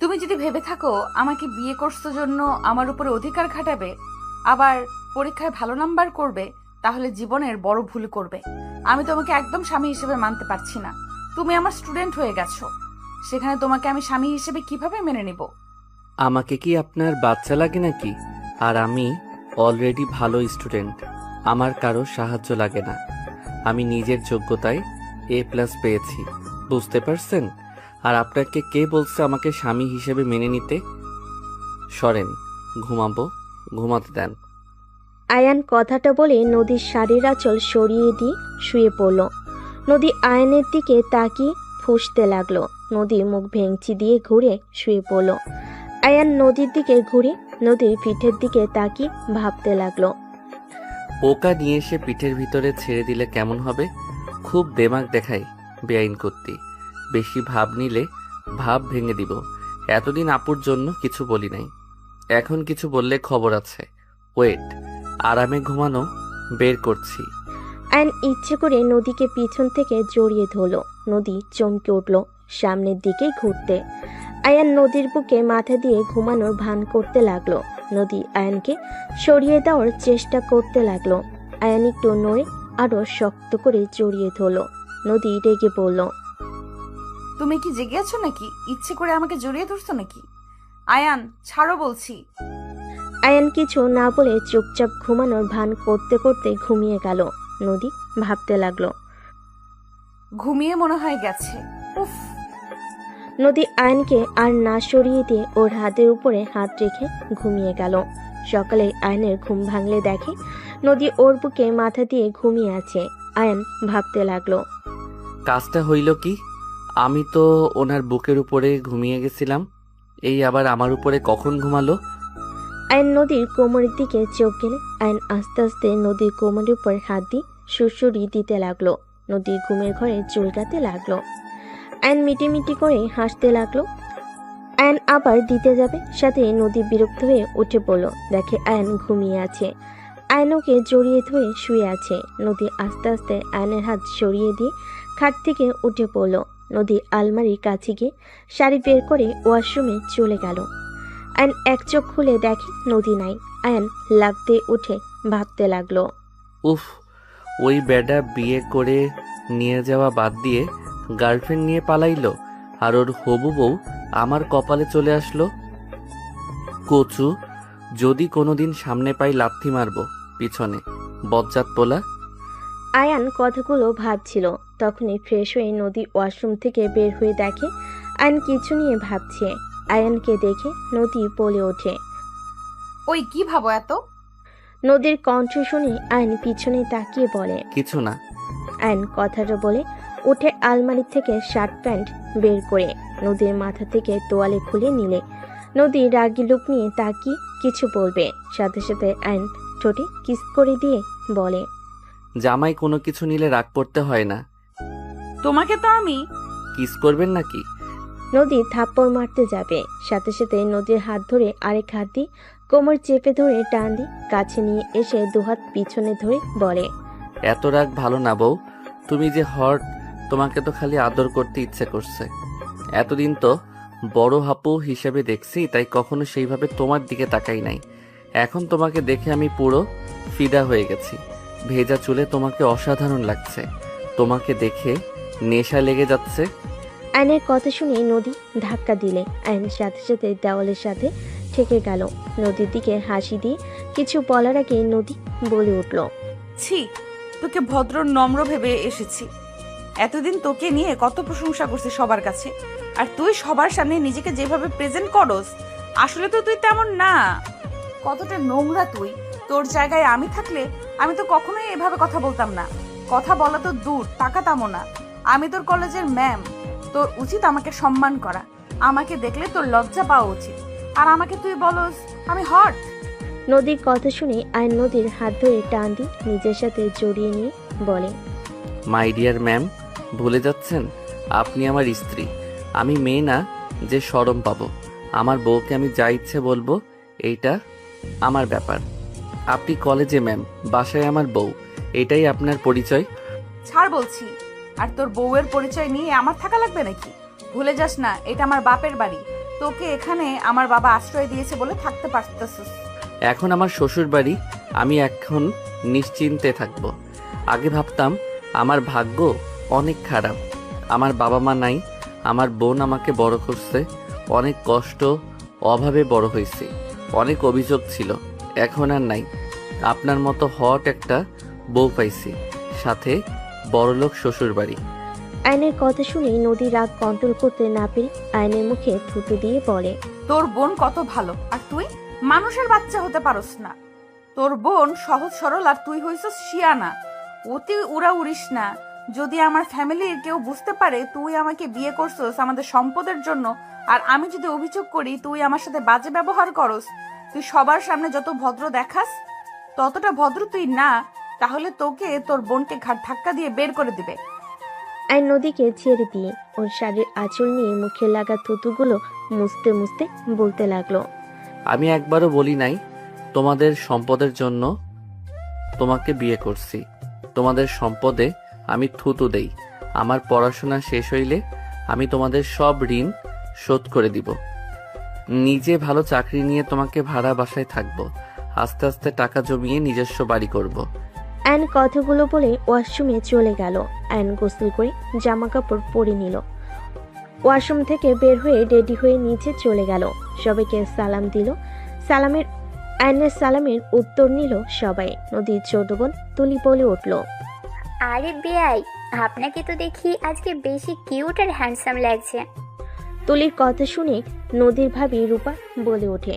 তুমি যদি ভেবে থাকো আমাকে বিয়ে করছো জন্য আমার উপরে অধিকার খাটাবে, আবার পরীক্ষায় ভালো নাম্বার করবে, তাহলে জীবনের বড় ভুল করবে। আমি তোমাকে একদম স্বামী হিসেবে মানতে পারছি না। তুমি আমার স্টুডেন্ট হয়ে গেছো, সেখানে তোমাকে আমি স্বামী হিসেবে কিভাবে মেনে নিব? আমাকে কি আপনার বাচ্চা লাগে নাকি? আর আমি অলরেডি ভালো স্টুডেন্ট, আমার কারো সাহায্য লাগে না। আমি নিজের যোগ্যতায় A+ পেয়েছি, বুঝতে পারছেন? আর আপনাকে কে বলছে আমাকে স্বামী হিসেবে মেনে নিতে? সরেন, ঘুমাবো, ঘুমাতে দেন। আয়ান কথাটা বলে নদীর শাড়ির আঁচল সরিয়ে দিয়ে শুয়ে পড়ল। নদী আয়নের দিকে তাকিয়ে ফুঁসতে লাগলো। নদী মুখ ভেঙচি দিয়ে ঘুরে শুয়ে পড়ল। আয়ান নদীর দিকে ঘুরে নদীর পিঠের দিকে তাকিয়ে ভাবতে লাগলো। পোকা নিয়ে এসে পিঠের ভিতরে ছেড়ে দিলে কেমন হবে? খুব দেমাগ দেখাই বেআইন করতে। বেশি ভাব নিলে ভাব ভেঙে দিব। এতদিন আপুর জন্য কিছু বলি নাই, এখন কিছু বললে খবর আছে। ওয়েট, আরামে ঘুমানো বের করছি। আয়ন ইচ্ছে করে নদীকে পিছন থেকে জড়িয়ে ধরল। নদী চমকে উঠল সামনের দিকে ঘুরতে। আয়ান নদীর বুকে মাথা দিয়ে ঘুমানোর ভান করতে লাগলো। নদী আয়ানকে সরিয়ে দেওয়ার চেষ্টা করতে লাগলো। আয়ান একটু নড়ে আরো শক্ত করে জড়িয়ে ধরল। নদী রেগে বলল, তুমি কি জেগে আছো নাকি? ইচ্ছে করে আমাকে জড়িয়ে ধরছো নাকি? আয়ান, ছাড়ো বলছি। আয়ান কিছু না বলে চুপচাপ ঘুমানোর ভান করতে করতে ঘুমিয়ে গেল। নদী ভাবতে লাগলো। ঘুমিয়ে মনে হয় গেছে। উফ। নদী আয়নকে আর না সরিয়ে দিয়ে ওর হাতের উপরে হাত রেখে ঘুমিয়ে গেল। সকালে আয়নের ঘুম ভাঙলে দেখে নদী ওর বুকে মাথা দিয়ে ঘুমিয়ে আছে। আয়ন ভাবতে লাগলো, কাজটা হইল কি? আমি তো ওনার বুকের উপরে ঘুমিয়ে গেছিলাম, এই আবার আমার উপরে কখন ঘুমালো? আয়ন নদীর কোমরের দিকে চোখ গেলে আয়ন আস্তে আস্তে নদীর কোমরের উপর হাত দিয়ে সুড়সুড়ি দিতে লাগলো। নদী ঘুমের ঘরে চুলকাতে লাগলো। আয়ন মিটিমিটি করে হাসতে লাগলো। আয়ন আবার দিতে যাবে, সাথে নদী বিরক্ত হয়ে উঠে পড়ল। দেখে আয়ন ঘুমিয়ে আছে। আয়নকে জড়িয়ে ধরে শুয়ে আছে। নদী আস্তে আস্তে আয়নের হাত সরিয়ে দিয়ে খাট থেকে উঠে পড়ল। নদী আলমারির কাছে গিয়ে শাড়ি বের করে ওয়াশরুমে চলে গেল। আয়ন এক চোখ খুলে দেখে নদী নাই। আয়ন লাফ দিয়ে উঠে ভাবতে লাগলো, উফ, ওই বেডা বিয়ে করে নিয়ে যাওয়া বাদ দিয়ে গার্লফ্রেন্ড নিয়ে পালাইলো, আর ওর হবু বউ আমার কপালে চলে আসলো। কচু, যদি কোনোদিন সামনে পাই লাথি মারবো পিছনে, বজ্জাত পোলা। আয়ান কথাগুলো ভাবছিল। তখনই ফ্রেশ হয়ে নদী ওয়াশরুম থেকে বের হয়ে দেখে আয়ন কিছু নিয়ে ভাবছে। আয়ানকে দেখে নদী বলে ওঠে, ওই কি ভাবো এত? নদীর কণ্ঠ শুনে আয়ন পিছনে তাকিয়ে বলে, কিছু না। আয়ন কথাটা বলে উঠে আলমারি থেকে শার্ট প্যান্ট বের করে নদীর মাথা থেকে তোয়ালে খুলে নিলে নদী রাগি লুক নিয়ে তাকিয়ে কিছু বলবে, সাথে সাথে আয়ন ঠোঁটে কিস করে দিয়ে বলে, জামাই কোনো কিছু নিলে রাগ করতে হয় না। তোমাকে তো আমি। কিস করবেন নাকি? নদী থাপ্পড় মারতে যাবে, সাথে সাথে নদীর হাত ধরে আরেক হাত দিয়ে কোমর চেপে ধরে টান দিয়ে কাছে নিয়ে এসে দুহাত পিছনে ধরে বলে, এত রাগ ভালো না বউ, তুমি যে হট, তোমাকে তো খালি আদর করতে ইচ্ছে করছে। এতদিন তো বড় হাপু হিসেবে দেখছি, তাই কখনো সেইভাবে তোমার দিকে তাকাই নাই। এখন তোমাকে দেখে আমি পুরো ফিদা হয়ে গেছি। ভেজা চুলে তোমাকে অসাধারণ লাগছে, তোমাকে দেখে নেশা লেগে যাচ্ছে। আয়নের কথা শুনে নদী ধাক্কা দিলে আয়ন সাথে সাথে দেওয়ালের সাথে ঠেকে গেল। নদীর দিকে হাসি দিয়ে কিছু বলার আগে নদী বলে উঠল, ছি, তোকে ভদ্র নম্র ভেবে এসেছি। এতদিন তোকে নিয়ে কত প্রশংসা করছি সবার কাছে, আর তুই সবার সামনে নিজেকে যেভাবে প্রেজেন্ট করস, আসলে তো তুই তেমন না। কতটা নোংরা তুই! তোর জায়গায় আমি থাকলে আমি তো কখনোই এভাবে কথা বলতাম না। কথা বলা তো দূর, তাকাতামও না। আমি তোর কলেজের ম্যাম, তোর উচিত আমাকে সম্মান করা। আমাকে দেখলে তোর লজ্জা পাওয়া উচিত। আর আমাকে তুই বলস আমি হট? নদীর কথা শুনে আয়ন নদীর হাত ধরে টান দিয়ে নিজের সাথে জড়িয়ে নিয়ে বলে, মাই ডিয়ার ম্যাম, ভুলে যাচ্ছেন আপনি আমার স্ত্রী। আমি মেয়ে না যে শরম পাবো। আমার বউকে আমি যা ইচ্ছে বলবো, এইটা আমার ব্যাপার। আপনি কলেজে ম্যাম, বাসায় আমার বউ, এটাই আপনার পরিচয়। ছাড় বলছি। আর তোর বউয়ের পরিচয় নিয়ে আমার থাকা লাগবে নাকি? ভুলে যাস না, এটা আমার বাপের বাড়ি। তোকে এখানে আমার বাবা আশ্রয় দিয়েছে বলে থাকতে পারতেছিস। এখন আমার শ্বশুর বাড়ি, আমি এখন নিশ্চিন্তে থাকব। আগে ভাবতাম আমার ভাগ্য অনেক খারাপ, আমার বাবা মা নাই, আমার বোন আমাকে বড় করছে, অনেক কষ্ট অভাবে বড় হয়েছি, অনেক অভিযোগ ছিল, এখন আর নাই। আপনার মতো হট একটা বউ পাইছি, সাথে বড়লোক শ্বশুর বাড়ি। আয়নের কথা শুনে নদী রাগ কন্ট্রোল করতে না পেরে আয়নের মুখে থুতু দিয়ে বলে, তোর বোন কত ভালো, আর তুই মানুষের বাচ্চা হতে পারস না। তোর বোন সহজ সরল, আর তুই হইছস শিয়ানা। অতি উড়া উড়িস না। যদি আমার ফ্যামিলির কেউ বুঝতে পারে তুই আমাকে বিয়ে করছস আমাদের সম্পদের জন্য, আর আমি যদি অভিযোগ করি তুই আমার সাথে বাজে ব্যবহার করস, তুই সবার সামনে যত ভদ্র দেখাস ততটা ভদ্র তুই না, তাহলে তোকে তোর বোনকে ঘাট ধাক্কা দিয়ে বের করে দিবে। আয়ন নদীকে ছেড়ে দিয়ে ওর শাড়ির আঁচল নিয়ে মুখে লাগা থুতুগুলো মুছতে মুছতে বলতে লাগলো, আমি একবারও বলি নাই তোমাদের সম্পদের জন্য তোমাকে বিয়ে করছি। তোমাদের সম্পদে আমি থুতু দেই। আমার পড়াশোনা শেষ হইলে আমি তোমাদের সব ঋণ শোধ করে দিব। নিজে ভালো চাকরি নিয়ে তোমাকে ভাড়া বাসায় থাকবো। আস্তে আস্তে টাকা জমিয়ে নিজস্ব বাড়ি করব। আয়ন কথাগুলো বলে ওয়াশরুমে চলে গেল। আয়ন গোসল করে জামা কাপড় পরে নিল। ওয়াশরুম থেকে বের হয়ে রেডি হয়ে নিচে চলে গেল। সবাইকে সালাম দিল। আয়নের সালামের উত্তর নিল সবাই। নদীর ছোট বোন তুলি বলে উঠল, আরে বেয়াই, আপনাকে তো দেখি আজকে বেশি কিউট আর হ্যান্ডসাম লাগছে। তুলির কথা শুনে নদীর ভাবি রূপা বলে ওঠে,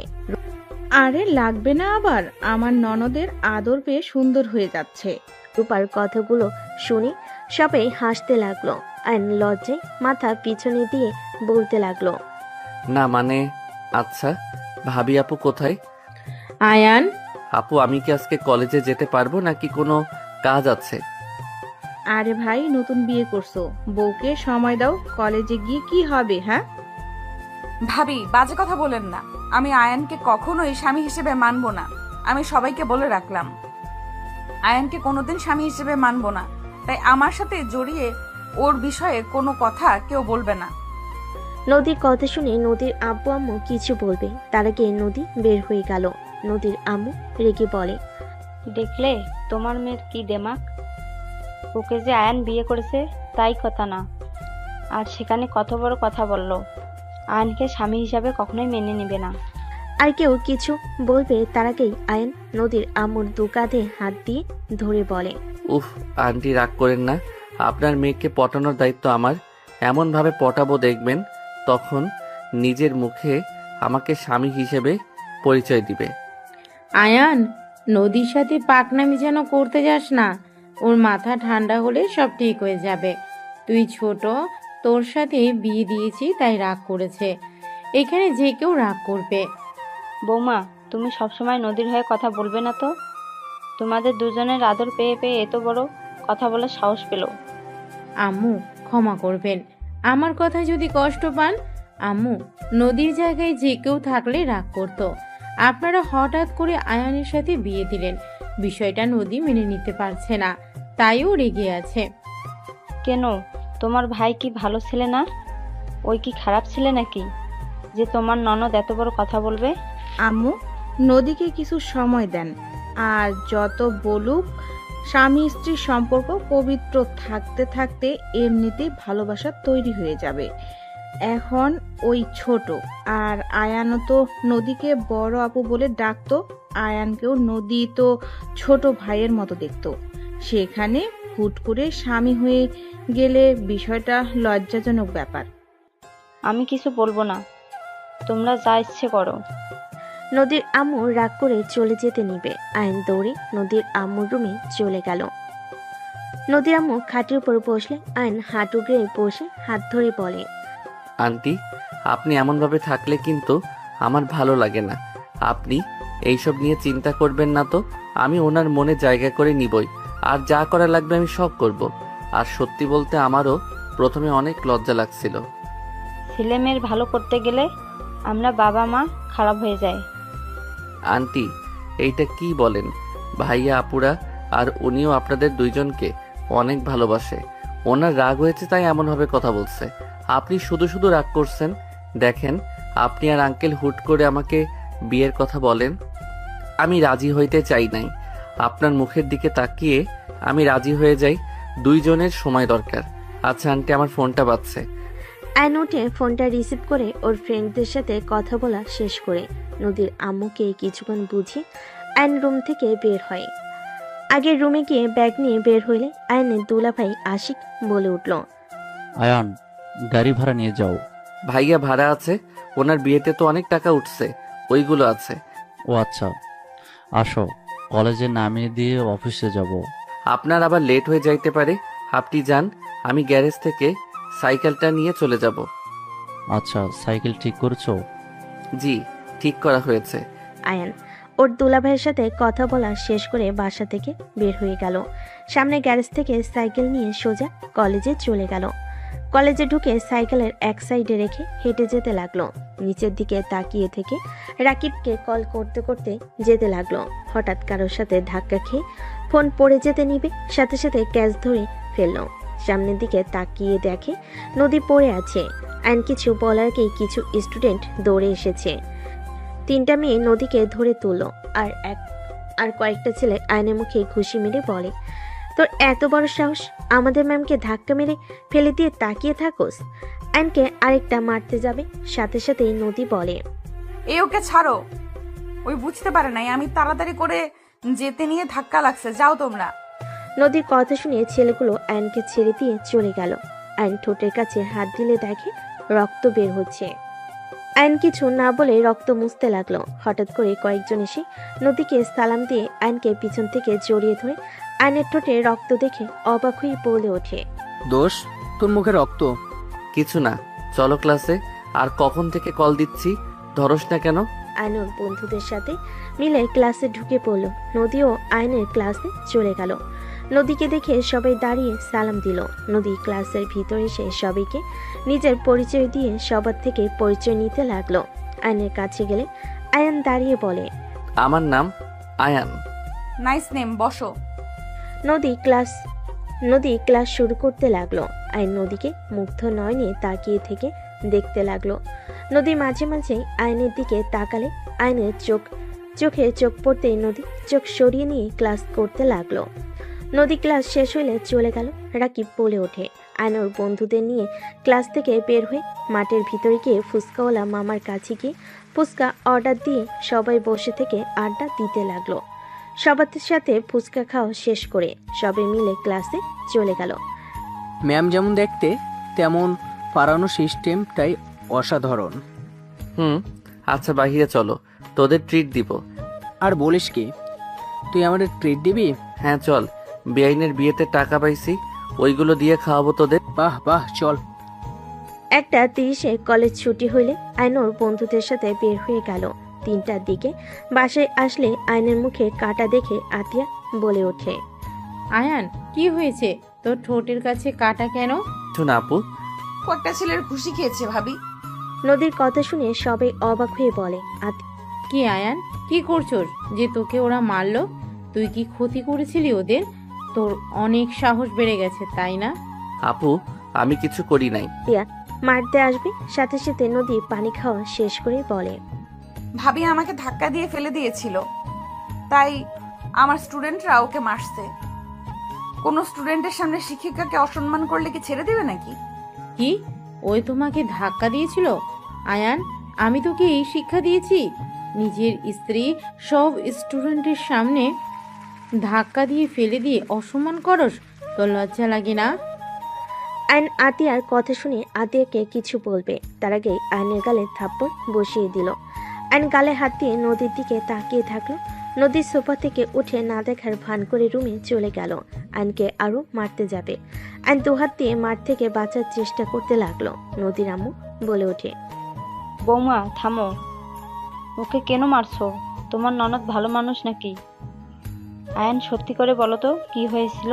আরে লাগবে না আবার, আমার ননদের আদর পেয়ে সুন্দর হয়ে যাচ্ছে। রূপার কথাগুলো শুনে সবাই হাসতে লাগলো। আয়ন লজ্জায় মাথা পিছনে দিয়ে বলতে লাগলো, না মানে, আচ্ছা ভাবি আপু কোথায়? আয়ান, আপু আমি কি আজকে কলেজে যেতে পারবো নাকি কোনো কাজ আছে? আরে ভাই নতুন বিয়ে করছো, বউকে সময় দাও, কলেজে গিয়ে কি হবে? হ্যাঁ ভাবি বাজে কথা বলেন না। আমি আয়ানকে কখনোই স্বামী হিসেবে মানবো না। আমি সবাইকে বলে রাখলাম, আয়ানকে কোনোদিন স্বামী হিসেবে মানবো না। তাই আমার সাথে জড়িয়ে ওর বিষয়ে কোনো কথা কেউ বলবে না। নদীর কথা শুনে নদীর আব্বু আম্মু কিছু বলবে, তার আগে নদী বের হয়ে গেল। নদীর আম্মু রেগে বলে, দেখলে তোমার মেয়ের কি দেমাক, ওকে যে আয়ান বিয়ে করেছে তাই কথা না, আর সেখানে কত বড় কথা বললো। আয়ানকে স্বামী হিসাবে কখনোই মেনে নেবে না। আর কেউ কিছু বলবে তার আগেই আয়ন নদীর আম্মুর দু কাঁধে হাত দিয়ে ধরে বলে, উফ আন্টি রাগ করেন না, আপনার মেয়েকে পটানোর দায়িত্ব আমার। এমনভাবে পটাবো দেখবেন তখন নিজের মুখে আমাকে স্বামী হিসেবে পরিচয় দিবে। আয়ান, নদীর সাথে পাকনামি যেন করতে যাস না। ওর মাথা ঠান্ডা হলে সব ঠিক হয়ে যাবে। তুই ছোট, তোর সাথে বিয়ে দিয়েছি তাই রাগ করেছে। এখানে যে কেউ রাগ করবে। বৌমা, তুমি সবসময় নদীর হয়ে কথা বলবে না তো? তোমাদের দুজনের আদর পেয়ে পেয়ে এত বড় কথা বলার সাহস পেল। আম্মু ক্ষমা করবেন, আমার কথা যদি কষ্ট পান। আম্মু, নদীর জায়গায় যে কেউ থাকলে রাগ করতো। আপনারা হঠাৎ করে আয়ানের সাথে বিয়ে দিলেন, বিষয়টা নদী মেনে নিতে পারছে না, তাইও রেগে আছে। কেন, তোমার ভাই কি ভালো ছেলে না? ওই কি খারাপ ছেলে নাকি যে তোমার ননদ এত বড় কথা বলবে? আম্মু, নদীকে কিছু সময় দেন, আর যত বলুক, স্বামী স্ত্রীর সম্পর্ক পবিত্র থাকতে থাকতে এমনিতেই ভালোবাসা তৈরি হয়ে যাবে। এখন ওই ছোট, আর আয়ানও তো নদীকে বড় আপু বলে ডাকতো। আয়ানকেও নদী তো ছোট ভাইয়ের মতো দেখতো। সেখানে হুট করে স্বামী হয়ে গেলে বিষয়টা লজ্জাজনক ব্যাপার। আমি কিছু বলবো না, তোমরা যা ইচ্ছে করো। নদীর আম্মু রাগ করে চলে যেতে নিবে। আয়ন দৌড়ে নদীর আম্মুর রুমে চলে গেল। নদীর আম্মু খাটের উপর বসলে আয়ন হাঁটু গেড়ে বসে হাত ধরে বলে, আন্টি আপনি এমনভাবে থাকলে কিন্তু আমার ভালো লাগে না। আপনি এইসব নিয়ে চিন্তা করবেন না তো, আমি ওনার মনে জায়গা করে নিবই, আর যা করা লাগবে আমি সব করব। আর সত্যি বলতে আমারও প্রথমে অনেক লজ্জা লাগছিল। ছেলে মেয়ের ভালো করতে গেলে আমরা বাবা মা খারাপ হয়ে যায়। আন্টি এইটা কি বলেন? ভাইয়া আপুরা আর উনিও আপনাদের দুইজনকে অনেক ভালোবাসে। ওনার রাগ হয়েছে তাই এমনভাবে কথা বলছে। আপনি শুধু শুধু রাগ করছেন। দেখেন আপনি আর আঙ্কেল হুট করে আমাকে বিয়ের কথা বলেন। আমি রাজি হইতে চাই নাই। আপনার মুখের দিকে তাকিয়ে আমি রাজি হয়ে যাই। দুইজনের সময় দরকার। আচ্ছা আন্টি, আমার ফোনটা বাজছে। আয়ন উঠে ফোনটা রিসিভ করে ওর ফ্রেন্ডদের সাথে কথা বলা শেষ করে নদীর আম্মুকে কিছুক্ষণ বুঝিয়ে আয়ন রুম থেকে বের হয়। আগের রুমে গিয়ে ব্যাগ নিয়ে বের হইলে আয়নের দুলাভাই আশিক বলে উঠল, আয়ান, গাড়ি ভাড়া নিয়ে যাও। ভাইয়া ভাড়া আছে, ওনার বিয়েতে তো অনেক টাকা উঠছে, ওইগুলো আছে। ও আচ্ছা, আসো, কলেজে নামিয়ে দিয়ে অফিসে যাব। আপনার আবার লেট হয়ে যাইতে পারে, আপনি যান, আমি গ্যারেজ থেকে সাইকেলটা নিয়ে চলে যাব। আচ্ছা, সাইকেল ঠিক করছো? জি, ঠিক করা হয়েছে। আয়ান ওর দুলাভাইয়ের সাথে কথা বলা শেষ করে বাসা থেকে বের হয়ে গেল। সামনে গ্যারেজ থেকে সাইকেল নিয়ে সোজা কলেজে চলে গেল। কলেজে ঢুকে সাইকেলের এক সাইডে রেখে হেঁটে যেতে লাগলো। নিচের দিকে তাকিয়ে থেকে রাকিবকে কল করতে করতে যেতে লাগলো। হঠাৎ কারোর সাথে ধাক্কা খেয়ে ফোন পড়ে যেতে নিবে, সাথে সাথে ক্যাচ ধরে ফেললো। সামনের দিকে তাকিয়ে দেখে নদী পড়ে আছে। আইন কিছু বলার আগেই কিছু স্টুডেন্ট দৌড়ে এসেছে। 3টা মেয়ে নদীকে ধরে তুললো। আর কয়েকটা ছেলে আয়নের মুখে ঘুষি মেরে বলে, তোর এত বড় সাহস, আমাদের ম্যামকে ধাক্কা মেরে ফেলে দিয়ে তাকিয়ে থাকোস। আয়নকে আরেকটা মারতে যাবে, সাথে সাথেই নদী বলে, ওকে ছাড়ো, ওই বুঝতে পারে নাই আমি তাড়াতাড়ি করে যেতে নিয়ে ধাক্কা লাগছে, যাও তোমরা। নদীর কথা শুনে ছেলেগুলো আয়নকে ছেড়ে দিয়ে চলে গেল। আয়ন ঠোঁটের কাছে হাত দিলে দেখে রক্ত বের হচ্ছে। আয়ন কিছু না বলে রক্ত মুছতে লাগলো। হঠাৎ করে কয়েকজন এসে নদীকে সালাম দিয়ে আয়নকে পিছন থেকে জড়িয়ে ধরে আয়নের ঠোঁটে রক্ত দেখে অবাক হয়ে বলে ওঠে, দোষ, তোর মুখে রক্ত? কিছু না, চলো ক্লাসে। আর কখন থেকে কল দিচ্ছি, ধরস না কেন? আয়ন ওর বন্ধুদের সাথে মিলে ক্লাসে ঢুকে পড়ল। নদীও আয়নের ক্লাসে চলে গেল। নদীকে দেখে সবাই দাঁড়িয়ে সালাম দিল। নদী ক্লাসের ভিতরে এসে সবাইকে নিজের পরিচয় দিয়ে সবার থেকে পরিচয় নিতে লাগলো। আয়নের কাছে গেলে আয়ান দাঁড়িয়ে বলে, আমার নাম আয়ান। নাইস নেম, বসো। নদী ক্লাস শুরু করতে লাগলো। আয়ন নদীকে মুগ্ধ নয়নে তাকিয়ে থেকে দেখতে লাগলো। নদী মাঝে মাঝে আয়নের দিকে তাকালে আয়নের চোখে চোখ পড়তেই নদী চোখ সরিয়ে নিয়ে ক্লাস করতে লাগলো। নদী ক্লাস শেষ হইলে চলে গেল। রাকিব বলে ওঠে, আয়ন ওর বন্ধুদের নিয়ে ক্লাস থেকে বের হয়ে মাঠের ভিতরে গিয়ে ফুচকাওয়ালা মামার কাছে গিয়ে ফুচকা অর্ডার দিয়ে সবাই বসে থেকে আড্ডা দিতে লাগলো। সবার সাথে ফুচকা খাওয়া শেষ করে সবাই মিলে ক্লাসে চলে গেল। ম্যাম যেমন দেখতে তেমন পারানো সিস্টেমটাই অসাধারণ। আচ্ছা বাহিরে চলো, তোদের ট্রিট দিব। আর বলিস কি, তুই আমাদের ট্রিট দিবি? হ্যাঁ চল, বেআইনের বিয়েতে টাকা পাইছি, ওইগুলো দিয়ে খাওয়াবো তোদের। বাহ বাহ, চল। 1:30 কলেজ ছুটি হইলে আয়ন ওর বন্ধুদের সাথে বের হয়ে গেল। 3টার দিকে বাসায় আসলে আয়নের মুখে কাটা দেখে আতিয়া বলে ওঠে, আয়ান, কি হয়েছে? তোর ঠোঁটের কাছে কাটা কেন? কিছু না আপু। কয়েকটা ছেলের খুশি খেয়েছে ভাবি। নদীর কথা শুনে সবাই অবাক হয়ে বলে, কি আয়ান, কি করছোস যে তোকে ওরা মারলো? তুই কি ক্ষতি করেছিলি ওদের? তোর অনেক সাহস বেড়ে গেছে, তাই না? আপু, আমি কিছু করি নাই। আতিয়া মারতে আসবে, সাথে সাথে নদী পানি খাওয়া শেষ করে বলে, ভাবি আমাকে ধাক্কা দিয়ে ফেলে দিয়েছিল, তাই আমার স্টুডেন্টরা ওকে মারছে। কোনো স্টুডেন্টের সামনে শিক্ষিকাকে অসম্মান করলে কি ছেড়ে দিবে নাকি? কি, ওই তোমাকে ধাক্কা দিয়েছিল? আয়ান, আমি তোকে এই শিক্ষা দিয়েছি? নিজের স্ত্রী সব স্টুডেন্টের সামনে ধাক্কা দিয়ে ফেলে দিয়ে অসম্মান করস? তোর লজ্জা লাগে না? আয়ন আতিয়ার কথা শুনে আতিয়াকে কিছু বলবে, তার আগে আয়নের গালে থাপ্পড় বসিয়ে দিল। আয়ন গালে হাত দিয়ে নদীর দিকে তাকিয়ে থাকলো। নদীর সোফা থেকে উঠে না দেখার ভান করে রুমে চলে গেল। আয়নকে আরো মারতে যাবে। আয়ন দুহাত দিয়ে মাঠ থেকে বাঁচার চেষ্টা করতে লাগলো। নদীর আম্মু বলে ওঠে, বৌমা থামো, ওকে কেন মারছো? তোমার ননদ ভালো মানুষ নাকি? আয়ান, সত্যি করে বলো তো কি হয়েছিল?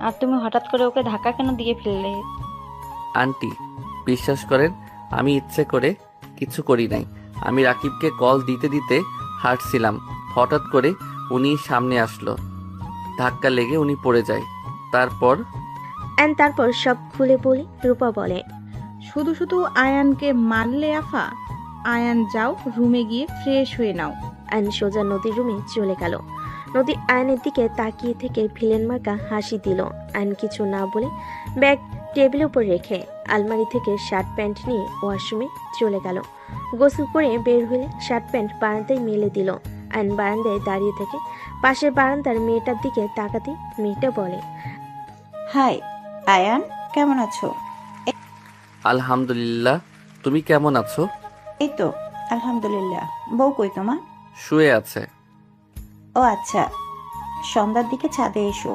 আর তুমি হঠাৎ করে ওকে ধাক্কা কেন দিয়ে ফেললে? আন্টি, বিশ্বাস করেন, আমি ইচ্ছে করে কিছু করি নাই। আমি রাকিবকে কল দিতে দিতে হাঁটছিলাম, হঠাৎ করে উনি সামনে আসলো, ধাক্কা লেগে উনি পড়ে যায়। তারপর তারপর সব খুলে বলি। রূপা বলে, শুধু শুধু আয়ানকে মারলে আফা। আয়ান যাও, রুমে গিয়ে ফ্রেশ হয়ে নাও। আয়ন সোজা নদীর রুমে চলে গেল। নদী আয়নের দিকে তাকিয়ে থেকে ভিলেন মার্কা হাসি দিল। আয়ন কিছু না বলে ব্যাগ টেবিলের উপর রেখে আলমারি থেকে শার্ট প্যান্ট নিয়ে ওয়াশরুমে চলে গেল। গোসল করে বের হলে শার্ট প্যান্ট বারান্দায় মেলে দিল। আয়ন বারান্দায় দাঁড়িয়ে থেকে পাশের বারান্দার মেয়েটার দিকে তাকাতে মেয়েটা বলে, হাই আয়ান, কেমন আছো? আলহামদুলিল্লাহ, তুমি কেমন আছো? এই তো আলহামদুলিল্লাহ। বউ কই তোমার? শুয়ে আছে। ও আচ্ছা, সন্ধ্যার দিকে ছাদে এসো।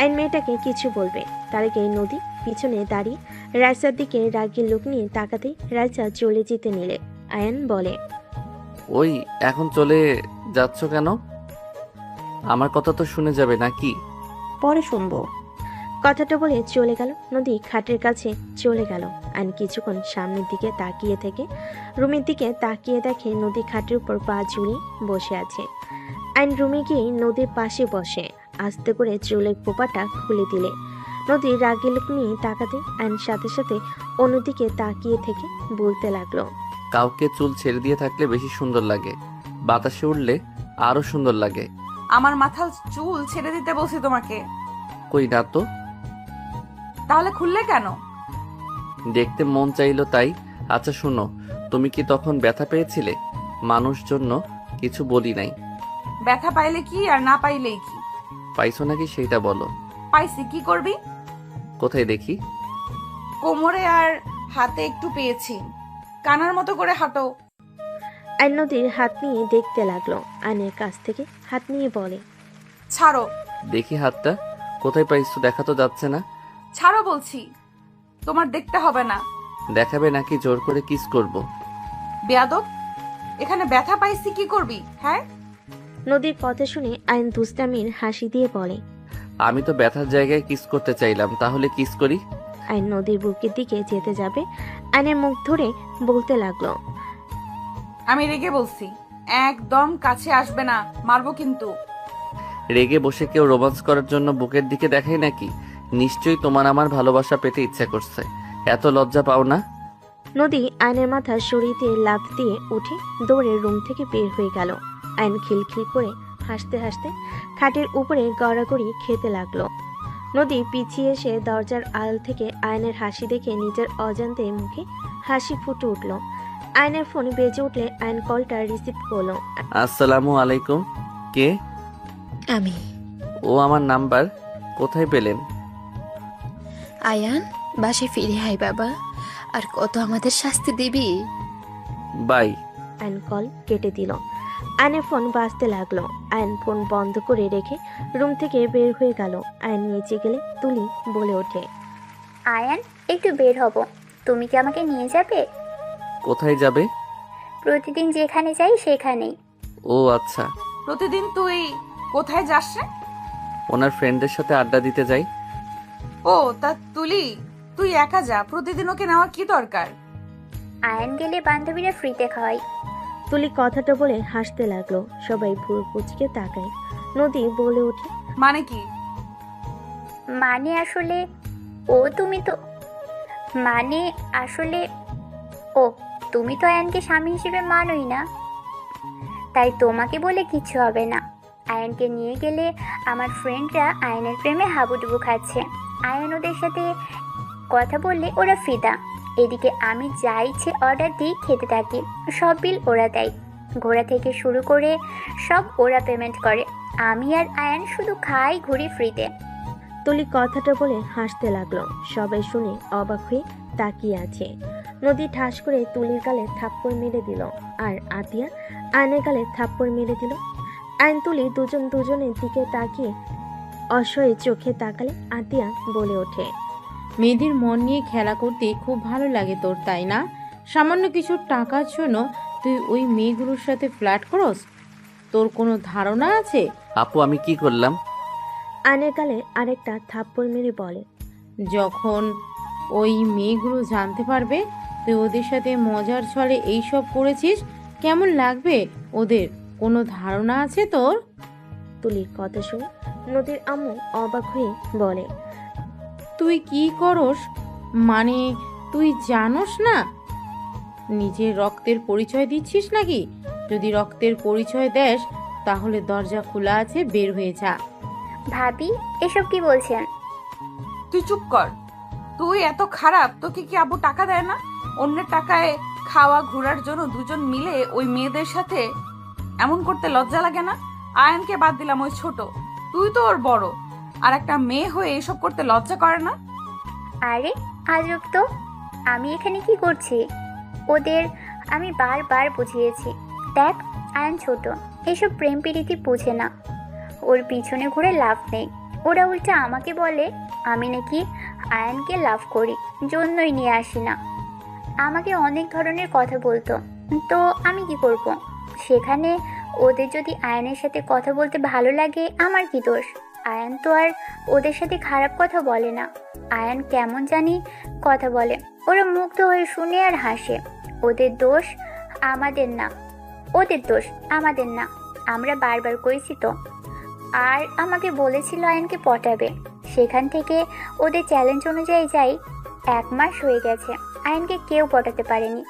আয়ন মেয়েটাকে কিছু বলবে তার আগে নদী পিছনে দাঁড়িয়ে রাইসার দিকে রাগী লোক নিয়ে তাকাতেই রাইসা চলে যেতে নিলে আয়ন বলে, ওই এখন চলে যাচ্ছ কেন? আমার কথা তো শুনে যাবে নাকি? পরে শুনবো। কথাটা বলে চলে গেল। নদী খাটের কাছে চলে গেল। আইন কিছুক্ষণ সামনের দিকে তাকিয়ে থেকে রুমের দিকে তাকিয়ে দেখে নদী খাটের উপর পা ঝুলিয়ে বসে আছে। আইন রুমে গিয়ে নদীর পাশে বসে আস্তে করে চুলের খোপাটা খুলে দিলে নদী রাগী লোক নিয়ে তাকাতে আইন সাথে সাথে অন্যদিকে তাকিয়ে থেকে বলতে লাগলো, কাউকে চুল ছেড়ে দিয়ে থাকলে বেশি সুন্দর লাগে, বাতাসে উঠলে আরো সুন্দর লাগে। আমার মাথার চুল ছেড়ে দিতে বলছি তোমাকে। কই না তো। তাহলে খুললে কেন? দেখতে মন চাইলো তাই। আচ্ছা শোনো, তুমি কি তখন ব্যথা পেয়েছিলে? মানুষ জন্য কিছু বলি নাই। ব্যথা পাইলে কি আর না পাইলেই কি? পাইছো নাকি সেইটা বলো। পাইছি, কি করবি? কোথায় দেখি? কোমরে আর হাতে একটু পেয়েছি। কানার মতো করে হাঁটো। আইন নদীর হাত নিয়ে দেখতে লাগলো। আইনের কাছ থেকে হাত নিয়ে বলে, ছাড়ো। দেখি হাতটা কোথায় পাইছো, দেখা তো যাচ্ছে না। ছাড়ো বলছি। তোমার দেখতে হবে না। দেখাবে নাকি জোর করে কিস করব? বেয়াদব, এখানে ব্যথা পাইছি, কি করবি? হ্যাঁ, নদীর কথা শুনে আইন দুষ্টামির হাসি দিয়ে বলে, আমি তো ব্যথার জায়গায় কিস করতে চাইলাম, তাহলে কিস করি। আইন নদীর বুকের দিকে যেতে যাবে আইনের মুখ ধরে বলতে লাগলো, আমি রেগে বলছি, একদম কাছে আসবে না, মারবো কিন্তু। রেগে বসে কেউ রোমান্স করার জন্য বুকের দিকে দেখায় নাকি? নিশ্চয়ই তোমার আমার ভালোবাসা পেতে ইচ্ছা করছে, এত লজ্জা পাও না? নদী আইনের মাথা সরিয়ে দিয়ে লাফ দিয়ে উঠে দৌড়ে রুম থেকে বের হয়ে গেল। আইন খিলখিল করে হাসতে হাসতে খাটের উপরে গড়াগড়ি খেতে লাগলো। নদী পিছিয়ে এসে দরজার আড়াল থেকে আয়নের হাসি দেখে নিজের অজান্তে মুখে হাসি ফুটে উঠল। আয়নের ফোন বেজে উঠলে আয়ন কলটা রিসিভ করলো। আসসালামু আলাইকুম। কে? আমি। ও আমার নাম্বার কোথায় পেলেন? আয়ান, বাসায় ফিরে আয় বাবা, আর কত আমাদের শাস্তি দিবি? বাই। আয়ন কল কেটে দিল। আয়নের ফোন বাজতে লাগলো। আয়ন ফোন বন্ধ করে রেখে রুম থেকে বের হয়ে গেল। আয়ন নিচে গেলে তুলি বলে ওঠে, আয়ান, একটু বের হব, তুমি কি আমাকে নিয়ে যাবে? কোথায় যাবে? প্রতিদিন যেখানে যাই সেখানেই। ও আচ্ছা। প্রতিদিন তুই কোথায় যাস রে? ওনার ফ্রেন্ডদের সাথে আড্ডা দিতে যাই। ও তা তুলি, তুই একা যা, প্রতিদিন ওকে নেওয়া কি দরকার? আয়ান গেলে বান্ধবীরা ফ্রিতে খাওয়াই। তুলি কথাটা বলে হাসতে লাগলো। সবাই ভুরু কুচকে তাকায়। নদী বলে ওঠে, মানে কি? মানে আসলে ও তুমি তো মানে আসলে ও তুমি তো আয়ানকে স্বামী হিসেবে মানোই না, তাই তোমাকে বলে কিছু হবে না। আয়ানকে নিয়ে গেলে আমার ফ্রেন্ডরা আয়ানের প্রেমে হাবুডুবু খাচ্ছে। আয়ান ওদের সাথে কথা বললে ওরা ফিদা। এদিকে আমি যা ইচ্ছে অর্ডার দিই, খেতে থাকি, সব বিল ওরা দেয়। ঘোরা থেকে শুরু করে সব ওরা পেমেন্ট করে। আমি আর আয়ান শুধু খাই, ঘুরি ফ্রিতে। তুলি কথাটা বলে হাসতে লাগলো। সবাই শুনে অবাক হয়ে তাকিয়ে আছে। নদী ঠাস করে তুলির গালে থাপ্পড় মেরে দিল, আর আতিয়া আয়নের গালে থাপ্পড় মেরে দিল। আইন তুলি দুজন দুজনের দিকে তাকিয়ে অসহায় চোখে তাকালে আতিয়া বলে ওঠে, মেয়েদের মন নিয়ে খেলা করতে খুব ভালো লাগে তোর, তাই না? সামান্য কিছু টাকার জন্য তুই ওই মেয়েগুলোর সাথে ফ্ল্যাট করস? তোর কোনো ধারণা আছে? আপু আমি কি করলাম? আয়নের গালে আরেকটা থাপ্পড় মেরে বলে, যখন ওই মেয়েগুলো জানতে পারবে তুই ওদের সাথে মজার ছলে এইসব করেছিস, কেমন লাগবে ওদের? কোনো ধারণা আছে তোর? তুলির কথা শুনে নদীর আম্মু অবাক হয়ে বলে, তুই কি করস? মানে তুই জানোস না নিজের রক্তের পরিচয় দিচ্ছিস নাকি? যদি রক্তের পরিচয় দেস তাহলে দরজা খোলা আছে, বের হয়ে যা। ভাবি এসব কি বলছেন? তুই চুপ কর। তুই এত খারাপ, তোকে কি আব্বু টাকা দেয় না? অন্যের টাকায় খাওয়া ঘোরার জন্য দুজন মিলে ওই মেয়েদের সাথে এমন করতে লজ্জা লাগে না? আয়ানকে বাদ দিলাম, ওই ছোট, তুই তো ওর বড়, আর একটা মেয়ে হয়ে এসব করতে লজ্জা করে না? আরে আজব তো, আমি এখানে কি করছি? ওদের আমি বারবার বুঝিয়েছি, দেখ আয়ান ছোট, এসব প্রেম প্রীতি বুঝে না, ওর পিছনে ঘুরে লাভ নেই। ওরা উল্টা আমাকে বলে আমি নাকি আয়ানকে লাভ করি, জন্যই নিয়ে আসি না। আমাকে অনেক ধরনের কথা বলতো, তো আমি কি করব? সেখানে ওদের যদি আয়ানের সাথে কথা বলতে ভালো লাগে, আমার কি দোষ? আয়ান তো আর ওদের সাথে খারাপ কথা বলে না। আয়ান কেমন জানি কথা বলে, ওরা মুগ্ধ হয়ে শুনে আর হাসে। ওদের দোষ আমাদের না, ওদের দোষ আমাদের না, আমরা বারবার করেছি তো। আর আমাকে বলেছিল আয়ানকে পটাবে, সেখান থেকে ওদের চ্যালেঞ্জ অনুযায়ী যাই 1 মাস হয়ে গেছে, আয়ানকে কেউ পটাতে পারেনি।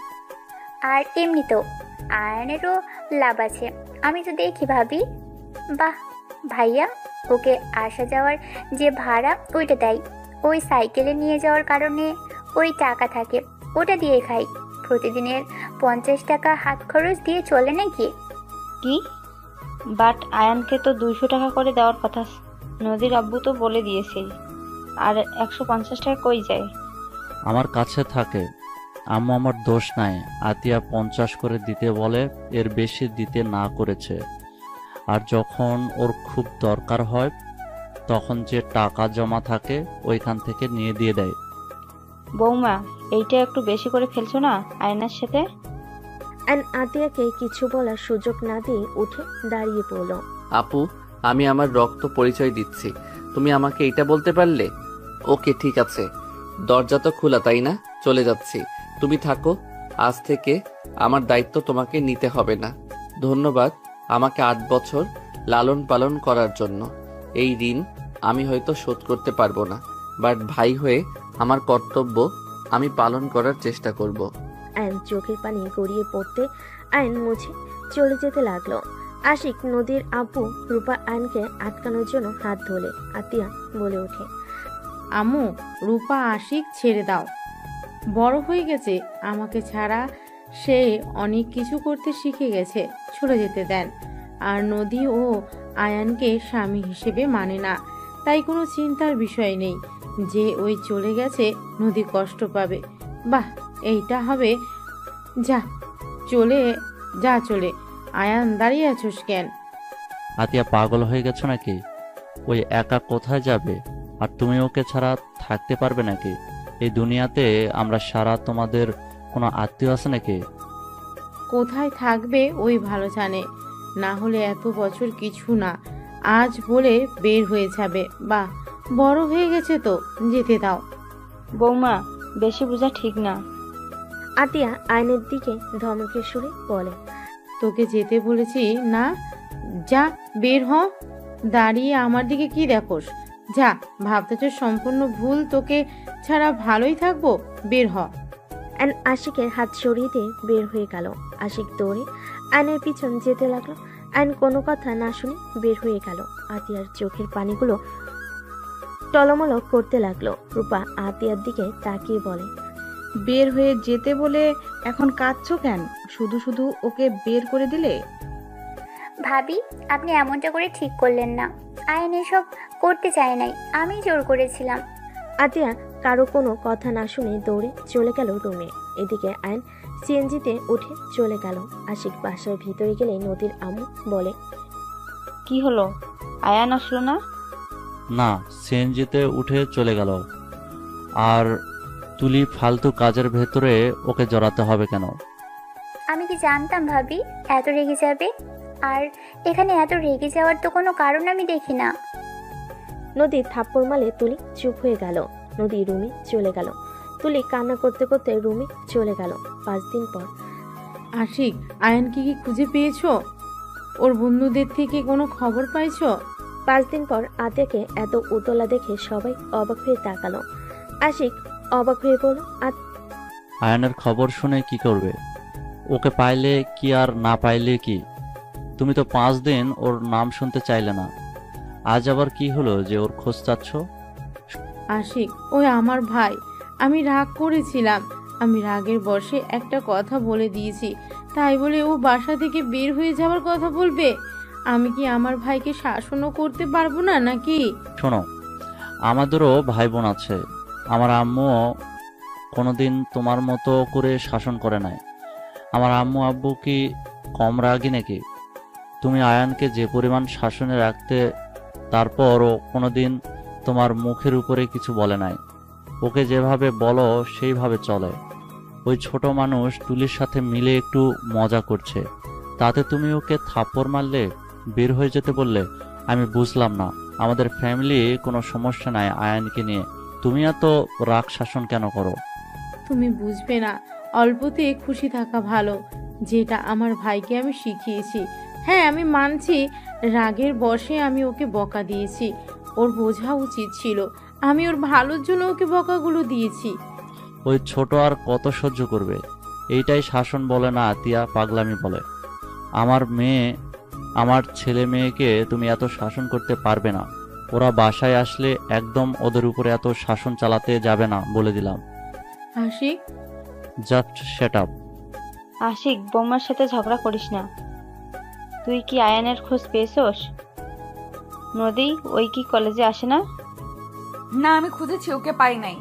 আর এমনিতেও আয়ানেরও লাভ আছে, আমি তো দেখি ভাবি। বাহ ভাইয়া ওকে আসা যাওয়ার যে ভাড়া ওইটা দেয়, ওই সাইকেলে নিয়ে যাওয়ার কারণে ওই টাকা থাকে, ওটা দিয়ে খাই। প্রতিদিনের 50 টাকা হাত খরচ দিয়ে চলে নাকি? কি? বাট আয়ানকে তো 200 টাকা করে দেওয়ার কথা, নদীর আব্বু তো বলে দিয়েছে। আর 150 টাকা কই যায়? আমার কাছে থাকে। আম্মু আমার দোষ নাই, আতিয়া 50 করে দিতে বলে, এর বেশি দিতে না করেছে। আর যখন ওর খুব দরকার হয় তখন যে টাকা জমা থাকে ওইখান থেকে নিয়ে দিয়ে দেয়। বৌমা এইটা একটু বেশি করে ফেলছো না আয়নার সাথে? অ্যান্ড আতিয়াকে কিছু বলার সুযোগ না দিয়ে উঠে দাঁড়িয়ে পড়ল। আপু, আমি আমার রক্ত পরিচয় দিচ্ছি, তুমি আমাকে এইটা বলতে পারলে? ওকে ঠিক আছে, দরজা তো খোলা তাই না? চলে যাচ্ছি, তুমি থাকো। আজ থেকে আমার দায়িত্ব তোমাকে নিতে হবে না। ধন্যবাদ আমাকে 8 বছর লালন পালন করার জন্য। এই ঋণ আমি হয়তো শোধ করতে পারবো না, বাট ভাই হয়ে আমার কর্তব্য আমি পালন করার চেষ্টা করব। আয়ন চোখের পানি গড়িয়ে পড়তে আয়ন মুছে চলে যেতে লাগলো। আশিক নদীর আব্বু রূপা আয়নকে আটকানোর জন্য হাত ধরে আতিয়া বলে ওঠে, আম্মু, রূপা আশিক ছেড়ে দাও, বড় হয়ে গেছে, আমাকে ছাড়া সে অনেক কিছু করতে শিখে গেছে, চলে যেতে দেন। আর নদী ও আয়ানকে স্বামী হিসেবে মানে না, তাই কোনো চিন্তার বিষয় নেই যে ওই চলে গেছে নদী কষ্ট পাবে। বাহ, এইটা হবে। যা চলে। আয়ান দাঁড়িয়ে আছোস কেন? আতিয়া পাগল হয়ে গেছো নাকি? ওই একা কোথায় যাবে? আর তুমি ওকে ছাড়া থাকতে পারবে নাকি? এই দুনিয়াতে আমরা সারা, তোমাদের কোনো আত্মীয় আছে নাকি? কোথায় থাকবে ওই ভালো জানে, না হলে এত বছর কিছু না, আজ বলে বের হয়ে যাবে। বাহ, বড় হয়ে গেছে তো, যেতে দাও। বৌমা বেশি বোঝা ঠিক না। আতিয়া আয়নের দিকে ধমকে সুরে বলে, তোকে যেতে বলেছি না? যা, বের হ। দাঁড়িয়ে আমার দিকে কি দেখোস? যা, ভাবতেছ সম্পূর্ণ ভুল, তোকে ছাড়া ভালোই থাকবো, বের হ। অ্যান্ড আশিকের হাত সরিয়ে দিয়ে বের হয়ে গেল। আশিক দৌড়ে আয়নের পিছন যেতে লাগলো। আয়ন কোনো কথা না শুনে বের হয়ে গেল। আতিয়ার চোখের পানিগুলো টলমল করতে লাগলো। রূপা আতিয়ার দিকে তাকিয়ে বলে, বের হয়ে যেতে বলে এখন কাঁদছো কেন? শুধু শুধু ওকে বের করে দিলে। ভাবি আপনি এমনটা করে ঠিক করলেন না, আয়ন এসব করতে চায় নাই, আমি জোর করেছিলাম। আতিয়া কারো কোনো কথা না শুনে দৌড়ে চলে গেল রুমে। এদিকে আয়ন সিএনজিতে উঠে চলে গেল। আশিক বাসার ভিতরে গেলে নদীর আম্মু বলে, কি হলো, আয়ান আসলো না? না, সিএনজিতে উঠে চলে গেল। আর তুলি ফালতু কাজের ভেতরে ওকে জড়াতে হবে কেন? আমি কি জানতাম ভাবি এত রেগে যাবে? আর এখানে এত রেগে যাওয়ার তো কোনো কারণ আমি দেখি না। নদী থাপ্পড় মালে তুলি চুপ হয়ে গেল। নদী রুমে চলে গেল। তুলি কান্না করতে করতে রুমে চলে গেল। 5 দিন পর। আশিক, আয়ানকে কি খুঁজে পেয়েছো? ওর বন্ধুদের থেকে কোনো খবর পাইছো? 5 দিন পর আতিয়াকে এত উতলা দেখে সবাই অবাক হয়ে তাকালো। আশিক অবাক হয়ে বলল, আয়ানের খবর শুনে কি করবে? ওকে পাইলে কি আর না পাইলে কি? তুমি তো 5 দিন ওর নাম শুনতে চাইলে না, আজ আবার কি হলো যে ওর খোঁজ চাচ্ছ? আশিক, ওই আমার ভাই। আমি রাগ করেছিলাম। আমি রাগের বশে একটা কথা বলে দিয়েছি, তাই বলে ও বাসা থেকে বের হয়ে যাওয়ার কথা বলবে? আমি কি আমার ভাইকে শাসনও করতে পারবো না নাকি? শোনো, আমাদেরও ভাই বোন আছে। আমার আম্মুও কোনোদিন তোমার মতো করে শাসন করে নাই। আমার আম্মু আব্বু কি কম রাগী নাকি? তুমি আয়ানকে যে পরিমাণ শাসনে রাখতে, তারপরও কোনোদিন তোমার মুখের উপরে কিছু বলে নাই। ওকে যেভাবে বলো সেইভাবে চলে। ওই ছোট মানুষ তুলির সাথে মিলে একটু মজা করছে, তাতে তুমি ওকে থাপ্পড় মারলে, বের হয়ে যেতে বললে। আমি বুঝলাম না, আমাদের ফ্যামিলি কোনো সমস্যা নাই আয়ানকে নিয়ে, তুমি এত রাগ শাসন কেন করো? তুমি বুঝবে না, অল্পতে খুশি থাকা ভালো, যেটা আমার ভাইকে আমি শিখিয়েছি। হ্যাঁ, আমি মানছি রাগের বশে আমি ওকে বকা দিয়েছি। ওর বোঝা উচিত ছিল আমি ওর ভালোর জন্য ওকে বকাগুলো দিয়েছি। ওই ছোট আর কত সহ্য করবে? এইটাই শাসন বলে না আতিয়া, পাগলামি বলে। আমার ছেলে মেয়েকে তুমি এত শাসন করতে পারবে না। ওরা বাসায় আসলে একদম ওদের উপরে এত শাসন চালাতে যাবে না, বলে দিলাম। Ashiq, just set up. Ashiq, বৌমার সাথে ঝগড়া করিস না। তুই কি আয়ানের খোঁজ পেয়েছোস? নদী, ওই কি কলেজে আসে না? না, আমি খুঁজেছি, ওকে পাই নাই।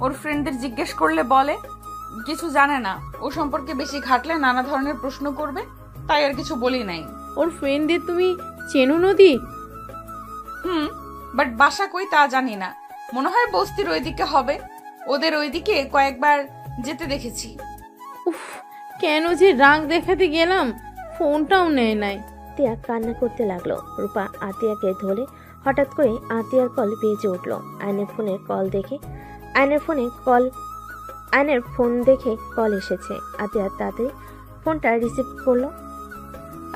ওর ফ্রেন্ডদের জিজ্ঞেস করলে বলে কিছু জানে না, ও সম্পর্কে বেশি ঘাটলে নানা ধরনের প্রশ্ন করবে, তাই আর কিছু বলি নাই। ওর ফ্রেন্ডদের তুমি চেনো নদী? বাট বাসা কই তা জানি না। মনে হয় বস্তির ওইদিকে হবে। ওদের ওইদিকে কয়েকবার যেতে দেখেছি। উফ, কেন যে রাগ দেখাতে গেলাম, ফোনটাও নেয় নাই। আতিয়া কান্না করতে লাগলো। রূপা আতিয়াকে ধরে হঠাৎ করে আতিয়ার কল বেজে উঠল। আয়নের ফোন দেখে কল এসেছে। আতিয়া তাড়াতাড়ি ফোনটা রিসিভ করলো।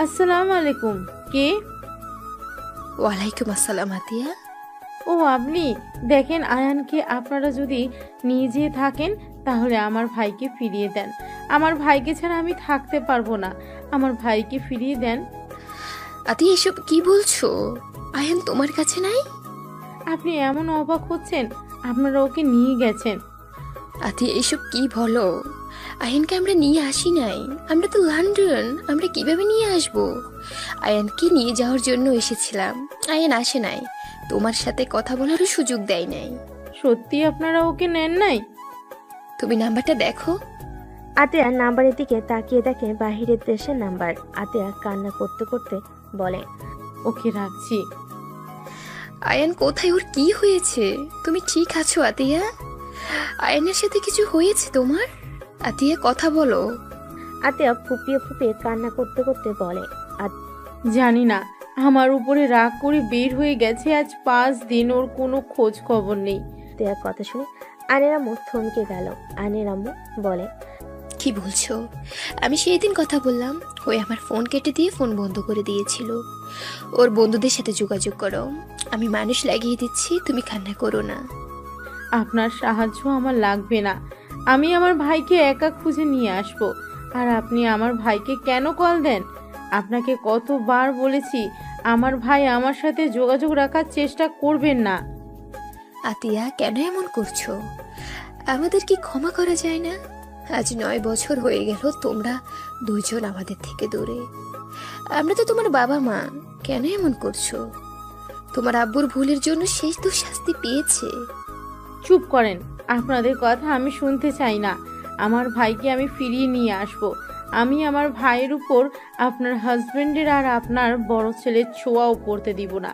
আসসালামু আলাইকুম, কে? ওয়ালাইকুম আসসালাম আতিয়া। ও আপনি? দেখেন, আয়ানকে আপনারা যদি নিয়ে যেয়ে থাকেন তাহলে আমার ভাইকে ফিরিয়ে দেন। আমার ভাইকে ছাড়া আমি থাকতে পারবো না। আমার ভাইকে ফিরিয়ে দেন। আতিয়া, এসব কি বলছো? আয়ান তোমার কাছে নাই? আপনি এমন অবাক হচ্ছেন, আপনারা ওকে নিয়ে গেছেন। আতিয়া, এসব কি বলো? আয়ানকে আমরা নিয়ে আসি নাই। আমরা তো লন্ডন, আমরা কিভাবে নিয়ে আসবো? আয়ানকে নিয়ে যাওয়ার জন্য এসেছিলাম, আয়ান আসে নাই। তোমার সাথে কথা বলারও সুযোগ দেয় নাই। সত্যি আপনারা ওকে নেন নাই? তুমি নাম্বারটা দেখো। আতিয়া নাম্বারের দিকে তাকিয়ে দেখে বাহিরের দেশের নাম্বার। আতিয়া কান্না করতে করতে বলে, ওকে রাখছি। আয়ান কোথায়? ওর কি হয়েছে? তুমি ঠিক আছো আতিয়া? আয়ানের সাথে কিছু হয়েছে তোমার? আতিয়া, কথা বলো। আতিয়া ফুপিয়ে ফুপিয়ে কান্না করতে করতে বলে, জানি না, আমার উপরে রাগ করে বের হয়ে গেছে। আজ 5 দিন ওর কোনো খোঁজ খবর নেই। আতিয়ার কথা শুনে আয়নের আম্মু থমকে গেল। আয়নের আম্মু বলে, কি বলছো? আমি সেই দিন কথা বললাম, ওই আমার ফোন কেটে দিয়ে ফোন বন্ধ করে দিয়েছিল। ওর বন্ধুদের সাথে যোগাযোগ করো, আমি মানুষ লাগিয়ে দিচ্ছি, তুমি কান্না করো না। আপনার সাহায্য আমার লাগবে না। আমি আমার ভাইকে একা খুঁজে নিয়ে আসব। আর আপনি আমার ভাইকে কেন কল দেন? আপনাকে কতবার বলেছি আমার ভাই আমার সাথে যোগাযোগ রাখার চেষ্টা করবেন না। আতিয়া, কেন এমন করছো? আমাদের কি ক্ষমা করা যায় না? আজ 9 বছর হয়ে গেল তোমরা দুইজন আমাদের থেকে দূরে। আমরা তো তোমার বাবা মা, কেন এমন করছো? তোমার আব্বুর ভুলের জন্য শেষ তো শাস্তি পেয়েছে। চুপ করেন, আপনাদের কথা আমি শুনতে চাই না। আমার ভাইকে আমি ফিরিয়ে নিয়ে আসব। আমি আমার ভাইয়ের উপর আপনার হাজবেন্ডের আর আপনার বড় ছেলের ছোঁয়াও পড়তে দিব না।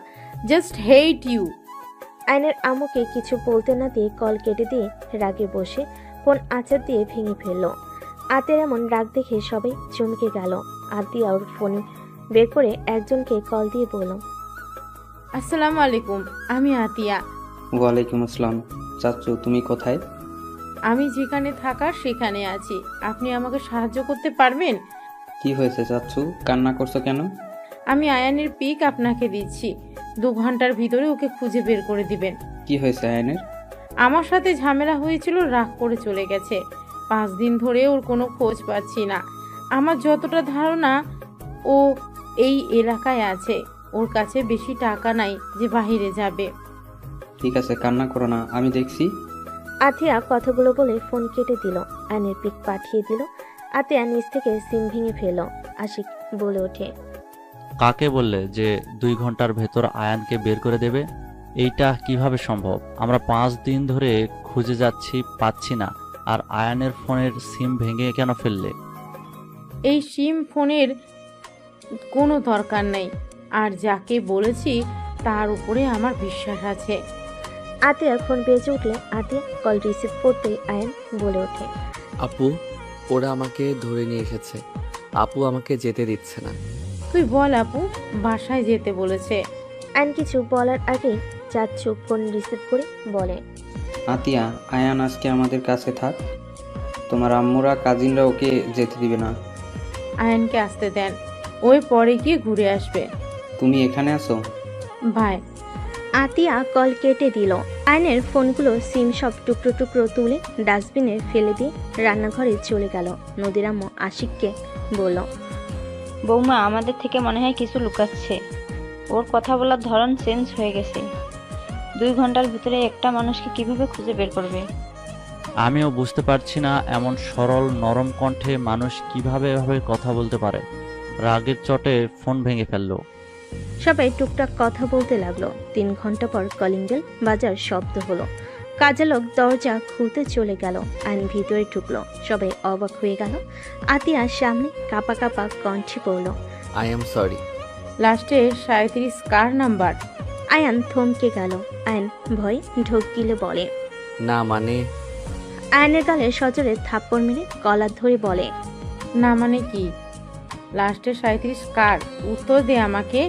Just hate you. আয়নের আম্মুকে কিছু বলতে না দিয়ে কল কেটে দিয়ে রাগে বসে ফোন আচার দিয়ে ভেঙে ফেললো। আতিয়ার এমন রাগ দেখে সবাই চমকে গেল। আতিয়া ওর ফোন বের করে একজনকে কল দিয়ে বলল, আসসালামু আলাইকুম, আমি আতিয়া। ওয়ালাইকুম আসসালাম। চাচু, তুমি কোথায়? আমি যেখানে থাকার সেখানে আছি। আপনি আমাকে সাহায্য করতে পারবেন? কি হয়েছে চাচু, কান্না করছো কেন? আমি আয়ানের পিক আপনাকে দিচ্ছি। 2 ঘন্টার ভিতরে ওকে খুঁজে বের করে দিবেন। কি হয়েছে আয়নের? আমার সাথে ঝামেলা হয়েছিল, রাগ করে চলে গেছে। 5 দিন ধরে ওর কোনো খোঁজ পাচ্ছি না। আমার যতটা ধারণা ও এই এলাকায় আছে, ওর কাছে বেশি টাকা নাই যে বাইরে যাবে। ঠিক আছে, কান্না করো না, আমি দেখছি। আতিয়া কথাগুলো বলে ফোন কেটে দিল। আয়নের পিক পাঠিয়ে দিল। আতিয়া নিচ থেকে সিম ভেঙে ফেল। আশিক বলে ওঠে, কাকে বললে যে 2 ঘন্টার ভেতর আয়ানকে বের করে দেবে? এইটা কিভাবে সম্ভব? আমরা 5 দিন ধরে খুঁজে যাচ্ছি, পাচ্ছি না। আর আয়ানের ফোনের সিম ভেঙে কেন ফেললে? এই সিম ফোনের কোনো দরকার নেই, আর যাকে বলেছি তার উপরে আমার বিশ্বাস আছে। আতিয়ার ফোন বেজে উঠলে আতিয়া কল রিসিভ করতে আয়ান বলে ওঠে, আপু, ওরা আমাকে ধরে নিয়ে এসেছে। আপু আমাকে যেতে দিচ্ছে না। তুই বল আপু, বাসায় যেতে বলেছে। আয়ন কিছু বলার আগে চাচ্চু ফোন রিসিভ করে বলে, আতিয়া, আয়ান আজকে আমাদের কাছে থাক। তোমার আম্মুরা কাজিনরা ওকে যেতে দিবে না। আয়নকে আসতে দেন, ওই পরে গিয়ে ঘুরে আসবে। তুমি এখানে আসো। ভাই, আতিয়া কল কেটে দিল। আয়নের ফোনগুলো সিম সব টুকরো টুকরো তুলে ডাস্টবিনে ফেলে দিয়ে রান্নাঘরে চলে গেল। নদীর আম্মু আশিককে বলল, বৌমা আমাদের থেকে মনে হয় কিছু লুকাচ্ছে। ওর কথা বলার ধরন চেঞ্জ হয়ে গেছে। 2 ঘন্টার ভিতরে একটা মানুষকে কিভাবে খুঁজে বের করবে? আমিও বুঝতে পারছি না, এমন সরল নরম কণ্ঠে মানুষ কিভাবে এভাবে কথা বলতে পারে। রাগের চটে ফোন ভেঙে ফেললো। সবাই টুকটাক কথা বলতে লাগলো। 3 ঘন্টা পর কলিং বেল বাজার শব্দ হলো। কাজের লোক দরজা খুলতে চলে গেল। আইন ভিতরে ঢুকলো। সবাই অবাক হয়ে গেল। আতিয়ার সামনে কাপা কাপা কণ্ঠে পড়ল, আই এম সরি। লাস্টে 37 কার নাম্বার? আয়ান থমকে গেল। আয়ন ভয় ঢোক গিলে বলে, না মানে, আয়নের গালে সজোরে থাপ্পড় মেরে কলার ধরে বলে, না মানে কি? লাস্টে 37 কার? উত্তর দে আমাকে।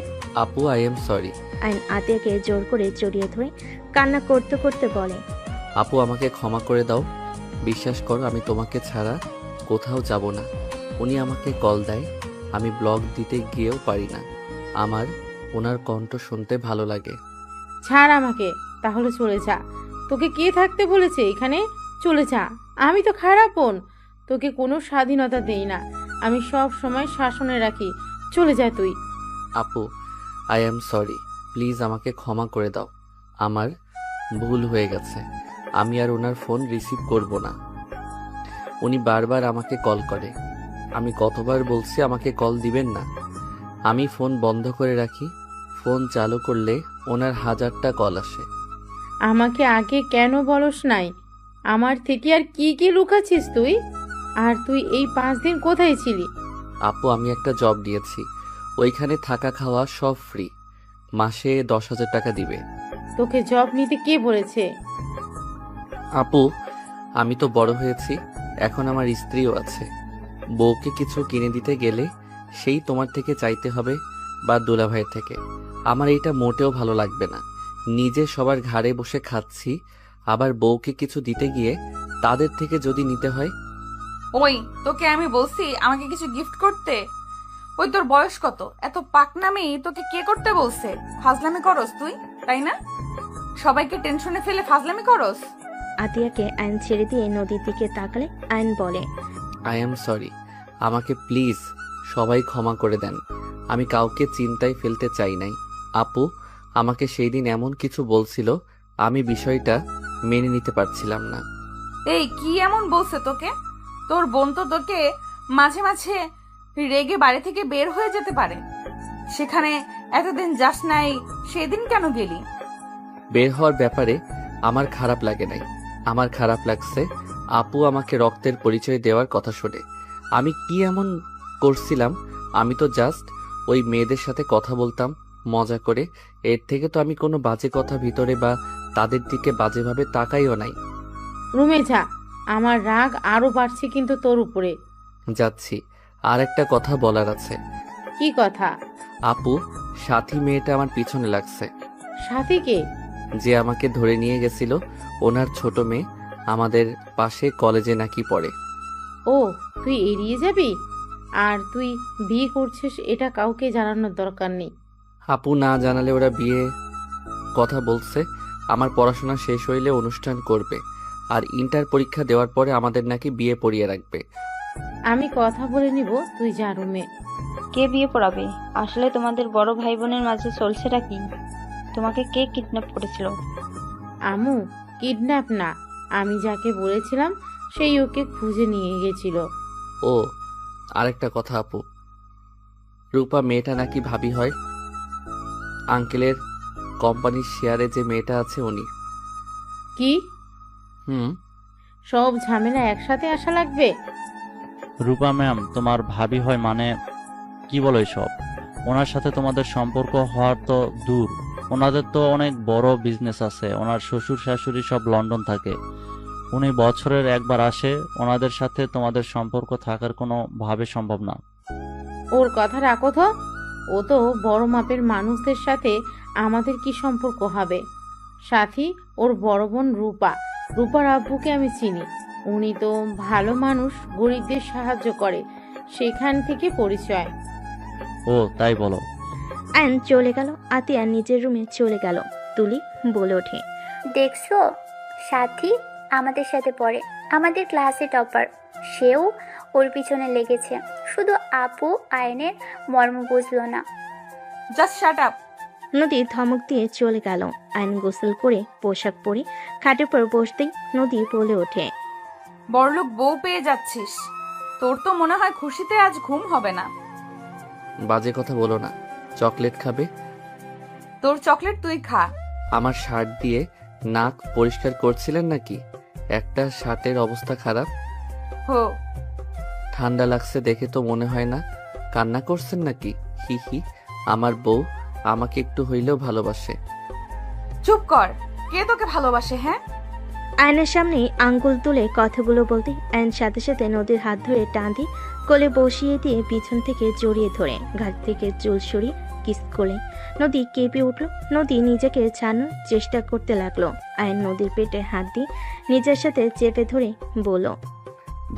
আপু আই এম সরি। আয়ন আতিয়াকে জোর করে জড়িয়ে ধরে কান্না করতে করতে বলে, আপু আমাকে ক্ষমা করে দাও। বিশ্বাস করো, আমি তোমাকে ছাড়া কোথাও যাব না। উনি আমাকে কল দেয়, আমি ব্লগ দিতে গিয়েও পারি না। আমার ওনার কণ্ঠ শুনতে ভালো লাগে। ছাড় আমাকে, তাহলে চলে যা। তোকে কে থাকতে বলেছে এখানে? চলে যা। আমি তো খারাপন, তোকে কোনো স্বাধীনতা দেই না। আমি সব সময় শাসনে রাখি। চলে যা তুই। আপু আই এম সরি, প্লিজ আমাকে ক্ষমা করে দাও। আমার ভুল হয়ে গেছে। আমি আর ওনার ফোন রিসিভ করব না। উনি বারবার আমাকে কল করে। আমি কতবার বলছি আমাকে কল দিবেন না। আমি ফোন বন্ধ করে রাখি। ফোন চালু করলে ওনার 1000টা কল আসে। আমাকে আগে কেন বলস নাই? আমার থেকে আর কি কি লুকাচ্ছিস তুই? আর তুই এই 5 দিন কোথায় ছিলি? আপু আমি একটা জব নিয়েছি, ওইখানে থাকা খাওয়া সব ফ্রি। মাসে 10,000 টাকা দিবে। তোকে জব নিতে কে বলেছে? আপু আমি তো বড় হয়েছি, এখন আমার স্ত্রীও আছে। বউকে কিছু কিনে দিতে গেলে সেই তোমার থেকে চাইতে হবে বা দুলাভাইয়ের থেকে। আমার এইটা মোটেও ভালো লাগবে না। নিজে সবার ঘাড়ে বসে খাচ্ছি, আবার বউকে কিছু দিতে গিয়ে তাদের থেকে যদি নিতে হয়। ওই তোকে আমি বলছি আমাকে কিছু গিফট করতে? ওই তোর বয়স কত? এত পাকনামি তোকে কে করতে বলছে? ফাজলামি করস তুই, তাই না? সবাইকে টেনশনে ফেলে ফাজলামি করস। আতিয়াকে আয়ন ছেড়ে দিয়ে নদীর দিকে তাকালে আয়ন বলে, আই এম সরি, আমাকে প্লিজ সবাই ক্ষমা করে দেন। আমি কাউকে চিন্তায় ফেলতে চাই নাই। আপু আমাকে সেই দিন এমন কিছু বলছিল, আমি বিষয়টা মেনে নিতে পারছিলাম না। এই কি এমন বলছে তোকে? তোর বোন তো তোকে মাঝে মাঝে রেগে বাড়ি থেকে বের হয়ে যেতে পারে। সেখানে এতদিন যাস নাই, সেদিন কেন গেলি? বের হওয়ার ব্যাপারে আমার খারাপ লাগে নাই। আমার খারাপ লাগছে আপু আমাকে রক্তের পরিচয় দেওয়ার কথা শুনে। আমি কি এমন করছিলাম? আমি তো জাস্ট ওই মেয়েদের সাথে কথা বলতাম মজা করে। এর থেকে তো আমি কোনো বাজে কথা ভিতরে বা তাদের দিকে বাজেভাবে তাকাইও নাই। রুমে যা, আমার রাগ আরো বাড়ছে কিন্তু তোর উপরে। যাচ্ছি। আর একটা কথা বলার আছে। কি কথা? আপু, সাথী মেয়েটা আমার পিছনে লাগছে। সাথীকে? যে আমাকে ধরে নিয়ে গেছিল, ওনার ছোট মেয়ে, আমাদের পাশে কলেজে নাকি পড়ে। ও, তুই এড়িয়ে যাবি? আর তুই বিয়ে করছিস এটা কাউকে জানানোর দরকার নেই। আপু না জানালে ওরা বিয়ে কথা বলছে। আমার পড়াশোনা শেষ হইলে অনুষ্ঠান করবে। আর ইন্টার পরীক্ষা দেওয়ার পরে আমাদের নাকি বিয়ে পড়িয়ে রাখবে। আমি কথা বলে নিব, তুই যা রুমে। কে বিয়ে পড়াবে? আসলে তোমাদের বড় ভাই বোনের মাঝে চলছেটা কি? তোমাকে কে কিডন্যাপ করেছিল? আমু, কিডন্যাপ না, আমি যাকে বলেছিলাম সেই ওকে খুঁজে নিয়ে গেছিল। ও আরেকটা কথা আপু, রূপা মেয়েটা নাকি ভাবি হয়। আঙ্কেলের কোম্পানির শেয়ারে যে মেয়েটা আছে উনি। কি? হুম। সব ঝামেলা একসাথে আসা লাগবে? রূপা ম্যাম তোমার ভাবি হয় মানে? কি বলো এসব? ওনার সাথে তোমাদের সম্পর্ক হওয়ার তো দূর, ওনাদের তো অনেক বড় বিজনেস আছে। ওনার শ্বশুর শাশুড়ি সব লন্ডন থাকে, উনি বছরের একবার আসে। ওনাদের সাথে তোমাদের সম্পর্ক থাকার কোনো ভাবে সম্ভব না। ওর কথা রাখো তো, ও তো বড় মাপের মানুষদের সাথে আমাদের কি সম্পর্ক হবে? সাথী ওর বড় বোন রূপা, রূপার আব্বুকে আমি চিনি, উনি তো ভালো মানুষ, গরিবদের সাহায্য করে, সেখান থেকে পরিচয়। ও তাই বলো? আয়ন চলে গেল। আতিয়া নিজের রুমে চলে গেল। তুলি বলে ওঠে, দেখছো, সাথী আমাদের সাথে পড়ে, আমাদের ক্লাসে টপার, সেও ওর পিছনে লেগেছে। শুধু আপু আয়নের মর্ম বুঝলো না। Just shut up. নদী ধমক দিয়ে চলে গেল। আয়ন গোসল করে পোশাক পরে খাটের পর বসতেই নদী বলে ওঠে, বড়লোক বউ পেয়ে যাচ্ছিস, তোর তো মনে হয় খুশিতে আজ ঘুম হবে না। বাজে কথা বলো না। চকলেট খাবে? তোর চকলেট তুই খা। আমার শার্ট দিয়ে নাক পরিষ্কার করছিলেন নাকি? একটা শার্টের অবস্থা খারাপ। হো, ঠান্ডা লাগছে দেখে তো মনে হয় না। কান্না করছেন নাকি? হি হি। আমার বউ আমাকে একটু হইলেও ভালোবাসে। চুপ কর, কে তোকে ভালোবাসে? হ্যাঁ, আয়নের সামনেই আঙ্গুল তুলে কথাগুলো বলতে আয়ন সাথে সাথে নদীর হাত ধরে টান দিয়ে কোলে বসিয়ে দিয়ে পিছন থেকে জড়িয়ে ধরে ঘাট থেকে চুল সরিয়ে কিস করলে নদী কেঁপে উঠল। নদী নিজেকে ছাড়ানোর চেষ্টা করতে লাগলো। আয়ন নদীর পেটে হাত দিয়ে নিজের সাথে চেপে ধরে বলল,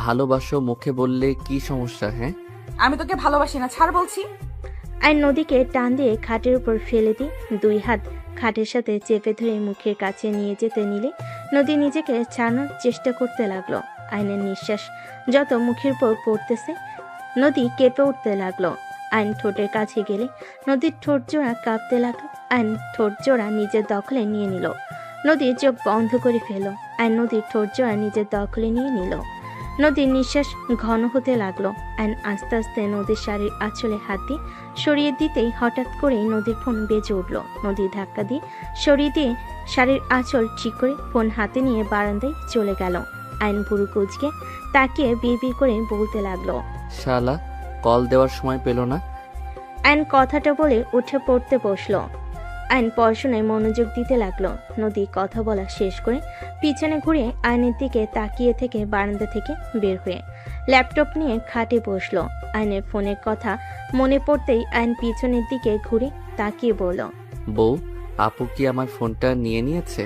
ভালোবাসো মুখে বললে কি সমস্যা? হ্যাঁ, আমি তোকে ভালোবাসি না, ছাড় বলছি। আয়ন নদীকে টান দিয়ে খাটের উপর ফেলে দিয়ে দুই হাত খাটের সাথে চেপে ধরে মুখের কাছে নিয়ে যেতে নিলে নদী নিজেকে ছাড়ানোর চেষ্টা করতে লাগলো। আয়নের নিঃশ্বাস যত মুখের উপর পড়তেছে নদী কেঁপে উঠতে লাগলো। আয়ন ঠোঁটের কাছে গেলে নদীর ঠোঁট জোড়া কাঁপতে লাগলো। আয়ন ঠোঁট জোড়া নিজের দখলে নিয়ে নিল। নদীর চোখ বন্ধ করে ফেল। আয়ন নদীর ঠোঁট জোড়া নিজের দখলে নিয়ে নিল। নদীর নিঃশ্বাস ঘন হতে লাগলো। আয়ন আস্তে আস্তে নদীর শাড়ির আঁচলে হাত দিয়ে সরিয়ে দিতেই হঠাৎ করেই নদীর ফোন বেজে উঠল। নদীর ধাক্কা দিয়ে সরিয়ে দিয়ে শাড়ির আঁচল ঠিক করে ফোন হাতে নিয়ে বারান্দায় চলে গেল। আয়ন ভুরু কুচকে তাকিয়ে বিড়বিড় করে বলতে লাগলো, শালা কল দেওয়ার সময় পেল না। আয়ন কথাটা বলে উঠে পড়তে বসলো। আয়ন পড়াশোনায় মনোযোগ দিতে লাগলো। নদী কথা বলা শেষ করে পিছনে ঘুরে আয়নের দিকে তাকিয়ে থেকে বারান্দা থেকে বের হয়ে ল্যাপটপ নিয়ে খাটে বসলো। আয়নের ফোনের কথা মনে পড়তেই আয়ন পিছনের দিকে ঘুরে তাকিয়ে বলল, বউ, আপু কি আমার ফোনটা নিয়ে নিয়েছে?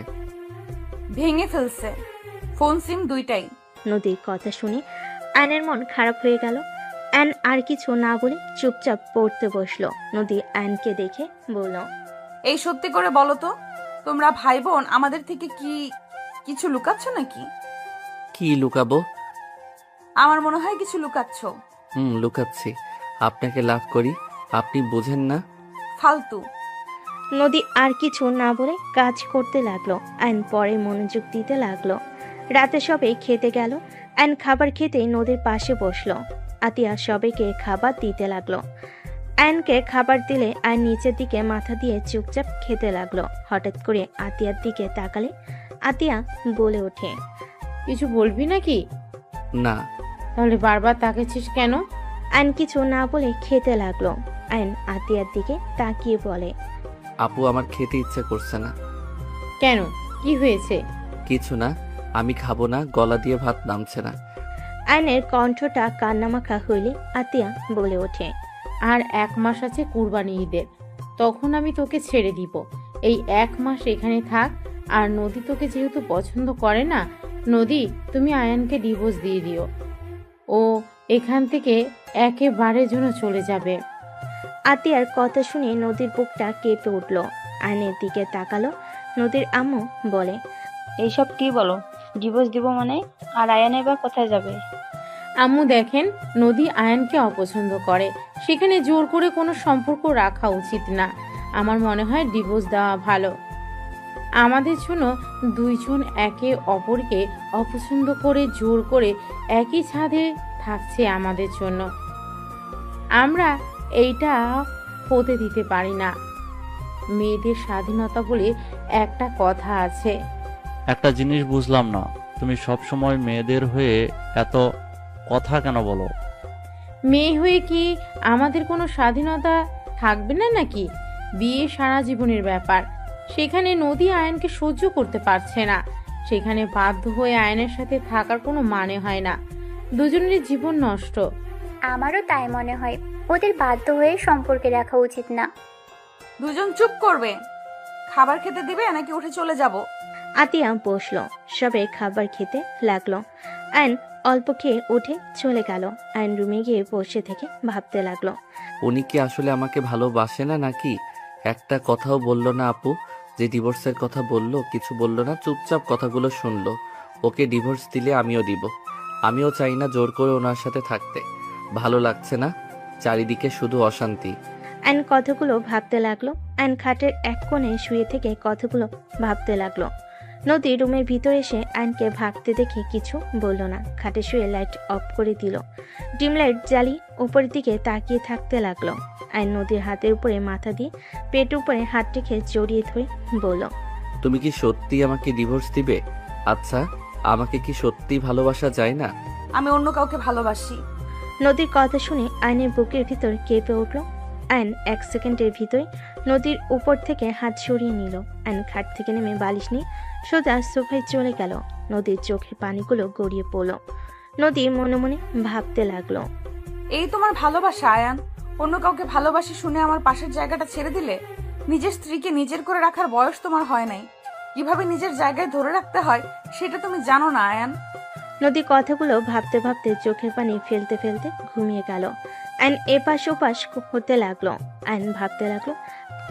ভেঙে ফেলছে, ফোন সিম দুইটাই। নদীর কথা শুনে আয়নের মন খারাপ হয়ে গেল। আয়ন আর কিছু না বলে চুপচাপ পড়তে বসলো। নদী আয়নকে দেখে বলল, এই সত্যি করে বলো তো, তোমরা ভাই বোন আমাদের থেকে কি কিছু লুকাচ্ছ নাকি? কি লুকাবো? আমার মনে হয় কিছু লুকাচ্ছ। লুকাচ্ছি। আপনাকে লাভ করি, আপনি বুঝেন না। ফালতু। নদী আর কিছু না বলে কাজ করতে লাগলো। আয়ন পরে মনোযোগ দিতে লাগলো। রাতে সবাই খেতে গেল। আয়ন খাবার খেতেই নদীর পাশে বসলো। আতিয়া সবাইকে খাবার দিতে লাগলো। আয়নকে খাবার দিলে আয়ন নিচের দিকে মাথা দিয়ে চুপচাপ খেতে লাগলো। হঠাৎ করে আতিয়ার দিকে তাকালে আতিয়া বলে ওঠে, কিছু বলবি নাকি? না। তাহলে বারবার তাকাচ্ছিস কেন? আয়ন কিছু না বলে খেতে লাগলো। আয়ন আতিয়ার দিকে তাকিয়ে বলে, আপু আমার খেতে ইচ্ছে করছে না। কেন, কি হয়েছে? কিছু না, আমি খাবো না, গলা দিয়ে ভাত নামছে না। আয়নের কণ্ঠটা কান্নামাখা হইলে আতিয়া বলে ওঠে, আর 1 মাস আছে কুরবানি ঈদের, তখন আমি তোকে ছেড়ে দিব। এই 1 মাস এখানে থাক। আর নদী তোকে যেহেতু পছন্দ করে না, নদী তুমি আয়ানকে ডিভোর্স দিয়ে দিও, ও এখান থেকে একেবারে জন্য চলে যাবে। আতিয়ার কথা শুনে নদীর বুকটা কেঁপে উঠল। আয়নের দিকে তাকালো। নদীর আম্মু বলে, এইসব কি বলো? ডিভোর্স দিব মানে? আর আয়ান এবার কোথায় যাবে? আম্মু দেখেন, নদী আয়ানকে অপছন্দ করে, সেখানে জোর করে কোনো সম্পর্ক রাখা উচিত না। আমার মনে হয় ডিভোর্স দেওয়া ভালো। আমাদের জন্য দুইজন একে অপরকে অপছন্দ করে জোর করে একই ছাদে থাকছে আমাদের জন্য। আমরা এইটা হতে দিতে পারি না। মেয়েদের স্বাধীনতা বলে একটা কথা আছে। একটা জিনিস বুঝলাম না, তুমি সব সময় মেয়েদের হয়ে এত কথা কেন বলো? মেয়ে হয়ে কি আমাদের কোনো স্বাধীনতা থাকবে না নাকি? বিয়ে সারা জীবনের ব্যাপার। সেখানে নদী আয়নকে সহ্য করতে পারছে না, সেখানে বাধ্য হয়ে আয়নের সাথে থাকার কোনো মানে হয় না। দুজনেরই জীবন নষ্ট। আমারও তাই মনে হয়, ওদের বাধ্য হয়ে সম্পর্কে রাখা উচিত না। দুজন চুপ করবে। খাবার খেতে দিবে নাকি উঠে চলে যাব? আতিয়া বসল, সবাই খাবার খেতে লাগলো। আয়ন অল্প খেয়ে উঠে চলে গেল। আয়ন রুমে গিয়ে বসে থেকে ভাবতে লাগলো। উনি কি আসলে আমাকে ভালোবাসে না নাকি? একটা কথাও বলল না আপু, যে ডিভোর্সের কথা বলল কিছু বলল না, চুপচাপ কথাগুলো শুনলো। ওকে ডিভোর্স দিলে আমিও দিব। আমিও চাই না জোর করে ওনার সাথে থাকতে। ভালো লাগছে না, চারিদিকে শুধু অশান্তি। আয়ন কথাগুলো ভাবতে লাগলো। আয়ন খাটের এক কোণে শুয়ে থেকে কথাগুলো ভাবতে লাগলো। নদী রুমের ভিতরে এসে আয়নকে ভাবতে দেখে কিছু বলল না। খাটে শুয়ে লাইট অফ করে দিল। ডিম লাইট জ্বালিয়ে উপরের দিকে তাকিয়ে থাকতে লাগলো। আয়ন নদীর হাতের উপরে মাথা দিয়ে পেটের উপরে হাত রেখে জড়িয়ে ধরে বলল, তুমি কি সত্যি আমাকে ডিভোর্স দিবে? আচ্ছা, আমাকে কি সত্যি ভালোবাসা যায় না? আমি অন্য কাউকে ভালোবাসি। নদীর কথা শুনে আয়নের বুকের ভিতর কেঁপে উঠল। আয়ন এক সেকেন্ডের ভিতরে নদীর উপর থেকে হাত সরিয়ে নিল। আয়ন খাট থেকে নেমে বালিশ নিয়ে সোজা সোফায় চলে গেল। নদীর চোখের পানিগুলো গড়িয়ে পড়ল। নদী মনে মনে ভাবতে লাগলো, এই তোমার ভালোবাসা আয়ান? অন্য কাউকে ভালোবাসি শুনে আমার পাশের জায়গাটা ছেড়ে দিলে? নিজের স্ত্রীকে নিজের করে রাখার বয়স তোমার হয় নাই। কিভাবে নিজের জায়গায় ধরে রাখতে হয় সেটা তুমি জানো না আয়ান। নদী কথাগুলো ভাবতে ভাবতে চোখের পানি ফেলতে ফেলতে ঘুমিয়ে গেল। আয়ন এপাশ ওপাশ হতে লাগলো। আয়ন ভাবতে লাগলো,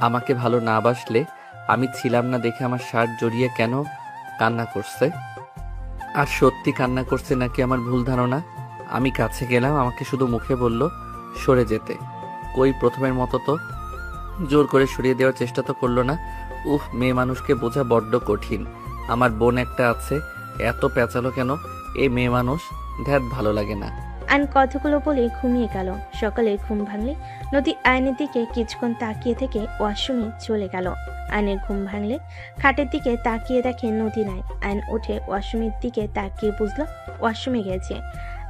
আমাকে ভালো না বাসলে আমি ছিলাম না দেখে আমার শার্ট জড়িয়ে কেন কান্না করছে? আর সত্যি কান্না করছে নাকি আমার ভুল ধারণা? আমি কাছে গেলাম, আমাকে শুধু মুখে বলল সরে যেতে। কই প্রথমের মতো তো জোর করে সরিয়ে দেওয়ার চেষ্টা তো করলো না। উফ, মেয়ে মানুষকে বোঝা বড্ড কঠিন। আমার বোন একটা আছে, এত পেঁচালো কেন এই মেয়ে মানুষ, ধ্যাত ভালো লাগে না। আয়ন কথাগুলো বলে ঘুমিয়ে গেল। সকালে ঘুম ভাঙলে নদী আয়নের দিকে কিছুক্ষণ তাকিয়ে থেকে ওয়াশরুমে চলে গেল। আয়নের ঘুম ভাঙলে খাটের দিকে তাকিয়ে দেখে নদী নাই। আয়ন উঠে ওয়াশরুমের দিকে তাকিয়ে বুঝলো ওয়াশরুমে গেছে।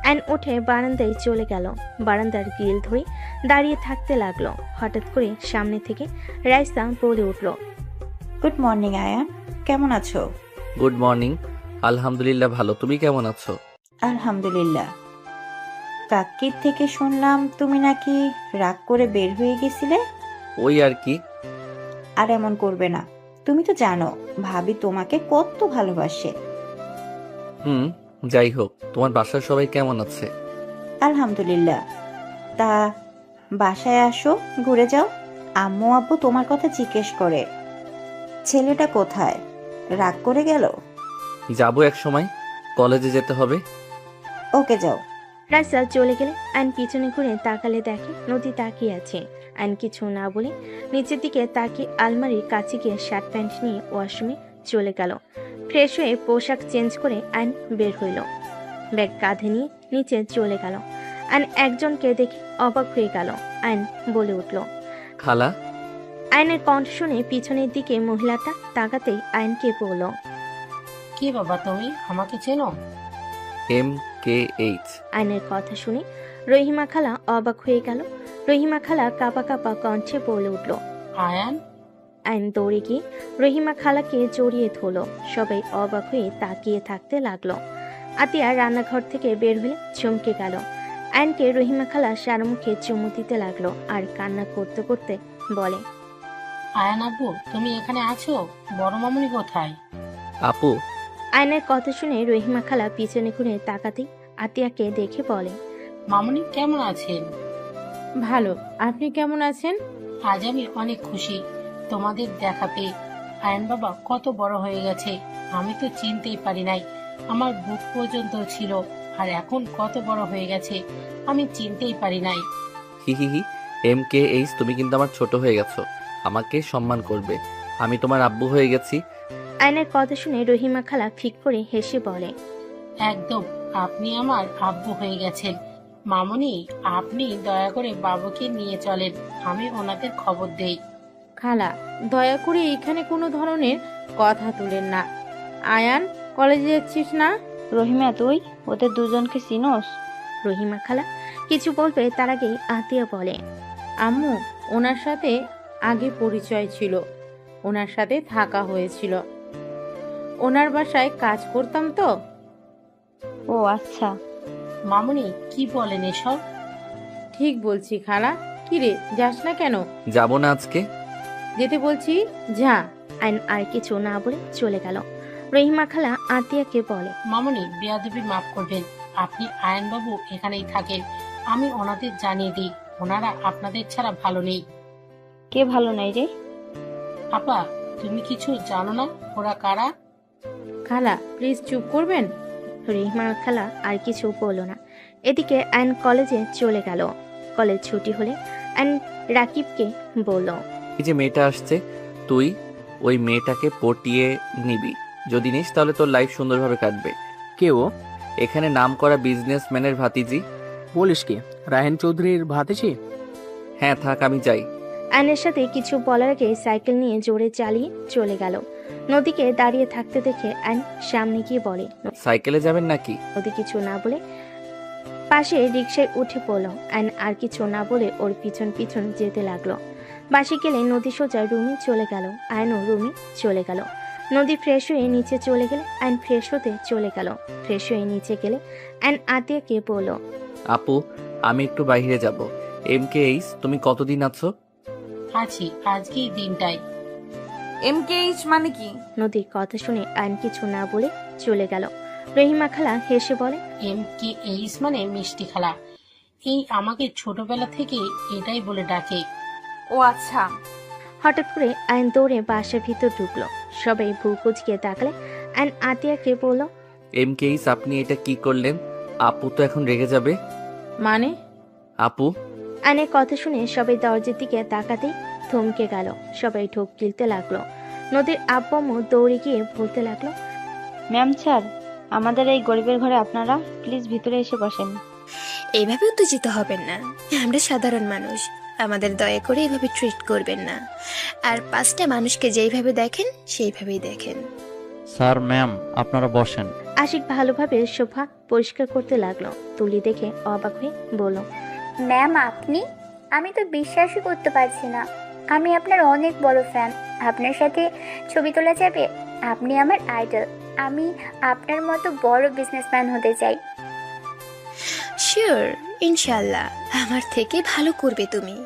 আয়ন উঠে বারান্দায় চলে গেল। বারান্দার গ্রিল ধরে দাঁড়িয়ে থাকতে লাগলো। হঠাৎ করে সামনে থেকে রাইসা বলে উঠল, গুড মর্নিং আয়ান, কেমন আছো? গুড মর্নিং, আলহামদুলিল্লাহ ভালো। তুমি কেমন আছো? আলহামদুলিল্লাহ। কাকির থেকে শুনলাম তুমি নাকি রাগ করে বের হয়ে গেছিলে। ওই আর কি। আর এমন করবে না, তুমি তো জানো ভাবি তোমাকে কত ভালোবাসে। যাই হোক, তোমার বাসার সবাই কেমন আছে? আলহামদুলিল্লাহ। তা বাসায় আসো, ঘুরে যাও। আম্মু আব্বু তোমার কথা জিজ্ঞেস করে। ছেলেটা কোথায়, রাগ করে গেল? যাবো এক সময়, কলেজে যেতে হবে। ওকে যাও। রাইসা চলে গেলে আইন পিছনে ঘুরে তাকালে দেখে নদী তাকিয়ে আছে। আইন কিছু না বলে নিচের দিকে তাকিয়ে আলমারির কাছে গিয়ে শার্ট প্যান্ট নিয়ে ওয়াশরুমে চলে গেল। ফ্রেশ হয়ে পোশাক চেঞ্জ করে আইন বের হইল। ব্যাগ কাঁধে নিয়ে নিচে চলে গেল। আইন একজনকে দেখে অবাক হয়ে গেল। আইন বলে উঠল, খালা। আইনের কণ্ঠ শুনে পিছনের দিকে মহিলাটা তাকাতেই আইনকে বলল, কি বাবা তুমি আমাকে চেনো? MKH। আইনের কথা শুনে রহিমা খালা অবাক হয়ে গেল। রহিমা খালা কাঁপা কাঁপা কণ্ঠে বলে উঠল, আয়ান। আইন দৌড়ে গিয়ে রহিমা খালাকে জড়িয়ে ধরল। সবাই অবাক হয়ে তাকিয়ে থাকতে লাগলো। আতিয়া রান্নাঘর থেকে বের হলে চমকে গেল। আইনকে রহিমা খালা সারা মুখে চুমু দিতে লাগলো আর কান্না করতে করতে বলে, আয়ান আব্বু তুমি এখানে আছো? বড় মামুনি কোথায়? আপু। আইনের কথা শুনে রহিমা খালা পিছনে ঘুরে তাকাতেই আতিয়াকে দেখে বলে, মামুনি কেমন আছেন? ভালো, আপনি কেমন আছেন? আজ আমি অনেক খুশি তোমাদের দেখা পেয়ে। আয়ান বাবা কত বড় হয়ে গেছে, আমি তো চিনতেই পারি নাই। আমার বুক পর্যন্ত ছিল, আর এখন কত বড় হয়ে গেছে আমি চিনতেই পারি নাই। হি হি হি। MKH, তুমি কিন্তু আমার ছোট হয়ে গেছো। আমাকে সম্মান করবে। আমি তোমার আব্বু হয়ে গেছি। আয়নের কথা শুনে রহিমা খালা ফিক করে হেসে বলে, একদম, আপনি আমার আব্বু হয়ে গেছেন। মামুনি, আপনি দয়া করে বাবুকে নিয়ে চলেন, আমি ওনাদের খবর দেই। খালা, দয়া করে এখানে কোনো ধরনের কথা তুলেন না। আয়ান, কলেজে যাচ্ছিস না? রহিমা, তুই ওদের দুজনকে চিনোস? রহিমা খালা কিছু বলবে তার আগেই আতিয়া বলে, আম্মু, ওনার সাথে আগে পরিচয় ছিল, ওনার সাথে থাকা হয়েছিল, ওনার বাসায় কাজ করতাম তো। ও আচ্ছা। মামুনি, কি বলেন এসব? ঠিক বলছি খালা। কিরে, যাস না কেন? যাবো না আজকে। যেতে বলছি, যা। আয়ন আর কিছু না বলে চলে গেল। রহিমা খালা আতিয়াকে বলে, মামুনি, বেয়াদবি মাফ করবেন, আপনি আয়ন বাবু এখানেই থাকেন, আমি ওনাদের জানিয়ে দিই, ওনারা আপনাদের ছাড়া ভালো নেই। কে ভালো নাই রে? আপা, তুমি কিছু জানো না ওরা কারা? খালা, প্লিজ চুপ করবেন। রহিমা খালা আর কিছু বলল না। এদিকে আয়ন কলেজে চলে গেল। কলেজ ছুটি হলে আয়ন রাকিবকে বলল, এই যে মেয়েটা আসছে, তুই ওই মেয়েটাকে পটিয়ে নিবি। যদি নিস তাহলে তোর লাইফ সুন্দরভাবে কাটবে। কে ও? এখানে নাম করা বিজনেসম্যানের ভাতিজি। বলিস কি, রায়হান চৌধুরীর ভাতিজি? হ্যাঁ, থাক, আমি যাই। আয়নের সাথে কিছু বলার আগে সাইকেল নিয়ে জোরে চালিয়ে চলে গেল। নদীকে দাঁড়িয়ে থাকতে দেখে আয়ন সামনে গিয়ে বলে, সাইকেলে যাবেন নাকি? নদী কিছু না বলে পাশে রিকশায় উঠে পড়ল। আয়ন আর কিছু না বলে ওর পিছন পিছন যেতে লাগলো। বাসে গেলে নদী সোজা রুমে চলে গেল। আয়নও রুমে চলে গেল। নদী ফ্রেশ হয়ে নিচে চলে গেলে আয়ন ফ্রেশ হতে চলে গেল। ফ্রেশ হয়ে নিচে গেলে আয়ন আতিয়াকে বলল, আপু, আমি একটু বাইরে যাব। MKH, তুমি কতদিন আছো? আছি, আজকেই দিনটাই। MKH মানে কি? নদীর কথা শুনে আয়ন কিছু না বলে চলে গেল। রহিমা খালা হেসে বলে, MKH মানে মিষ্টি খালা। এই আমাকে ছোটবেলা থেকে এটাই বলে ডাকে। ও আচ্ছা। হঠাৎ করে আয়ন দৌড়ে বাসার ভিতর ঢুকলো। সবাই ভ্রু কুচকে তাকালে আয়ন আতিয়াকে বলল, MKH, আপনি এটা কি করলেন? আপু তো এখন রেগে যাবে। মানে? আপু। আয়নের কথা শুনে সবাই দরজার দিকে তাকাতেই থমকে গেল। সবাই ঢোক গিলতে লাগলো। নদীর আব্বাম্মু দৌড়ে গিয়ে বলতে লাগলো, ম্যাম স্যার, আমাদের এই গরিবের ঘরে আপনারা প্লিজ ভিতরে এসে বসেন। এইভাবে উত্তেজিত হবেন না, আমরা সাধারণ মানুষ, আমাদের দয়া করে এভাবে ট্রিট করবেন না। আর পাঁচটা মানুষকে যেইভাবে দেখেন সেইভাবেই দেখেন। স্যার, ম্যাম, আপনারা বসেন। আশিক ভালোভাবে সোফা পরিষ্কার করতে লাগলো। তুলি দেখে অবাক হয়ে বলল, ম্যাম আপনি? আমি তো বিশ্বাসই করতে পারছি না, আমি আপনার অনেক বড় ফ্যান। আপনার সাথে ছবি তোলা যাবে? আপনি আমার আইডল, আমি আপনার মতো বড় বিজনেসম্যান হতে চাই। শিওর, ইনশাল্লাহ আমার থেকে ভালো করবে তুমি।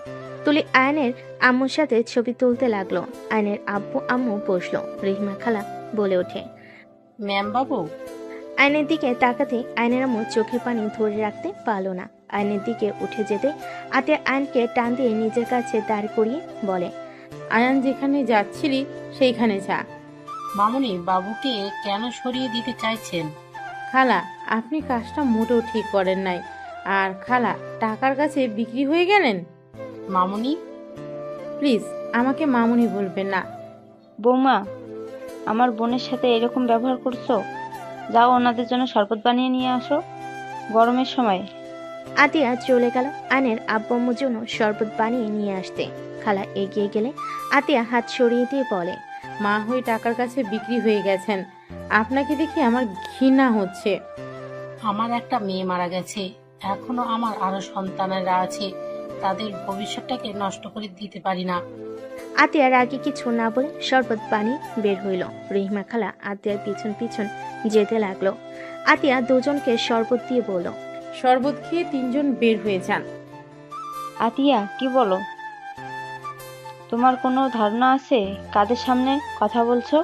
তুলি আয়নের আম্মুর সাথে ছবি তুলতে লাগলো। আয়নের আব্বু আম্মু বসলো। রহিমা খালা বলে ওঠে, ম্যাম বাবু। আয়নের দিকে তাকাতে আয়নের আম্মু চোখের পানি ধরে রাখতে পারলো না। আয়নের দিকে উঠে যেতে আতিয়া আয়নকে টান দিয়ে নিজের কাছে দাঁড় করিয়ে বলে, আয়ান যেখানে যাচ্ছিলি সেইখানে যা। মামুনি, বাবুকে কেন সরিয়ে দিতে চাইছেন? খালা, আপনি কাজটা মোটেও ঠিক করেন নাই। আর খালা, টাকার কাছে বিক্রি হয়ে গেলেন। মামুনি, প্লিজ আমাকে মামুনি বলবেন না। বৌমা, আমার বোনের সাথে এরকম ব্যবহার করছো? যাও ওনাদের জন্য শরবত বানিয়ে নিয়ে আসো, গরমের সময়। আতিয়া চলে গেল আয়নের আব্বু আম্মুর জন্য শরবত বানিয়ে নিয়ে আসতে। খালা এগিয়ে গেলে আতিয়া হাত সরিয়ে দিয়ে বলে, মা হয়ে টাকার কাছে বিক্রি হয়ে গেছেন। আপনাকে দেখে আমার ঘৃণা হচ্ছে। আমার একটা মেয়ে মারা গেছে, এখনো আমার আরো সন্তানেরা আছে, তাদের ভবিষ্যৎটাকে নষ্ট করে দিতে পারি না। আতিয়ার আগে কিছু না বলে শরবত বানিয়ে বের হইল। রহিমা খালা আতিয়ার পিছন পিছন যেতে লাগলো। আতিয়া দুজনকে শরবত দিয়ে বলল, শরবত খেয়ে তিনজন বের হয়ে যান। আতিয়া, কি বলো? তোমার কোনো ধারণা আছে কাদের সামনে কথা বলছো?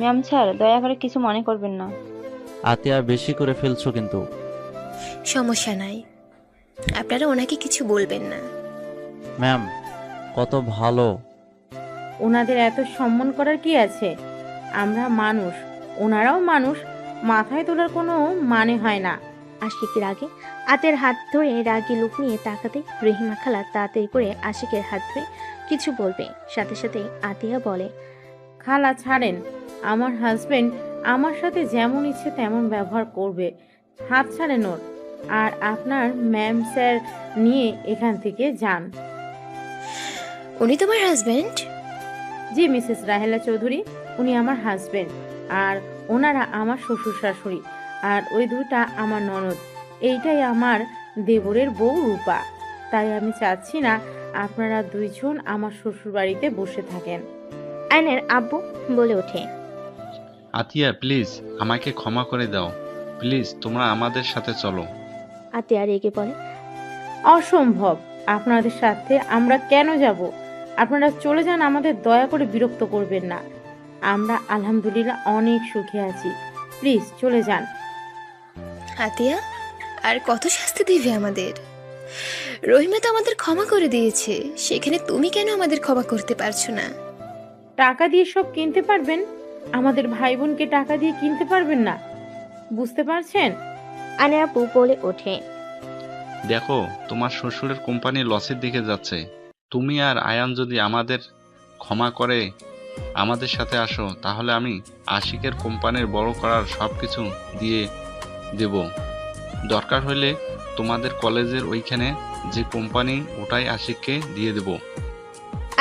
ম্যাম স্যার, দয়া করে কিছু মনে করবেন না। আতিয়া, বেশি করে ফেলছো কিন্তু। সমস্যা নাই, আপনারা ওনাকে কিছু বলবেন না। ম্যাম, কত ভালো। ওনাদের এত সম্মান করার কি আছে? আমরা মানুষ, ওনারাও মানুষ, মাথায় তোলার কোনো মানে হয় না। আশিক রাগে আতের হাত ধরে রাগী লুক নিয়ে তাকাতে রহিমা খালা তাড়াতাড়ি করে আশিকের হাত ধরে কিছু বলবে, সাথে সাথে আতিয়া বলে, খালা ছাড়েন, আমার হাজবেন্ড আমার সাথে যেমন ইচ্ছে তেমন ব্যবহার করবে, হাত ছাড়েন ওর। আর আপনার ম্যাম স্যার নিয়ে এখান থেকে যান। উনি তোমার হাজবেন্ড? জি মিসেস রাহেলা চৌধুরী, উনি আমার হাজবেন্ড, আর ওনারা আমার শ্বশুর শাশুড়ি, আর ওই দুটা আমার ননদ। এইটাই আমার দেবরের বউ রূপা। তাই আমি চাচ্ছি না আপনারা দুইজন আমার শ্বশুর বাড়িতে বসে থাকেন। আয়নের আব্বু বলে ওঠে, আতিয়া প্লিজ আমাকে ক্ষমা করে দাও, প্লিজ তোমরা আমাদের সাথে চলো। আতিয়া রেগে বলে, অসম্ভব, আপনাদের সাথে আমরা কেন যাব? আপনারা চলে যান, আমাদের দয়া করে বিরক্ত করবেন না। আমরা আলহামদুলিল্লাহ অনেক সুখে আছি, প্লিজ চলে যান। আতিয়া, আর কত শাস্তি দিবে আমাদের? রহিমা তো আমাদের ক্ষমা করে দিয়েছে, সেখানে তুমি কেন আমাদের ক্ষমা করতে পারছো না? টাকা দিয়ে সব কিনতে পারবেন, আমাদের ভাই বোনকে টাকা দিয়ে কিনতে পারবেন না, বুঝতে পারছেন? আয়নের আব্বু বলে ওঠে, দেখো তোমার শ্বশুরের কোম্পানি লসের দিকে যাচ্ছে, তুমি আর আয়ান যদি আমাদের ক্ষমা করে আমাদের সাথে আসো, তাহলে আমি আশিকের কোম্পানির বড় করার সব কিছু দিয়ে দেব। দরকার হলে তোমাদের কলেজের ওইখানে যে কোম্পানি, ওটাই আশিককে দিয়ে দেব।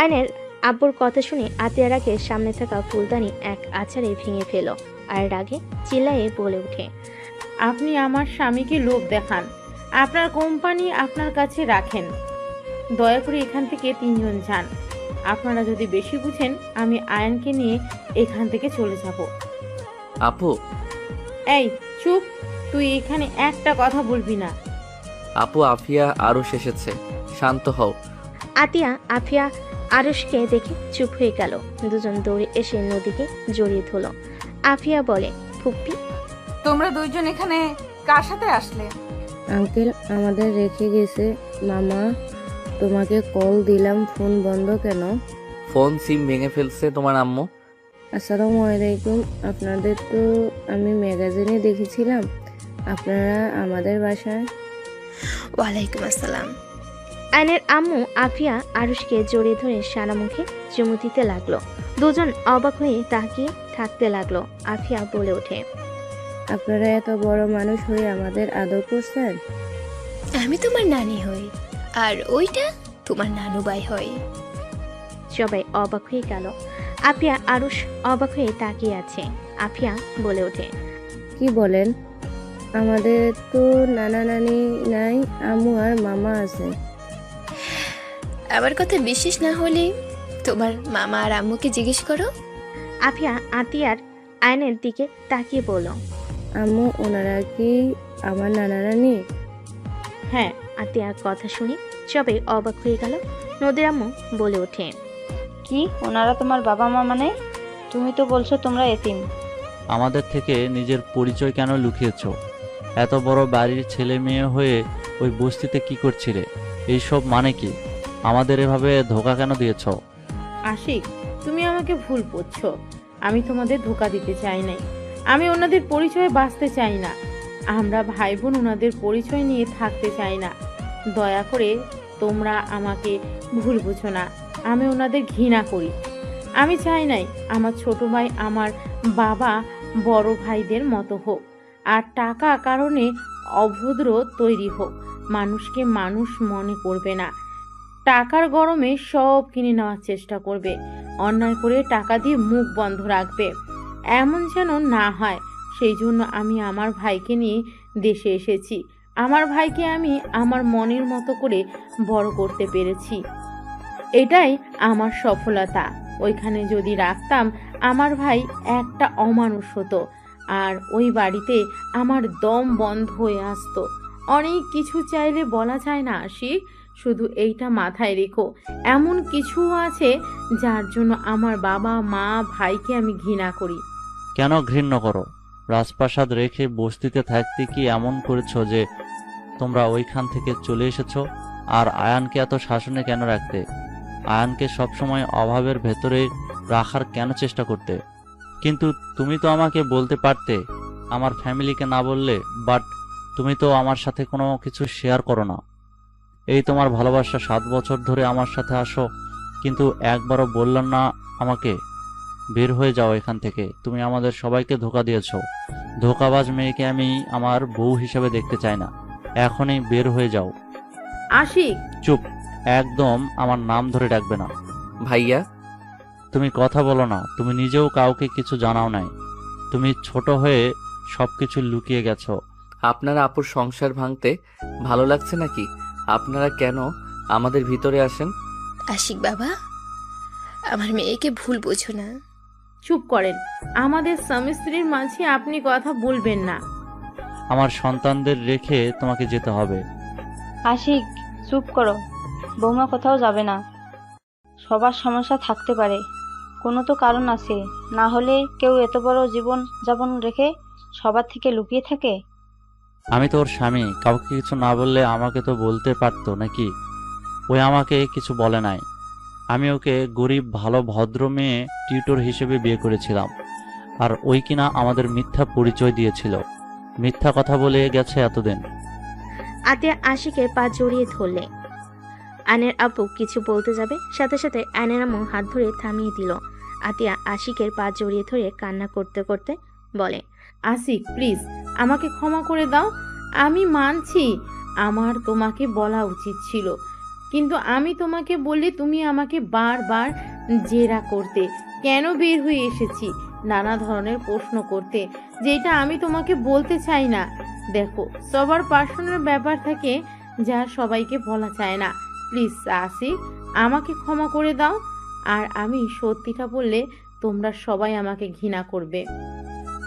আয়নের আব্বুর কথা শুনে আতিয়ার আগে সামনে থাকা ফুলদানি এক আছাড়ে ভেঙে ফেল, আর রাগে চিল্লায়ে বলে ওঠে, আপনি আমার স্বামীকে লোভ দেখান, আপনার কোম্পানি আপনার কাছে রাখেন, দয়া করে এখান থেকে তিনজন যান। আপনারা যদি বেশি বুঝেন, আমি আয়নকে নিয়ে এখান থেকে চলে যাব। আপু। এই চুপ, তুই এখানে একটা কথা বলবি না। আপু, আফিয়া আরুষ এসেছে, শান্ত হও। আতিয়া আফিয়া আরুষকে দেখে চুপ হয়ে গেল। দুজন দৌড়ে এসে নদীকে জড়িয়ে ধরল। আফিয়া বলে, ফুপ্পি তোমরা দুইজন এখানে কার সাথে আসলে? আঙ্কেল আমাদের রেখে গেছে। মামা, তোমাকে কল দিলাম, ফোন বন্ধ কেন? ফোন সিম ভেঙে ফেলছে তোমার আম্মু। আসসালামু আলাইকুম। আপনাদের তো আমি ম্যাগাজিনে দেখেছিলাম আপনারা আমাদের বাসায়। ওয়ালাইকুম আসসালাম। আয়নের আম্মু আফিয়া আরুষকে জড়িয়ে ধরে সারা মুখে চুমু দিতে লাগলো। দুজন অবাক হয়ে তাকিয়ে থাকতে লাগলো। আফিয়া বলে ওঠে, আপনারা এত বড় মানুষ হয়ে আমাদের আদর করছেন। আমি তোমার নানি হই, আর ওইটা তোমার নানু ভাই হয়। সবাই অবাক হয়ে গেল। আফিয়া আরুষ অবাক হয়ে তাকিয়ে আছে। আফিয়া বলে ওঠে, কি বলেন? আমাদের তো নানা নানি নাই, আম্মু আর মামা আছে। আমার কথা বিশ্বাস না হলে তোমার মামা আর আম্মুকে জিজ্ঞেস করো। আফিয়া আতিয়ার আয়নের দিকে তাকিয়ে বলল, আম্মু, ওনারা কি আমার নানা নানি? হ্যাঁ। আতিয়ার কথা শুনে সবাই অবাক হয়ে গেল। নদীর আম্মু বলে ওঠে, কি ওনারা তোমার বাবা মা মানে? তুমি তো বলছো তোমরা এতিম। আমাদের থেকে নিজের পরিচয় কেন লুকিয়েছো? এত বড় বাড়ির ছেলে মেয়ে হয়ে ওই বস্তিতে কি করছিলে? এইসব মানে কি? আমাদের এভাবে ধোকা কেন দিয়েছ? আশিক, তুমি আমাকে ভুল বুঝছো। আমি তোমাদের ধোকা দিতে চাই নাই। আমি ওনাদের পরিচয়ে বাঁচতে চাই না। আমরা ভাই বোন ওনাদের পরিচয় নিয়ে থাকতে চাই না। দয়া করে তোমরা আমাকে ভুল বুঝো না। আমি ওনাদের ঘৃণা করি। আমি চাই নাই আমার ছোট ভাই আমার বাবা বড় ভাইদের মতো হোক, আর টাকা কারণে অভদ্র তৈরি হোক। মানুষকে মানুষ মনে করবে না, টাকার গরমে সব কিনে নেওয়ার চেষ্টা করবে, অন্যায় করে টাকা দিয়ে মুখ বন্ধ রাখবে। এমন যেন না হয়। সেই জন্য আমি আমার ভাইকে নিয়ে দেশে এসেছি। আমার ভাইকে আমি আমার মনের মতো করে বড় করতে পেরেছি, এটাই আমার সফলতা। ওইখানে যদি রাখতাম, আমার ভাই একটা অমানুষ হতো, আর ওই বাড়িতে আমার দম বন্ধ হয়ে আসতো। অনেক কিছু চাইলে বলা যায় না আশিক, শুধু এইটা মাথায় রেখো, এমন কিছু আছে যার জন্য আমার বাবা মা ভাইকে আমি ঘৃণা করি। কেন ঘৃণা করো? রাজপ্রাসাদ রেখে বস্তিতে থাকতে কি এমন করেছো যে তোমরা ওইখান থেকে চলে এসেছো? আর আয়ানকে এত শাসনে কেন রাখতে? আয়ানকে সবসময় অভাবের ভেতরে রাখার কেন চেষ্টা করতে? কিন্তু তুমি তো আমাকে বলতে পারতে আমার ফ্যামিলিকে না বললে, বাট তুমি তো আমার সাথে কোনো কিছু শেয়ার করো না। এই তোমার ভালোবাসা, 7 বছর ধরে আমার সাথে আসো, কিন্তু একবারও বললাম না আমাকে। বের হয়ে যাও এখান থেকে। তুমি আমাদের সবাইকে ধোঁকা দিয়েছো। ধোঁকাবাজ মেয়েকে আমি আমার বউ হিসেবে দেখতে চাই না। এখনই বের হয়ে যাও। আশিক, চুপ, একদম আমার নাম ধরে ডাকবে না। ভাইয়া, তুমি কথা বলো না। তুমি নিজেও কাউকে কিছু জানাও নাই। তুমি ছোট হয়ে সবকিছু লুকিয়ে গেছো। আপনারা আপুর সংসার ভাঙতে ভালো লাগছে নাকি? আপনারা কেন আমাদের ভিতরে আসেন? আশিক বাবা, আমার মেয়েকে ভুল বোঝো না। চুপ করেন। আমাদের স্বামী স্ত্রীর মাঝে আপনি কথা বলবেন না। আমার সন্তানদের রেখে তোমাকে যেতে হবে। আশিক, চুপ করো। বৌমা কোথাও যাবে না। সবার সমস্যা থাকতে পারে, কোনো তো কারণ আছে। না হলে কেউ এত বড় জীবন যাপন রেখে সবার থেকে লুকিয়ে থাকে? আমি তো ওর স্বামী। কাউকে কিছু না বললে আমাকে তো বলতে পারতো নাকি? ওই আমাকে কিছু বলে নাই। আমি ওকে গরিব ভালো ভদ্র মেয়ে টিউটর হিসেবে বিয়ে করেছিলাম, আর ওই কিনা আমাদের মিথ্যা পরিচয় দিয়েছিল। মিথ্যা কথা বলে গেছে এতদিন। আতিয়া আশিকের পা জড়িয়ে ধরলে। আয়নের আপু কিছু বলতে যাবে, সাথে সাথে আয়নের আম্মু হাত ধরে থামিয়ে দিল। আতিয়া আশিকের পা জড়িয়ে ধরে কান্না করতে করতে বলে, আশিক প্লিজ, আমাকে ক্ষমা করে দাও। আমি মানছি আমার তোমাকে বলা উচিত ছিল, কিন্তু আমি তোমাকে বললে তুমি আমাকে বারবার জেরা করতে। কেন বের হয়ে এসেছি নানা ধরনের প্রশ্ন করতে, যেটা আমি তোমাকে বলতে চাই না। দেখো, সবার পার্সোনাল ব্যাপার থাকে যা সবাইকে বলা চায় না। প্লিজ আশিক, আমাকে ক্ষমা করে দাও। আর আমি সত্যিটা বললে তোমরা সবাই আমাকে ঘৃণা করবে।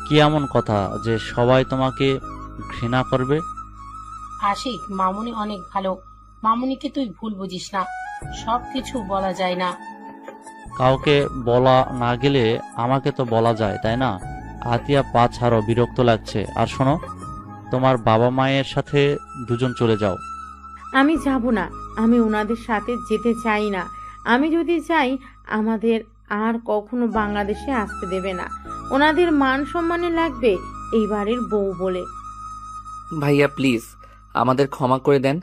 কি এমন কথা যে সবাই তোমাকে ঘৃণা করবে? আশিক, মামুনি অনেক ভালো। মামুনিকে তুই ভুল বুঝিস না। সবকিছু বলা যায় না। কাউকে বলা না গেলে আমাকে তো বলা যায়, তাই না? আতিয়া, পা ছাড়ো, বিরক্ত লাগছে। আর শোনো, তোমার বাবা মায়ের সাথে দুজন চলে যাও। আমি যাব না। আমি ওনাদের সাথে যেতে চাই না। আমি যদি চাই আমাদের আর কখনো বাংলাদেশে আসতে দেবে না। ওনাদের মান সম্মানে লাগবে এই বাড়ির বউ বলে। ভাইয়া প্লিজ আমাদের ক্ষমা করে দেন।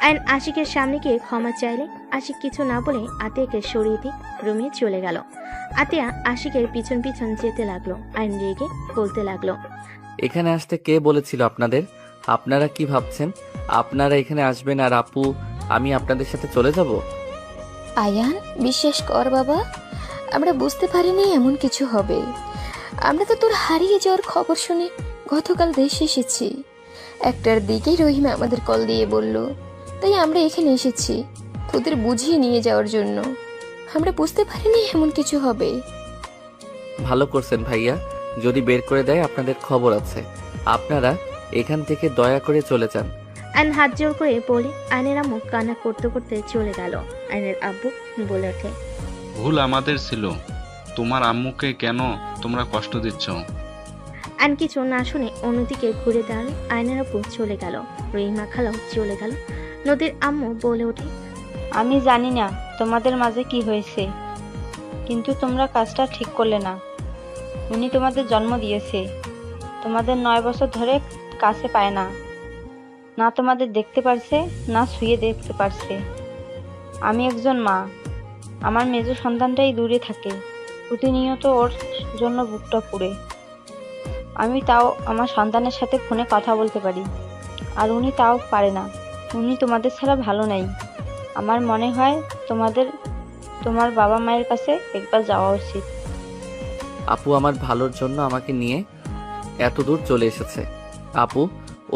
আয়ন আশিকের সামনে গিয়ে ক্ষমা চাইলে আশিক কিছু না বলে আতিয়াকে সরিয়ে দিয়ে রুমে চলে গেল। আতিয়া আশিকের পিছন পিছন যেতে লাগলো। আয়ন রেগে বলতে লাগলো, এখানে আসতে কে বলেছিল আপনাদের? আপনারা কি ভাবছেন আপনারা এখানে আসবেন আর আপু আমি আপনাদের সাথে চলে যাব? আয়ান, বিশ্বাস কর বাবা, আমরা বুঝতে পারিনি এমন কিছু হবে। আমরা তো তোর হারিয়ে যাওয়ার খবর শুনে গতকাল দেশে এসেছি। 1টার দিকেই রহিমা আমাদের কল দিয়ে বলল, তাই আমরা এখানে এসেছি তোদের বুঝিয়ে নিয়ে যাওয়ার জন্য। আমরা বুঝতে পারিনি এমন কিছু হবে। ভালো করছেন ভাইয়া। যদি বের করে দেয় আপনাদের খবর আছে। আপনারা এখান থেকে দয়া করে চলে যান। আয়ন হাত জোর করে বলে আয়নের আম্মু কান্না করতে করতে চলে গেল। আয়নের আব্বু বলে ওঠে, ভুল আমাদের ছিল। তোমার আম্মুকে কেন তোমরা কষ্ট দিচ্ছ? আয়ন কিছু না শুনে অন্যদিকে ঘুরে দাঁড়ালো। আয়নের আব্বু চলে গেল। রহিমা খালাও চলে গেল। নদীর আম্মু বলে ওঠে, আমি জানি না তোমাদের মাঝে কি হয়েছে, কিন্তু তোমরা কাজটা ঠিক করলে না। উনি তোমাদের জন্ম দিয়েছে, তোমাদের 9 বছর ধরে কাছে পায় না, না তোমাদের দেখতে পারছে না ছুঁয়ে দেখতে পারছে। আমি একজন মা, আমার মেজ সন্তানটাই দূরে থাকে, প্রতিনিয়ত ওর জন্য বুকটা পুড়ে। আমি তাও আমার সন্তানের সাথে ফোনে কথা বলতে পারি, আর উনি তাও পারে না। উনি তোমাদের ছাড়া ভালো নাই। আমার মনে হয় তোমার বাবা মায়ের কাছে একবার যাওয়া উচিত। আপু আমার ভালোর জন্য আমাকে নিয়ে এত দূর চলে এসেছে। আপু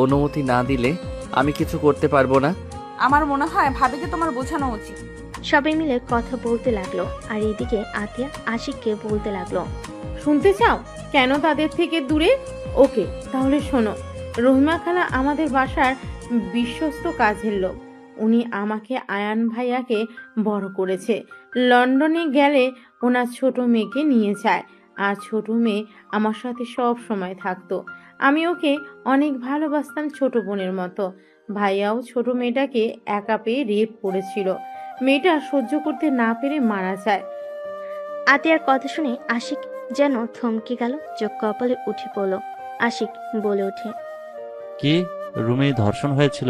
অনুমতি না দিলে আমি কিছু করতে পারবো না। আমার মনে হয় ভাবিকে তোমার বোঝানো উচিত। সবাই মিলে কথা বলতে লাগলো। আর এদিকে আতিয়া আশিককে বলতে লাগলো, শুনতে চাও কেন তাদের থেকে দূরে? ওকে, তাহলে শোনো। রহিমা খালা আমাদের বাসার বিশ্বস্ত কাজের লোক। উনি আমাকে আয়ান ভাইয়াকে বড় করেছে। লন্ডনে গেলে ওনার ছোট মেয়েকে নিয়ে যায়, আর ছোট মেয়ে আমার সাথে সব সময় থাকতো। আমি ওকে অনেক ভালোবাসতাম, ছোট বোনের মতো। ভাইয়াও ছোট মেয়েটাকে একা পেয়ে রেপ করেছিল। মেয়েটা সহ্য করতে না পেরে মারা যায়। আতিয়ার কথা শুনে আশিক যেন থমকে গেল, চোখ কপালে উঠে পড়ল। আশিক বলে ওঠে। কি রুমে ধর্ষণ হয়েছিল?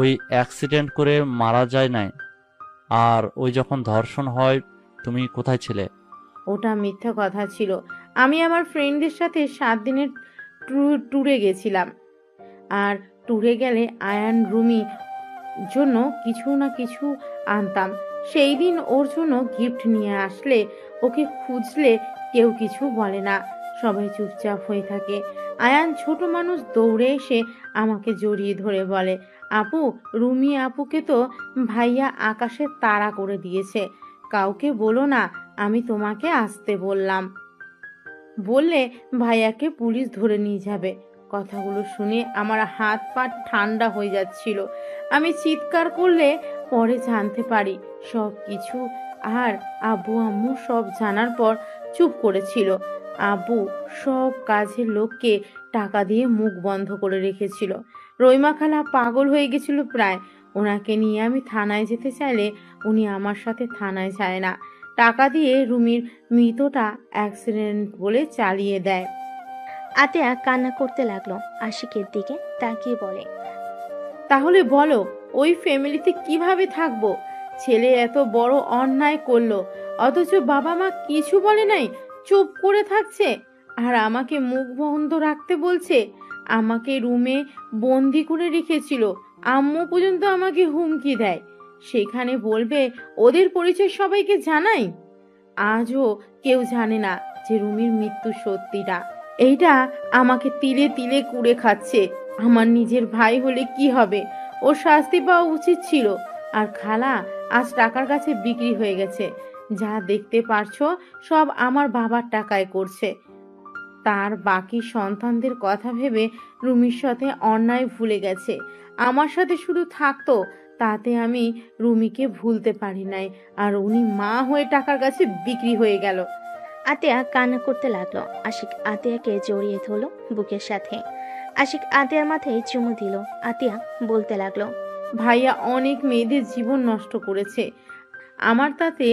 ওই অ্যাক্সিডেন্ট করে মারা যায় নাই? আর ওই যখন ধর্ষণ হয় তুমি কোথায় ছিলে? ওটা মিথ্যা কথা ছিল। আমি আমার ফ্রেন্ডদের সাথে 7 দিনের ট্যুরে গেছিলাম। আর ট্যুরে গেলে আয়ান রুমি জন্য কিছু না কিছু আনতাম। সেই দিন ওর জন্য গিফট নিয়ে আসলে ওকে খুঁজলে কেউ কিছু বলে না, সবাই চুপচাপ হয়ে থাকে। আয়ান ছোট মানুষ দৌড়ে এসে আমাকে জড়িয়ে ধরে বলে, আপু, রুমি আপুকে তো ভাইয়া আকাশে তাড়া করে দিয়েছে। কাউকে বলো না আমি তোমাকে আসতে বললাম, বললে ভাইয়াকে পুলিশ ধরে নিয়ে যাবে। কথাগুলো শুনে আমার হাত পা ঠান্ডা হয়ে যাচ্ছিল। আমি চিৎকার করলে পরে জানতে পারি সব কিছু। আর আব্বু আম্মু সব জানার পর চুপ করেছিল। আব্বু সব কাজের লোককে টাকা দিয়ে মুখ বন্ধ করে রেখেছিল। রইমা খালা পাগল হয়ে গেছিল প্রায়। ওনাকে নিয়ে আমি থানায় যেতে চাইলে উনি আমার সাথে থানায় যায় না। টাকা দিয়ে রুমির মৃতটা অ্যাক্সিডেন্ট বলে চালিয়ে দেয়। আতিয়া কান্না করতে লাগলো। আশিকের দিকে তাকিয়ে বলে, তাহলে বলো ওই ফ্যামিলিতে কিভাবে থাকবো? ছেলে এত বড় অন্যায় করলো, অথচ বাবা মা কিছু বলে নাই, চুপ করে থাকছে। আর আমাকে মুখ বন্ধ রাখতে বলছে। আমাকে রুমে বন্দি করে রেখেছিল। আম্মু পর্যন্ত আমাকে হুমকি দেয়, সেখানে বলবে ওদের পরিচয় সবাইকে জানাই। আজও কেউ জানে না যে রুমির মৃত্যু সত্যিটা। এইটা আমাকে তিলে তিলে কুড়ে খাচ্ছে। আমার নিজের ভাই হলে কি হবে? ওর শাস্তি পাওয়া উচিত ছিল। আর খালা আজ টাকার কাছে বিক্রি হয়ে গেছে। যা দেখতে পারছো সব আমার বাবার টাকায় করছে। তার বাকি সন্তানদের কথা ভেবে রুমির সাথে অন্যায় ভুলে গেছে। আমার সাথে শুধু থাকতো, তাতে আমি রুমিকে ভুলতে পারি নাই। আর উনি মা হয়ে টাকার কাছে বিক্রি হয়ে গেল। আতিয়া কান্না করতে লাগলো। আশিক আতিয়াকে জড়িয়ে ধরলো বুকের সাথে। আশিক আতিয়ার মাথায় চুমু দিল। আতিয়া বলতে লাগলো, ভাইয়া অনেক মেয়েদের জীবন নষ্ট করেছে। আমার তাতে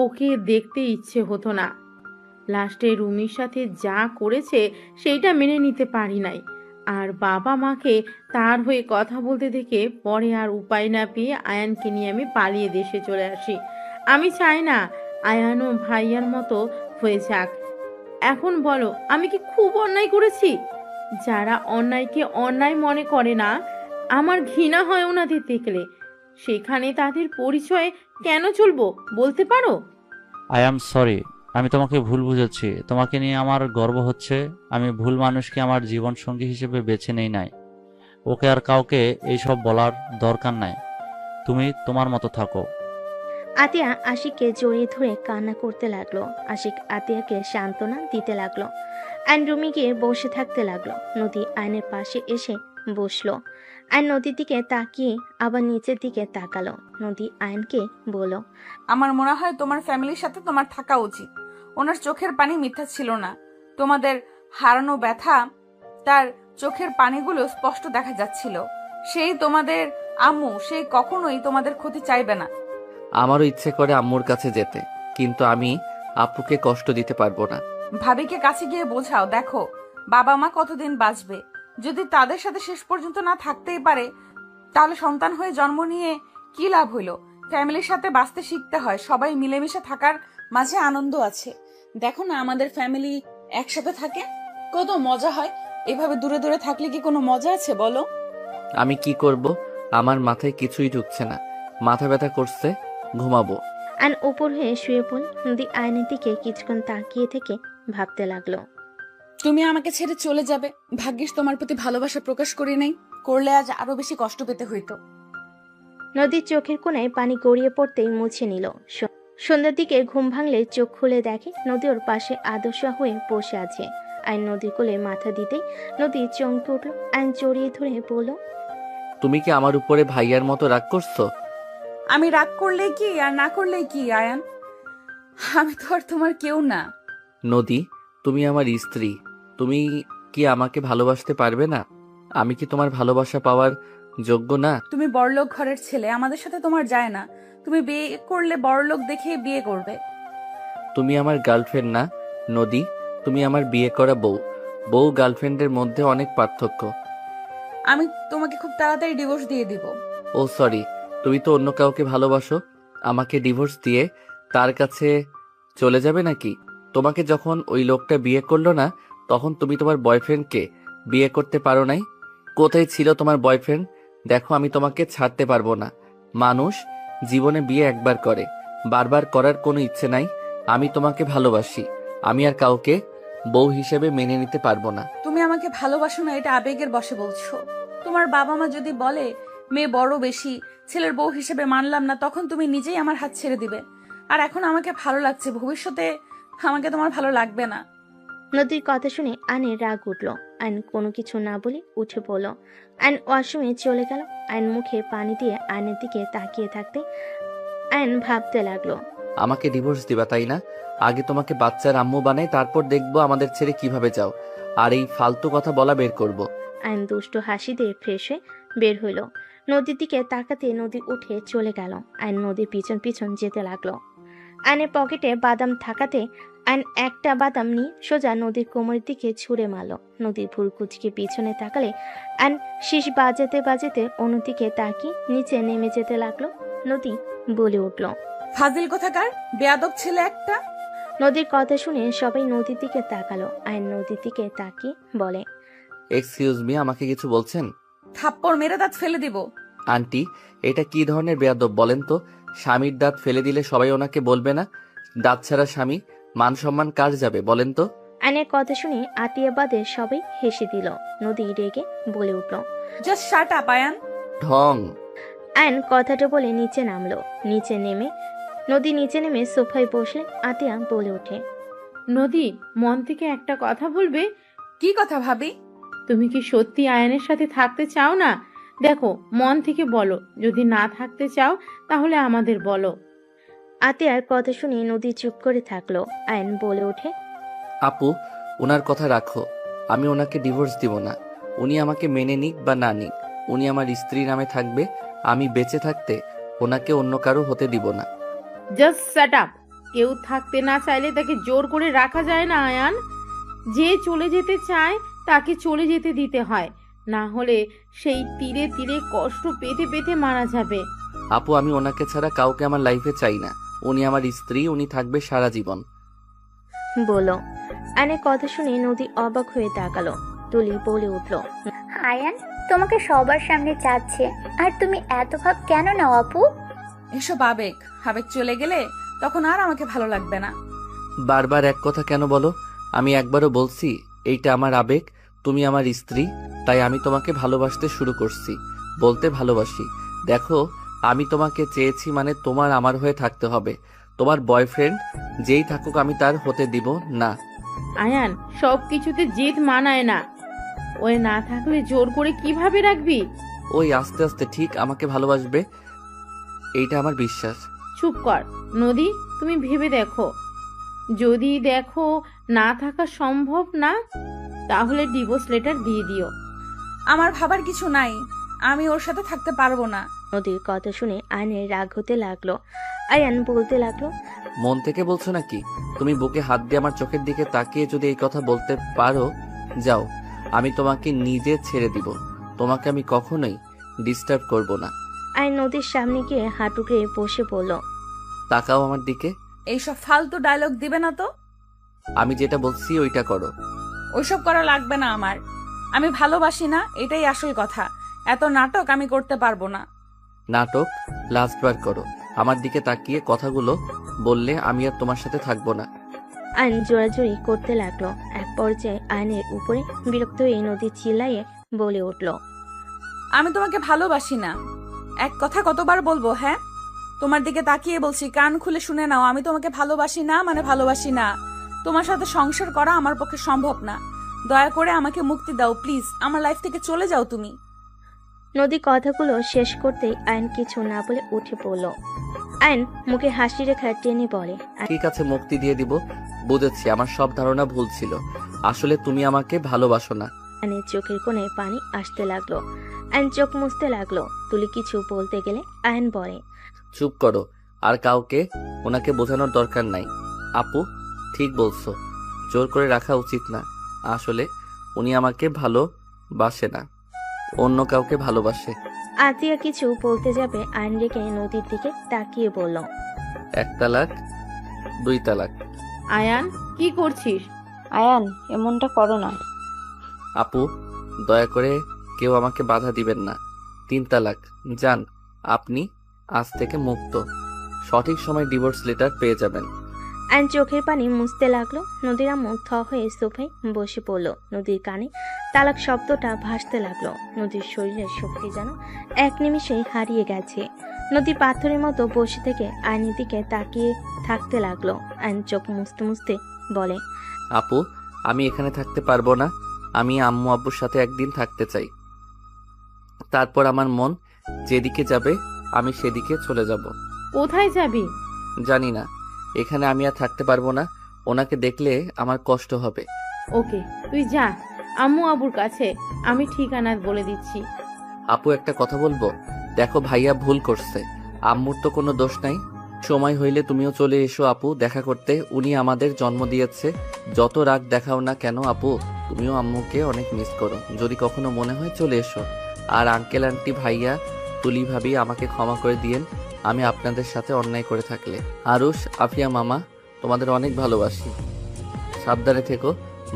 ওকে দেখতে ইচ্ছে হতো না। লাস্টে রুমির সাথে যা করেছে সেইটা মেনে নিতে পারি নাই। আর বাবা মাকে তার হয়ে কথা বলতে দেখে পরে আর উপায় না পেয়ে আয়ানকে নিয়ে আমি পালিয়ে দেশে চলে আসি। আমি চাই না আয়ানও ভাইয়ার মতো হয়ে যাক। এখন বলো আমি কি খুব অন্যায় করেছি? যারা অন্যায়কে অন্যায় মনে করে না, আমার ঘৃণা হয় ওনাদের দেখলে। সেখানে তাদের পরিচয় কেন চলবো বলতে পারো? আই অ্যাম সরি, আমি তোমাকে ভুল বুঝেছি। তোমাকে নিয়ে আমার গর্ব হচ্ছে। আমি ভুল মানুষকে আমার জীবন সঙ্গী হিসেবে বেছে নেই নাই। ওকে আর কাউকে এইসব বলার দরকার নাই। তুমি তোমার মতো থাকো। আতিয়া আশিককে জড়িয়ে ধরে কান্না করতে লাগলো। আশিক আতিয়াকে সান্ত্বনা দিতে লাগলো। আইন রুমে গিয়ে বসে থাকতে লাগলো। নদী আইনের পাশে এসে বসলো। আইন নদীর দিকে তাকিয়ে আবার নিচের দিকে তাকালো। নদী আইনকে বলল, আমার মনে হয় তোমার ফ্যামিলির সাথে তোমার থাকা উচিত। ওনার চোখের পানি মিথ্যা ছিল না। তোমাদের হারানো ব্যথা তার চোখের পানিগুলো স্পষ্ট দেখা যাচ্ছিল। সেই তোমাদের আম্মু, সেই কখনোই তোমাদের ক্ষতি চাইবে না। আমারও ইচ্ছে করে আম্মুর কাছে যেতে, কিন্তু আমি আপুকে কষ্ট দিতে পারবো না। ভাবিকে কাছে গিয়ে বোঝাও, দেখো বাবা মা কতদিন বাঁচবে। যদি তাদের সাথে শেষ পর্যন্ত না থাকতেই পারে, তাহলে সন্তান হয়ে জন্ম নিয়ে কি লাভ হইল? ফ্যামিলির সাথে বাঁচতে শিখতে হয়। সবাই মিলেমিশে থাকার মাঝে আনন্দ আছে। দেখো না আমাদের ফ্যামিলি একসাথে থাকে, কত মজা হয়। এভাবে দূরে দূরে থাকলে কি কোনো মজা আছে বলো? আমি কি করব? আমার মাথায় কিছুই ঢুকছে না। মাথা ব্যথা করছে, ঘুমাবো। আইন উপর হয়ে শুয়ে পড়ল। নদী আয়নের দিকে কিছুক্ষণ তাকিয়ে থেকে ভাবতে লাগলো, তুমি আমাকে ছেড়ে চলে যাবে। ভাগ্যিস তোমার প্রতি ভালোবাসা প্রকাশ করি নাই, করলে আজ আরো বেশি কষ্ট পেতে হইতো। নদীর চোখের কোণায় পানি গড়িয়ে পড়তেই মুছে নিল। সন্ধ্যার দিকে ঘুম ভাঙলে চোখ খুলে দেখে নদী ওর পাশে আদর্শা হয়ে বসে আছে। আইন নদীর কোলে মাথা দিতেই নদী চমকে উঠল। আইন জড়িয়ে ধরে বলল, তুমি কি আমার উপরে ভাইয়ার মতো রাগ করছো? আমি রাগ করলে কি আর না করলে কি আয়ান? আমি তো আর তোমার কেউ না। নদী, তুমি আমার স্ত্রী। তুমি কি আমাকে ভালোবাসতে পারবে না? আমি কি তোমার ভালোবাসা পাওয়ার যোগ্য না? তুমি বড়লোক ঘরের ছেলে, আমাদের সাথে তোমার যায় না। তুমি বিয়ে করলে বড়লোক দেখে বিয়ে করবে। তুমি আমার গার্লফ্রেন্ড না নদী, তুমি আমার বিয়ে করা বউ। বউ গার্লফ্রেন্ডের মধ্যে অনেক পার্থক্য। আমি তোমাকে খুব তাড়াতাড়ি ডিভোর্স দিয়ে দিব। ও সরি, তুমি তো অন্য কাউকে ভালোবাসো, আমাকে ডিভোর্স দিয়ে তার কাছে চলে যাবে নাকি? তোমাকে যখন ওই লোকটা বিয়ে করলো না, তখন তুমি তোমার বয়ফ্রেন্ডকে বিয়ে করতে পারো নাই? কোথায় ছিল তোমার বয়ফ্রেন্ড? দেখো, আমি তোমাকে ছাড়তে পারবো না। মানুষ জীবনে বিয়ে একবার করে, বারবার করার কোনো ইচ্ছে নাই। আমি তোমাকে ভালোবাসি, আমি আর কাউকে বউ হিসেবে মেনে নিতে পারবো না। তুমি আমাকে ভালোবাসো না, এটা আবেগের বশে বলছো। তোমার বাবা মা যদি বলে মেয়ে বড় বেশি, ছেলের বউ হিসেবে মানলাম না, তখন তুমি নিজেই আমার হাত ছেড়ে দিবে। আর এখন আমাকে ভালো লাগছে, ভবিষ্যতে আমাকে তোমার ভালো লাগবে না। নদীর কথা শুনে আয়নের রাগ উঠল। আয়ন কোনো কিছু না বলে উঠে পড়ল। আয়ন ওয়াশরুমে চলে গেল। আয়ন মুখে পানি দিয়ে আয়নের দিকে তাকিয়ে থাকতে আয়ন ভাবতে লাগলো, আমাকে ডিভোর্স দিবা তাই না? আগে তোমাকে বাচ্চার আম্মু বানাই, তারপর দেখবো আমাদের ছেড়ে কিভাবে যাও। আর এই ফালতু কথা বলা বের করব। আয়ন দুষ্ট হাসি দিয়ে ফ্রেশ হয়ে বের হইল। নদীর দিকে তাকাতে নদী উঠে চলে গেল। আয়ন নদীর পিছন পিছন যেতে লাগলো। আয়নের পকেটে বাদাম থাকাতে আয়ন একটা বাদাম নিয়ে সোজা নদীর কোমরের দিকে ছুঁড়ে মারল। নদীর ভুল কুচকে পিছনে তাকালে আয়ন শীষ বাজাতে বাজাতে অন্যদিকে তাকিয়ে নিচে নেমে যেতে লাগলো। নদী বলে উঠল, ফাজিল কোথাকার, বেয়াদব ছেলে একটা। নদীর কথা শুনে সবাই নদীর দিকে তাকালো। আয়ন নদীর দিকে তাকিয়ে বলে, এক্সকিউজ মি, আমাকে কিছু বলছেন? থাপ্পড় মেরে দাঁত ফেলে দিব। আন্টি, এটা কি ধরনের বেয়াদব বলেন তো? স্বামীর দাঁত ফেলে দিলে সবাই ওনাকে বলবে না? দাঁত ছাড়া স্বামী, মান সম্মান কার যাবে বলেন তো? আয়নের কথা শুনে আতিয়া বাদে সবাই হেসে দিল। নদী রেগে বলে উঠল, জাস্ট শাট আপ আয়ান। ঢং। আয়ন কথাটা বলে নিচে নামলো। নদী নিচে নেমে সোফায় বসলে আতিয়া বলে ওঠে, নদী, মন থেকে একটা কথা বলবে? কি কথা ভাবি? তুমি কি সত্যি আয়ানের সাথে থাকতে চাও না? দেখো, মন থেকে বলো, যদি না থাকতে চাও তাহলে আমাদের বলো। আতিয়ার কথা শুনে নদী চুপ করে থাকলো। আয়ন বলে ওঠে, আপু, ওনার কথা রাখো, আমি ওনাকে ডিভোর্স দিব না। উনি আমাকে মেনে নিক বা না নিক, উনি আমার স্ত্রী নামে থাকবে। আমি বেঁচে থাকতে ওনাকে অন্য কারো হতে দিব না। Just shut up. কেউ থাকতে না চাইলে তাকে জোর করে রাখা যায় না আয়ান। যে চলে যেতে চায় তাকে চলে যেতে দিতে হয়, না হলে সেই তীরে তীরে কষ্ট পেতে পেতে মারা যাবে। আপু, আমি ওনাকে ছাড়া কাউকে আমার লাইফে চাই না। উনি আমার স্ত্রী, উনি থাকবে সারা জীবন। বলো। আয়নের কথা শুনে নদী অবাক হয়ে তাকালো। তুলি বলে উঠল, আয়ান তোমাকে সবার সামনে চাচ্ছে, আর তুমি এত ভাব কেন নাও আপু? এসব আবেগ, আবেগ চলে গেলে তখন আর আমাকে ভালো লাগবে না। বারবার এক কথা কেন বলো? আমি একবারও বলছি এইটা আমার আবেগ, তুমি আমার স্ত্রী, তাই আমি তোমাকে ভালোবাসতে শুরু করছি। বলতে ভালোবাসি। দেখো, আমি তোমাকে চেয়েছি মানে তোমার আমার হয়ে থাকতে হবে। তোমার বয়ফ্রেন্ড যেই থাকুক আমি তার হতে দিব না। আয়ান, সব কিছুতে জেদ মানায় না। ওই না থাকলে জোর করে কিভাবে রাখবি? ওই আস্তে আস্তে ঠিক আমাকে ভালোবাসবে, এইটা আমার বিশ্বাস। চুপ কর নদী, তুমি ভেবে দেখো। যদি দেখো না থাকা সম্ভব না, তাহলে ডিভোর্স লেটার দিয়ে দিও। আমার ভাবার কিছু নাই, আমি ওর সাথে থাকতে পারবো না। নদীর কথা শুনে আয়নের রাগ হতে লাগলো। আয়ান বলতে লাগলো, মন থেকে বলছো নাকি? তুমি বুকে হাত দিয়ে আমার চোখের দিকে তাকিয়ে যদি এই কথা বলতে পারো, যাও, আমি তোমাকে নিজে ছেড়ে দিব। তোমাকে আমি কখনোই ডিস্টার্ব করব না। আয়ন নদীর সামনে গিয়ে হাঁটুকে বসে পড়ল। তাকাও আমার দিকে। এইসব ফালতু ডায়লগ দিবে না তো। আমি যেটা বলছি ওইটা করো। ওইসব করা লাগবে না আমার। আমি ভালোবাসি না, এটাই আসল কথা। এত নাটক আমি করতে পারবো না। নাটক লাস্টবার করো। আমার দিকে তাকিয়ে কথাগুলো বললে আমি আর তোমার সাথে থাকবো না। আয়ন জোরাজোরি করতে লাগলো। এক পর্যায়ে আয়নের উপরে বিরক্ত হয়ে নদী চিল্লাইয়ে বলে উঠল, আমি তোমাকে ভালোবাসি না। এক কথা কতবার বলবো? হ্যাঁ, তোমার দিকে তাকিয়ে বলছি, কান খুলে শুনে নাও। আমি তোমাকে ভালোবাসি না মানে ভালোবাসি না। তোমার সাথে সংসার করা আমার পক্ষে সম্ভব না। দয়া করে আমাকে মুক্তি দাও প্লিজ। আমার লাইফ থেকে চলে যাও তুমি। নদী কথাগুলো শেষ করতেই আয়ন কিছু না বলে উঠে পড়ল। আয়ন মুখে হাসি রেখা টেনে বলে, ঠিক আছে, মুক্তি দিয়ে দিব। বুঝেছি, আমার সব ধারণা ভুল ছিল। আসলে তুমি আমাকে ভালোবাসো না। আয়নের চোখের কোণে পানি আসতে লাগলো। আয়ন চোখ মুছতে লাগলো। তুলি কিছু বলতে গেলে আয়ন বলে, চুপ করো, আর কাউকে ওনাকে বোঝানোর দরকার নাই। আপু ঠিক বলছো, জোর করে রাখা উচিত না। আসলে উনি আমাকে ভালোবাসে না, অন্য কাউকে ভালোবাসে। আতিয়া কিছু বলতে যাবে আইন রেখে নদীর দিকে তাকিয়ে বলল, 1 তালাক 2 তালাক। আয়ান কি করছিস? আয়ান এমনটা করো না। আপু দয়া করে কেউ আমাকে বাধা দিবেন না। 3 তালাক। যান, আপনি আজ থেকে মুক্ত। সঠিক সময় ডিভোর্স লেটার পেয়ে যাবেন। আইন চোখের পানি মুছতে লাগলো। নদীর আম্মু থ হয়ে সোফায় বসে পড়ল। নদীর কানে তালাক শব্দটা ভাসতে লাগলো। নদীর শরীরের শক্তি যেন এক নিমিষেই হারিয়ে গেছে। নদী পাথরের মতো বসে থেকে আইনের দিকে তাকিয়ে থাকতে লাগলো। আইন চোখ মুছতে মুছতে বলে, আপু আমি এখানে থাকতে পারবো না। আমি আম্মু আব্বুর সাথে একদিন থাকতে চাই। তারপর আমার মন যেদিকে যাবে আমি সেদিকে চলে যাব। কোথায় যাবি? জানি না, এখানে আমি আর থাকতে পারবো না। ওনাকে দেখলে আমার কষ্ট হবে। ওকে, তুই যা আম্মু আবুর কাছে, আমি ঠিকানা বলে দিচ্ছি। আপু একটা কথা বলবো? দেখো ভাইয়া ভুল করছে, আম্মুর তো কোনো দোষ নাই। সময় হইলে তুমিও চলে এসো আপু দেখা করতে। উনি আমাদের জন্ম দিয়েছে। যত রাগ দেখাও না কেন আপু, তুমিও আম্মুকে অনেক মিস করো। যদি কখনো মনে হয় চলে এসো। আর আঙ্কেল আন্টি ভাইয়া তুলি ভাবি আমাকে ক্ষমা করে দিয়েন আমি আপনাদের সাথে অন্যায় করে থাকলে। আরুশ আফিয়া মামা তোমাদের অনেক ভালোবাসি। সাবধানে থেকো,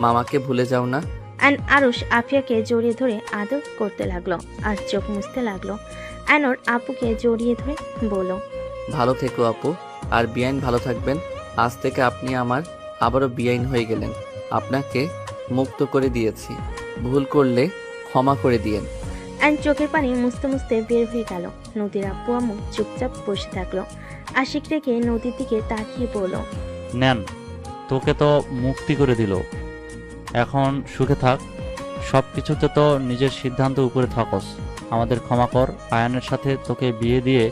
মামাকে ভুলে যাও না। অ্যান আরুষ আফিয়াকে জড়িয়ে ধরে আদর করতে লাগলো আর চোখ মুছতে লাগলো। অ্যানোর আপুকে জড়িয়ে ধরে বলল, ভালো থেকো আপু, আর বিআইন ভালো থাকবেন। আজ থেকে আপনি আমার আবারও বিআইন হয়ে গেলেন। আপনাকে মুক্ত করে দিয়েছি, ভুল করলে ক্ষমা করে দিয়েন। অ্যান চোখের পানি মুছতে মুছতে বের হয়ে গেল। নদীর আপু আম্মু চুপচাপ বসে থাকলো। আশিক রেখে নদীর দিকে তাকিয়ে বলল, নেন, তোকে তো মুক্তি করে দিল, এখন সুখে থাক। সব কিছুতে তো নিজের সিদ্ধান্ত উপরে থাকস। আমাদের ক্ষমা কর। আয়ানের সাথে তোকে বিয়ে দিয়ে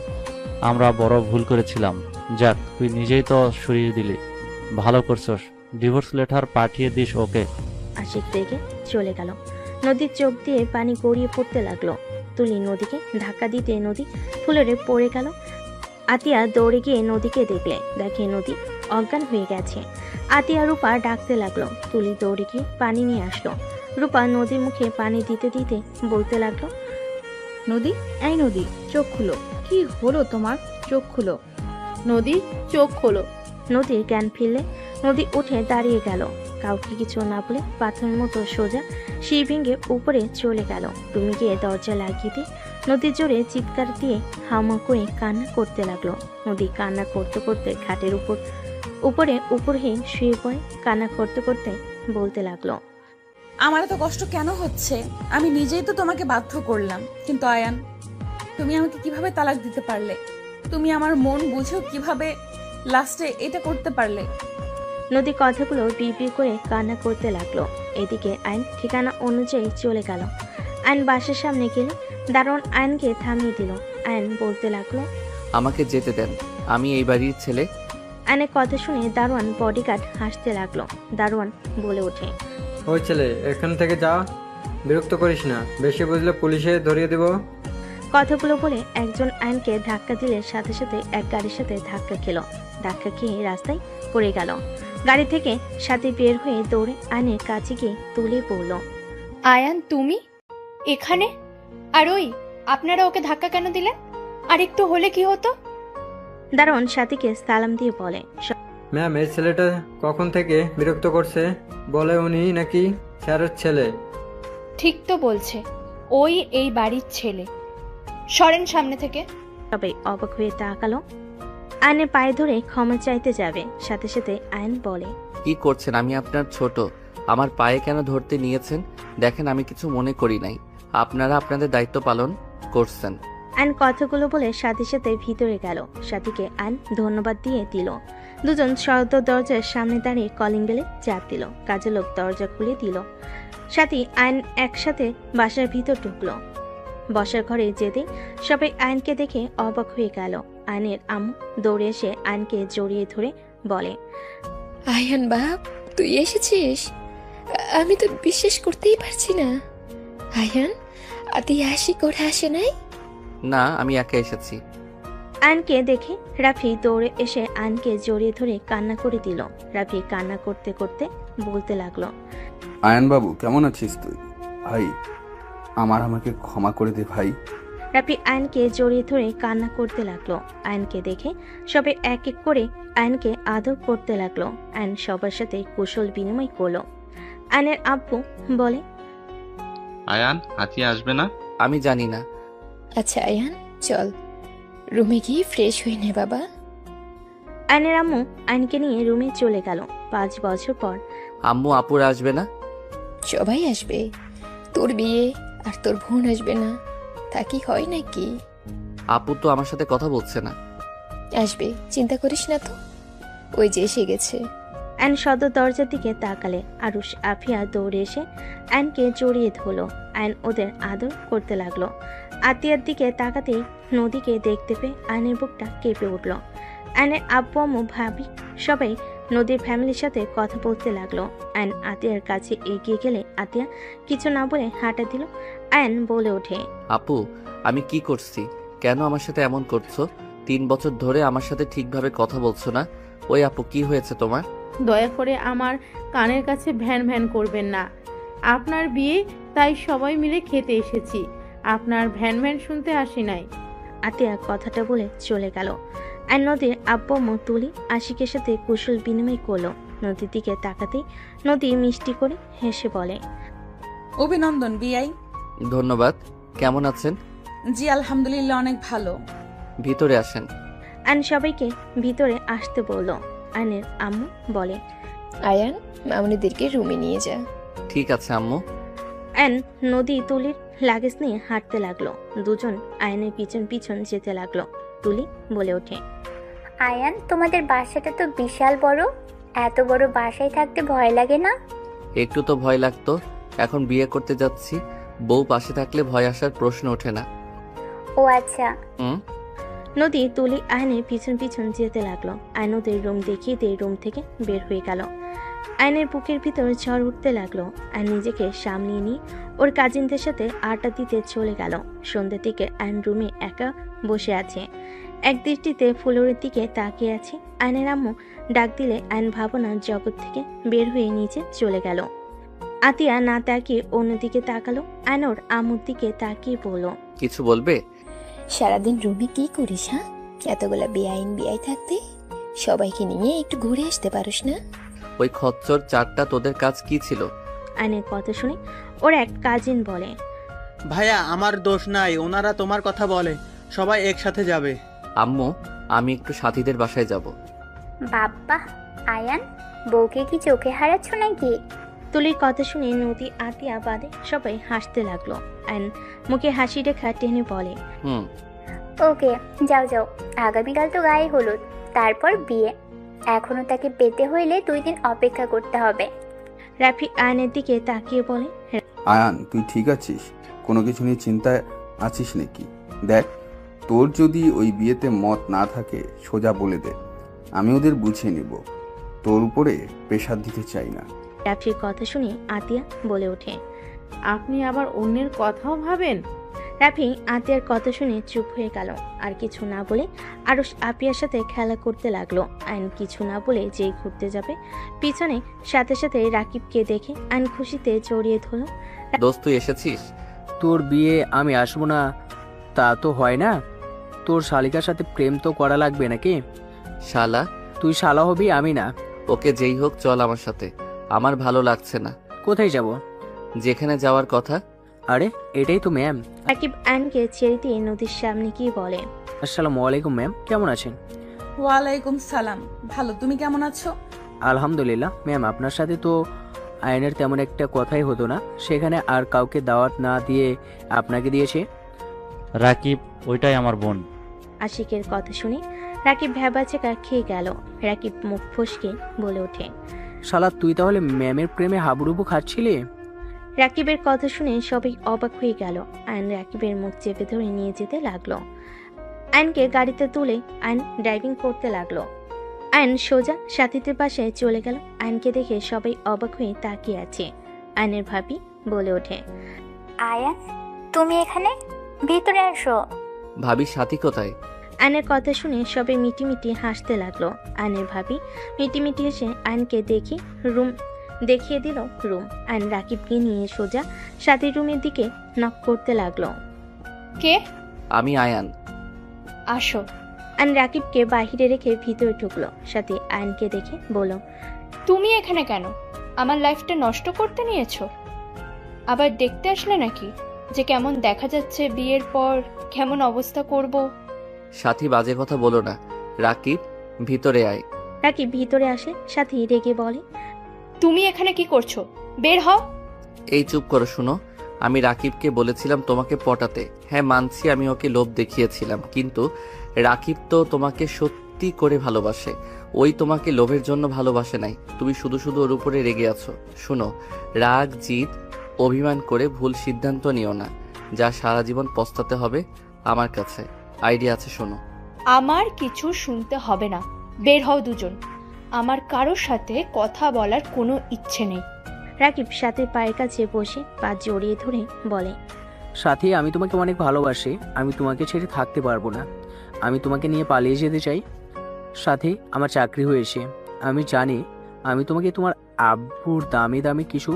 আমরা বড় ভুল করেছিলাম। যাক, তুই নিজেই তো সরিয়ে দিলি, ভালো করছস। ডিভোর্স লেটার পাঠিয়ে দিস ওকে। আশিক রেগে চলে গেল। নদীর চোখ দিয়ে পানি গড়িয়ে পড়তে লাগলো। তুলি নদীকে ধাক্কা দিতে নদী ফুলরে পড়ে গেল। আতিয়া দৌড়ে গিয়ে নদীকে দেখে নদী অজ্ঞান হয়ে গেছে। আতিয়া রূপা ডাকতে লাগলো। তুলি দৌড়ে গিয়ে পানি নিয়ে আসলো। রূপা নদীর মুখে পানি দিতে দিতে বলতে লাগলো, নদী, এই নদী, চোখ খুলো। কি হলো তোমার? চোখ খুলো। নদী চোখ খোলো। নদীর জ্ঞান ফিরলে নদী উঠে দাঁড়িয়ে গেল। কাউকে কিছু না বলে পাথরের মতো সোজা সেই ভেঙে উপরে চলে গেল। তুমি গিয়ে দরজা লাগিয়ে দিয়ে নদীর জোরে চিৎকার দিয়ে হামা করে কান্না করতে লাগলো। নদী কান্না করতে করতে ঘাটের উপরহীন শুয়ে পড়ে কান্না করতে করতে বলতে লাগলো, আমার এত কষ্ট কেন হচ্ছে? আমি নিজেই তো তোমাকে বাধ্য করলাম। কিন্তু আয়ান, তুমি আমাকে কিভাবে তালাক দিতে পারলে? তুমি আমার মন বুঝেও কিভাবে লাস্টে এটা করতে পারলে? নদী কথাগুলো বিড়বিড় করে কান্না করতে লাগলো। এদিকে আইন ঠিকানা অনুযায়ী চলে গেল। আইন বাসার সামনে গেলে দারোয়ান আইনকে থামিয়ে দিল। আইন বলতে লাগলো, আমাকে যেতে দেন, আমি এই বাড়ির ছেলে। আইনের কথা শুনে দারোয়ান বডিগার্ড হাসতে লাগলো। দারোয়ান বলে ওঠে, ওই ছেলে, এখান থেকে যা, বিরক্ত করিস না, বেশি বুঝলে পুলিশে ধরিয়ে দেব। কথাগুলো বলে একজন আইনকে ধাক্কা দিলে সাথে সাথে এক গাড়ির সাথে ধাক্কা খেলো। ধাক্কা খেয়ে রাস্তায় পড়ে গেল। গাড়ি থেকে সাথে বের হয়ে দৌড়ে আইনের কাছে গিয়ে তুলে পড়ল। আয়ান, তুমি এখানে? আর ওই, আপনারা ওকে ধাক্কা কেন দিলেন? আর একটু হলে কি হতো? দারোয়ান সাথীকে সালাম দিয়ে বলে, ম্যাম, এই ছেলেটা কখন থেকে বিরক্ত করছে? বলে উনি নাকি স্যারের ছেলে। ঠিক তো বলছে, ওই এই বাড়ির ছেলে। সরেন সামনে থেকে। সবাই অবাক হয়ে তাকালো। আইনের পায়ে ধরে ক্ষমা চাইতে যাবে, সাথে সাথে আইন বলে, কি করছেন? আমি আপনার ছোট, আমার পায়ে কেন ধরতে নিয়েছেন? দেখেন আমি কিছু মনে করি নাই, আপনারা আপনাদের দায়িত্ব পালন করছেন। আইন কথাগুলো বলে সাথে সাথে ভিতরে গেল। সাথীকে আইন ধন্যবাদ দিয়ে দিল। দুজন সদর দরজার সামনে দাঁড়িয়ে কলিং বেলে চাপ দিল। কাজের লোক দরজা খুলে দিল। সাথী আইন একসাথে বাসার ভিতর ঢুকলো। বসার ঘরে যেতে সবাই আইনকে দেখে অবাক হয়ে গেল। আইনের আম্মু দৌড়ে এসে আইনকে জড়িয়ে ধরে বলে, আয়ান বাপ, তুই এসেছিস? আমি তো বিশ্বাস করতেই পারছি না। আয়ান, তুই আসি করে আসে নাই? না, আমি একা এসেছি। আইনকে দেখে রাফি দৌড়ে এসে আইনকে জড়িয়ে ধরে কান্না করে দিল। রাফি কান্না করতে করতে বলতে লাগলো। আয়ান বাবু কেমন আছিস তুই? ভাই আমাকে ক্ষমা করে দে ভাই। রাফি আয়নকে জড়িয়ে ধরে কান্না করতে লাগলো। আয়নকে দেখে সবাই এক এক করে আয়নকে আদর করতে লাগলো। আয়ন সবার সাথে কুশল বিনিময় করলো। আয়নের আব্বু বলে, আয়ান আতিয়া আসবে না? আমি জানি না। আচ্ছা আয়ান, চল রুমে গিয়ে ফ্রেশ হয়ে নে বাবা। আয়নের আম্মু আয়নকে নিয়ে রুমে চলে গেল। 5 বছর পর আম্মু আপুরা আসবে না? সবাই আসবে, তোর বিয়ে আর তোর বোন আসবে না, তা কি হয় নাকি? আপু তো আমার সাথে কথা বলছে না। আসবে, চিন্তা করিস না তো, ওই যে এসে গেছে। আয়ন সদর দরজার দিকে তাকালে আরুষ আফিয়া দৌড়ে এসে আয়নকে জড়িয়ে ধরলো। আয়ন ওদের আদর করতে লাগলো। আতিয়ার দিকে তাকাতেই নদীকে দেখতে পেয়ে আয়নের বুকটা কেঁপে উঠল। আয়নের আব্বু আম্মু ভাবি সবাই নদীর ফ্যামিলির সাথে কথা বলতে লাগলো। আয়ন আতিয়ার কাছে এগিয়ে গেলে আতিয়া কিছু না বলে হাঁটা দিল। আয়ন বলে ওঠে, আপু আমি কি করছি? কেন আমার সাথে এমন করছো? 3 বছর ধরে আমার সাথে ঠিকভাবে কথা বলছো না। ওই আপু কি হয়েছে তোমার? দয়া করে আমার কানের কাছে ভ্যান ভ্যান করবেন না। আপনার বিয়ে, তাই সবাই মিলে খেতে এসেছি, আপনার ভ্যান ভ্যান শুনতে আসি নাই। আতিয়া কথাটা বলে চলে গেল। আর নদীর আব্বু আম্মু তুলি আশিকের সাথে কুশল বিনিময় করলো। নদীর দিকে তাকাতেই নদী মিষ্টি করে হেসে বলে, অভিনন্দন বিআই। ধন্যবাদ। কেমন আছেন? জি আলহামদুলিল্লাহ, অনেক ভালো। ভিতরে আসেন। আয়ন সবাইকে ভিতরে আসতে বলল। আয়নের আম্মু বলে, আয়ান মামুনিদেরকে রুমে নিয়ে যা। ঠিক আছে আম্মু। আয়ন নদী তুলির লাগেজ নিয়ে হাঁটতে লাগলো। দুজন আয়নের পিছন পিছন যেতে লাগলো। তুলি বলে ওঠে, আয়ান, তোমাদের বাসাটা তো বিশাল বড়, এত বড় বাসায় থাকতে ভয় লাগে না? একটু তো ভয় লাগতো, এখন বিয়ে করতে যাচ্ছি, বউ পাশে থাকলে ভয় আসার প্রশ্ন ওঠে না। ও আচ্ছা। নদী তুলি আয়নের পিছন পিছন যেতে লাগলো। আয়ন ওদের রুম দেখিয়ে দিয়ে রুম থেকে বের হয়ে গেল। আয়নের বুকের ভিতর ঝড় উঠতে লাগলো। আয়ন নিজেকে সামলিয়ে নিয়ে ওর কাজিনদের সাথে আড্ডা দিতে চলে গেল। সন্ধ্যে থেকে আয়ন রুমে একা বসে আছে, এক দৃষ্টিতে ফ্লোরের দিকে তাকিয়ে আছে। আয়নের আম্মু ডাক দিলে আয়ন ভাবনার জগৎ থেকে বের হয়ে নিচে চলে গেল। আতিয়া না তাকিয়ে অন্যদিকে তাকালো। আয়ন ওর আম্মুর দিকে তাকিয়ে বলল, কিছু বলবে? সারাদিন রুমে কি করিস? হ্যাঁ, এতগুলা বিআই থাকতে সবাইকে নিয়ে একটু ঘুরে আসতে পারিস না? ওই খচ্চর চারটা তোদের কাজ কি ছিল? আয়নের কথা শুনে ওর এক কাজিন বলে, ভাইয়া আমার দোষ নাই, ওনারা তোমার কথা বলে, সবাই একসাথে যাবে। আম্মু আমি একটু সাথীদের বাসায় যাব। বাবা আয়ান, বউকে কি চোখে হারাচ্ছ নাকি? তুলির কথা শুনে নদী আতিয়া বাদে সবাই হাসতে লাগলো। আয়ন মুখে হাসি রেখা টেনে বলে, ওকে যাও যাও, আগামীকাল তো গায়ে হলুদ, তারপর বিয়ে, এখনো তাকে পেতে হইলে 2 দিন অপেক্ষা করতে হবে। রাফি আয়নের দিকে তাকিয়ে বলে, আয়ান তুই ঠিক আছিস? কোনো কিছু নিয়ে চিন্তায় আছিস নাকি? দেখ, তোর যদি ওই বিয়েতে মত না থাকে সোজা বলে দে, আমি ওদের বুঝিয়ে নেব। তোর উপরে প্রেশার দিতে চাই না। রাফির কথা শুনে আতিয়া বলে ওঠে, আপনি আবার অন্যের কথাও ভাবেন? রাফি আতিয়ার কথা শুনে চুপ হয়ে গেল। আর কিছু না বলে আরুষ আপিয়ার সাথে খেলা করতে লাগলো। আইন কিছু না বলে যেই ঘুরতে যাবে, পিছনে সাথে সাথে রাকিবকে দেখে আইন খুশিতে জড়িয়ে ধরল। দোস্ত তুই এসেছিস? তোর বিয়ে আমি আসবো না তা তো হয় না, তোর শালিকার সাথে প্রেম তো করা লাগবে নাকি? শালা? তুই শালা হবি, আমি না। ওকে যেই হোক চল আমার সাথে, আমার ভালো লাগছে না। কোথায় যাব? যেখানে যাওয়ার কথা। আরে এটাই তো ম্যাম। রাকিব আইনকে ছেড়ে দিয়ে নদীর সামনে কি বলে, আসসালামু আলাইকুম ম্যাম, কেমন আছেন? ওয়ালাইকুম সালাম, ভালো, তুমি কেমন আছো? আলহামদুলিল্লাহ ম্যাম, আপনার সাথে তো আয়নের তেমন একটা কথাই হতো না, সেখানে আর কাউকে দাওয়াত না দিয়ে আপনাকে দিয়েছে। রাকিব ওইটাই আমার বোন। আশিকের কথা শুনে রাকিব ভ্যাবাচেকা খেয়ে গেল। রাকিব মুখ ফসকে বলে ওঠে, শালা তুই তাহলে ম্যামের প্রেমে হাবুডুবু খাচ্ছিলি? রাকিবের কথা শুনে সবাই অবাক হয়ে গেল। আইন রাকিবের মুখ চেপে ধরে নিয়ে যেতে লাগলো। আইনকে গাড়িতে তুলে আইন ড্রাইভিং করতে লাগলো। আইন সোজা সাথীদের পাশে চলে গেল। আইনকে দেখে সবাই অবাক হয়ে তাকিয়ে আছে। আইনের ভাবি বলে ওঠে, আয়ান তুমি এখানে, ভিতরে আসো। ভাবি সাথী কোথায়? আইনের কথা শুনে সবাই মিটিমিটি হাসতে লাগলো। আইনের ভাবি মিটিমিটি হেসে আইনকে দেখে রুম দেখিয়ে দিল রুম। আয়ন রাকিবকে নিয়ে সোজা সাথীর রুমের দিকে নক করতে লাগলো। কে? আমি আয়ান। আসো। আয়ন রাকিবকে বাহিরে রেখে ভিতরে ঢুকলো। সাথী আয়নকে দেখে বলল, তুমি এখানে কেন? আমার লাইফটা নষ্ট করতে নিয়েছো? আবার দেখতে আসলে নাকি যে কেমন দেখা যাচ্ছে বিয়ের পর, কেমন অবস্থা করব? সাথী বাজে কথা বলো না। রাকিব, ভিতরে আয়। রাকিব ভিতরে আসে। সাথী রেগে বলে, তুমি এখানে কি করছো? বের হও। এই চুপ করো, শুনো। আমি রাকিবকে বলেছিলাম তোমাকে পটাতে। হ্যাঁ মানছি আমি ওকে লোভ দেখিয়েছিলাম, কিন্তু রাকিব তো তোমাকে সত্যি করে ভালোবাসে। ওই তোমাকে লোভের জন্য ভালোবাসে নাই। তুমি শুধু শুধু ওর উপরে রেগে আছো। শুনো, রাগ জিদ অভিমান করে ভুল সিদ্ধান্ত নিও না, যা সারা জীবন পস্তাতে হবে। আমার কাছে আইডিয়া আছে, শোনো। আমার কিছু শুনতে হবে না, বের হও দুজন। আমার কারোর সাথে কথা বলার কোনো ইচ্ছে নেই। রাকিব সাথীর পায়ের কাছে বসে পা জড়িয়ে ধরে বলে, সাথী, আমি তোমাকে অনেক ভালোবাসি। আমি তোমাকে ছেড়ে থাকতে পারবো না। আমি তোমাকে নিয়ে পালিয়ে যেতে চাই। সাথী, আমার চাকরি হয়েছে। আমি জানি আমি তোমাকে তোমার আব্বুর দামি দামি কিছু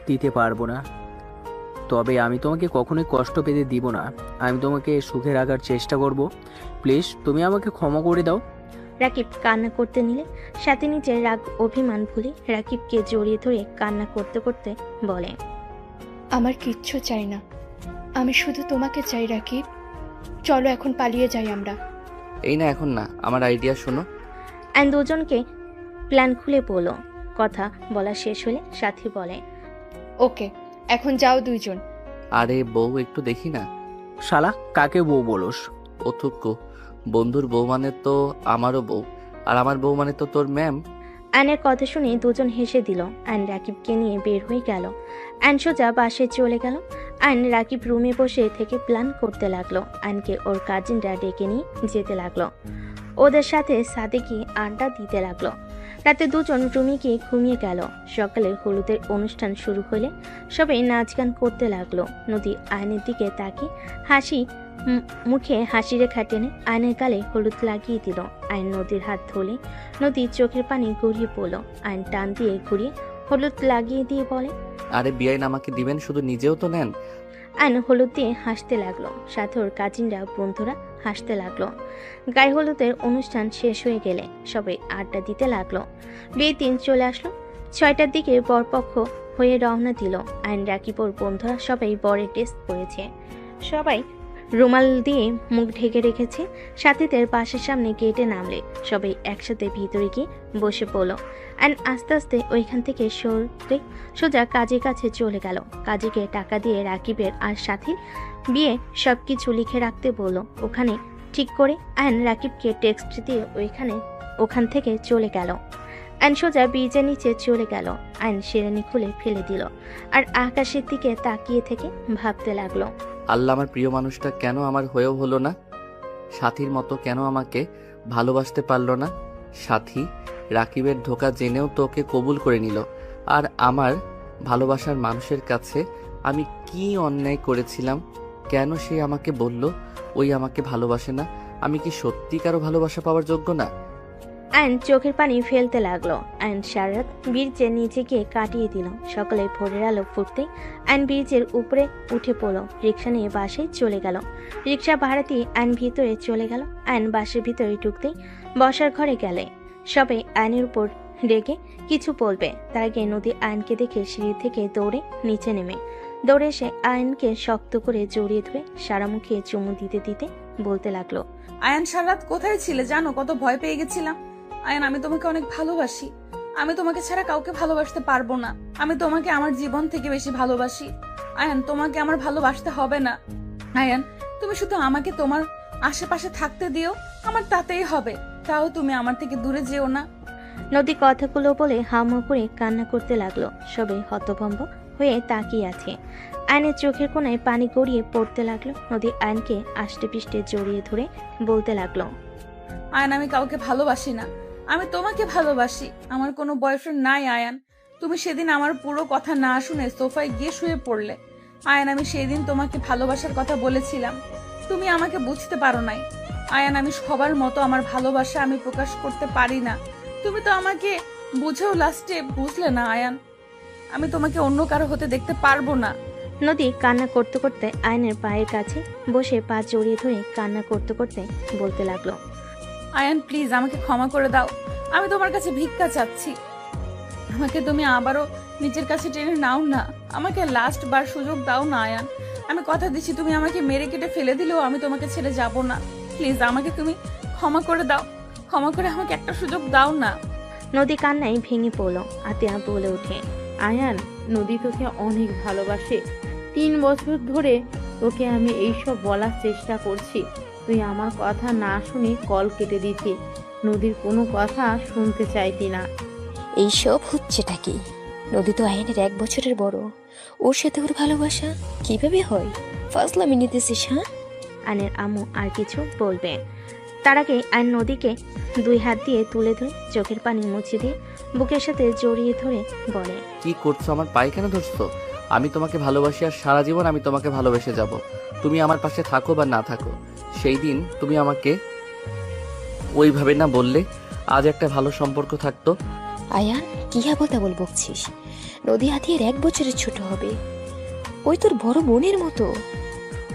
দিতে পারবো না, তবে আমি তোমাকে কখনোই কষ্ট পেতে দিব না। আমি তোমাকে সুখে রাখার চেষ্টা করব। প্লিজ তুমি আমাকে ক্ষমা করে দাও। রাকিব কান্না করতে নিলে সাথী নিজের রাগ অভিমান ভুলে রাকিবকে জড়িয়ে ধরে কান্না করতে করতে বলে, আমার কিচ্ছু চাই না, আমি শুধু তোমাকে চাই রাকিব। চলো এখন পালিয়ে যাই আমরা। এই না, এখন না, আমার আইডিয়া শোনো। অ্যান্ড দুজনকে প্ল্যান খুলে বলো। কথা বলা শেষ হলে সাথী বলে, ওকে, এখন যাও দুইজন। আরে বউ, একটু দেখি না। শালা, কাকে বউ বলোস? ও থুকু, বন্ধুর বউ মানে তো আমারও বউ, আর আমার বউ মানে তো তোর ম্যাম। অ্যানের কথা শুনে দুজন হেসে দিল। অ্যান রাকিবকে নিয়ে বের হয়ে গেল। অ্যান সোজা বাসে চলে গেল। অ্যান রাকিব রুমে বসে থেকে প্ল্যান করতে লাগলো। অ্যানকে ওর কাজিনরা ডেকে নিয়ে যেতে লাগলো। ওদের সাথে সাদেকি আড্ডা দিতে লাগলো। রাতে দুজন রুমে গিয়ে ঘুমিয়ে গেল। সকালে হলুদের অনুষ্ঠান শুরু হলে সবাই নাচ গান করতে লাগলো। নদী আয়নের দিকে তাকিয়ে হাসি মুখে হাসি রেখা টেনে আয়নের গালে হলুদ লাগিয়ে দিল। আয়ন নদীর হাত ধরলে নদীর চোখের পানি গড়িয়ে পড়ল। আয়ন টান দিয়ে ঘুরিয়ে হলুদ লাগিয়ে দিয়ে বলে, আরে বিয়াইন আমাকে দিবেন, শুধু নিজেও তো নেন। আয়ন হলুদ দিয়ে হাসতে লাগলো। সাথে ওর কাজিনরা বন্ধুরা হাসতে লাগলো। গায়ে হলুদের অনুষ্ঠান শেষ হয়ে গেলে সবাই আড্ডা দিতে লাগলো। বিয়ের দিন চলে আসলো। 6টার দিকে বরপক্ষ হয়ে রওনা দিল। আয়ন রাকিব ওর বন্ধুরা সবাই বরের ড্রেস পরেছে। সবাই রুমাল দিয়ে মুখ ঢেকে রেখেছে। সাথীদের বাসের সামনে গেটে নামলে সবাই একসাথে ভিতরে গিয়ে বসে পড়ল। অ্যান্ড আস্তে আস্তে ওইখান থেকে সরে সোজা কাজের কাছে চলে গেল। কাজীকে টাকা দিয়ে রাকিবের আর সাথীর বিয়ে সবকিছু লিখে রাখতে বলল। ওখানে ঠিক করে অ্যান রাকিবকে টেক্সট দিয়ে ওখান থেকে চলে গেল। অ্যান সোজা ব্রিজের নিচে চলে গেল। অ্যান শিরানি খুলে ফেলে দিল আর আকাশের দিকে তাকিয়ে থেকে ভাবতে লাগলো, আল্লাহ, আমার প্রিয় মানুষটা কেন আমার হয়েও হলো না? সাথীর মতো কেন আমাকে ভালোবাসতে পারলো না? সাথী রাকিবের ধোঁকা জেনেও তোকে কবুল করে নিল, আর আমার ভালোবাসার মানুষের কাছে আমি কি অন্যায় করেছিলাম? কেন সে আমাকে বলল ওই আমাকে ভালোবাসে না? আমি কি সত্যি কারো ভালোবাসা পাওয়ার যোগ্য না? অ্যান চোখের পানি ফেলতে লাগলো। অ্যান সারারাত ব্রিজের নিচে গিয়ে কাটিয়ে দিল। সকালে ভোরের আলো ফুটতেই অ্যান ব্রিজের উপরে উঠে পড়ল। রিক্সা নিয়ে বাসে চলে গেল। রিক্সা ভাড়া দিয়ে অ্যান ভিতরে চলে গেল। অ্যান বাসের ভিতরে ঢুকতেই বসার ঘরে গেলে সবাই অ্যানের উপর রেগে কিছু বলবে। তার আগে নদী আয়নকে দেখে সিঁড়ি থেকে দৌড়ে নিচে নেমে দৌড়ে এসে আয়নকে শক্ত করে জড়িয়ে ধরে সারা মুখে চুমু দিতে দিতে বলতে লাগলো, আয়ান সারাত কোথায় ছিলে জানো? কত ভয় পেয়ে গেছিলাম। আয়ান, আমি তোমাকে অনেক ভালোবাসি। আমি তোমাকে ছাড়া কাউকে ভালোবাসতে পারবো না। আমি তোমাকে আমার জীবন থেকে বেশি ভালোবাসি। আয়ান, তোমাকে আমার ভালোবাসতে হবে না। আয়ান, তুমি শুধু আমাকে তোমার আশেপাশে থাকতে দিও, আমার তাতেই হবে। তাও তুমি আমার থেকে দূরে যেও না। নদী কথাগুলো বলে হামা করে কান্না করতে লাগলো। সবাই হতভম্ব হয়ে তাকিয়ে আছে। আয়নের চোখের কোণায় পানি গড়িয়ে পড়তে লাগলো। নদী আয়নকে আষ্টে পিষ্টে জড়িয়ে ধরে বলতে লাগলো, আয়ান, আমি কাউকে ভালোবাসি না। আমি তোমাকে ভালোবাসি। আমার কোনো বয়ফ্রেন্ড নাই আয়ান। তুমি সেদিন আমার পুরো কথা না শুনে সোফায় গিয়ে শুয়ে পড়লে। আয়ান, আমি সেই দিন তোমাকে ভালোবাসার কথা বলেছিলাম, তুমি আমাকে বুঝতে পারো নাই। আয়ান, আমি সবার মতো আমার ভালোবাসা আমি প্রকাশ করতে পারি না। তুমি তো আমাকে বুঝেও লাস্টে বুঝলে না আয়ান। আমি তোমাকে অন্য কারো হতে দেখতে পারবো না। নদী কান্না করতে করতে আয়নের পায়ের কাছে বসে পা জড়িয়ে ধরে কান্না করতে করতে বলতে লাগলো, আয়ান প্লিজ আমাকে ক্ষমা করে দাও, আমি তোমার কাছে ভিক্ষা চাচ্ছি। আমাকে তুমি আবারও নিজের কাছে টেনে নাও না, আমাকে লাস্ট বার সুযোগ দাও না আয়ান। আমি কথা দিচ্ছি তুমি আমাকে মেরে কেটে ফেলে দিলেও আমি তোমাকে ছেড়ে যাব না। প্লিজ আমাকে তুমি ক্ষমা করে দাও, ক্ষমা করে আমাকে একটা সুযোগ দাও না। নদী কান্নায় ভেঙে পড়লো। আতিয়া বলে ওঠে, আয়ান, নদী তোকে অনেক ভালোবাসে। 3 বছর ধরে তোকে আমি এইসব বলার চেষ্টা করছি, তুই আমার কথা না শুনে কল কেটে দিতি, নদীর কোনো কথা শুনতে চাইতি না। এইসব হচ্ছেটা কি? নদী তো আয়নের 1 বছরের বড়, ওর সাথে ওর ভালোবাসা কিভাবে হয়? ফাজলামি নিতেছিস? হ্যাঁ? আয়নের আম্মু আর কিছু বলবে তার আগে আয়ন নদীকে 2 হাত দিয়ে তুলে ধরে চোখের পানি মুছে দিয়ে বুকের সাথে জড়িয়ে ধরে বলে, কি করছো? আমার পায়ে কেন ধরছো? আমি তোমাকে ভালোবাসি আর সারা জীবন আমি তোমাকে ভালোবেসে যাব। তুমি আমার পাশে থাকো বা না থাকো, সেই দিন তুমি আমাকে ওইভাবে না বললে আজ একটা ভালো সম্পর্ক থাকতো। আয়ান, কি বল বকছিস? নদী হাতিয়ার 1 বছরের ছোট হবে, ওই তোর বড় বোনের মতো।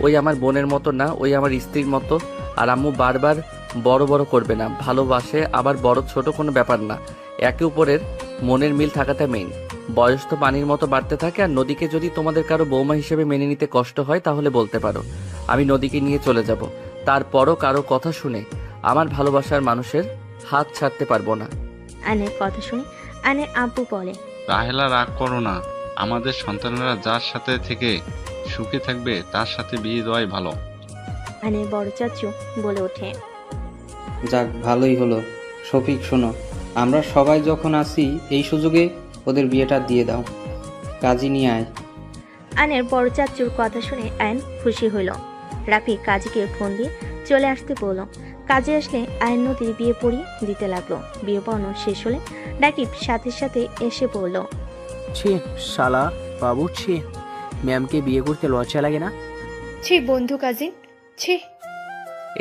ওই আমার বোনের মতো না, ওই আমার স্ত্রীর মতো। আর আম্মু বারবার বড় বড় করবে না, ভালোবাসে আবার বড় ছোট কোনো ব্যাপার না, একে উপরের মনের মিল থাকাটা মেইন। বয়স তো পানির মতো বাড়তে থাকে। আর নদীকে যদি তোমাদের কারো বৌমা হিসেবে মেনে নিতে কষ্ট হয় তাহলে বলতে পারো, আমি নদীকে নিয়ে চলে যাব। তারপরও কারো কথা শুনে আমার ভালোবাসার মানুষের হাত ছাড়তে পারবো না। আয়নের কথা শুনে আয়নের আব্বু বলে, রাহেলা রাগ করো না, আমাদের সন্তানেরা যার সাথে থেকে সুখে থাকবে তার সাথে বিয়ে দেওয়াই ভালো। আয়নের বড় চাচু বলে ওঠে, যাক, ভালোই হলো। শফিক শোনো, আমরা সবাই যখন আসি এই সুযোগে ওদের বিয়েটা দিয়ে দাও, কাজী নিয়ে আয়। আয়নের বড় চাচুর কথা শুনে আয়ন খুশি হইল। রাফি কাজীকে ফোন দিয়ে চলে আসতে বলল। কাজে আসলে আয়ন নদীর বিয়ে পড়িয়ে দিতে লাগলো। বিয়ে পড়ানো শেষ হলে রাকিব সাথে সাথে এসে বলল, ছি শালা বাবু, ছি, ম্যামকে বিয়ে করতে লজ্জা লাগে না? ছি বন্ধু কাজিন, ছি।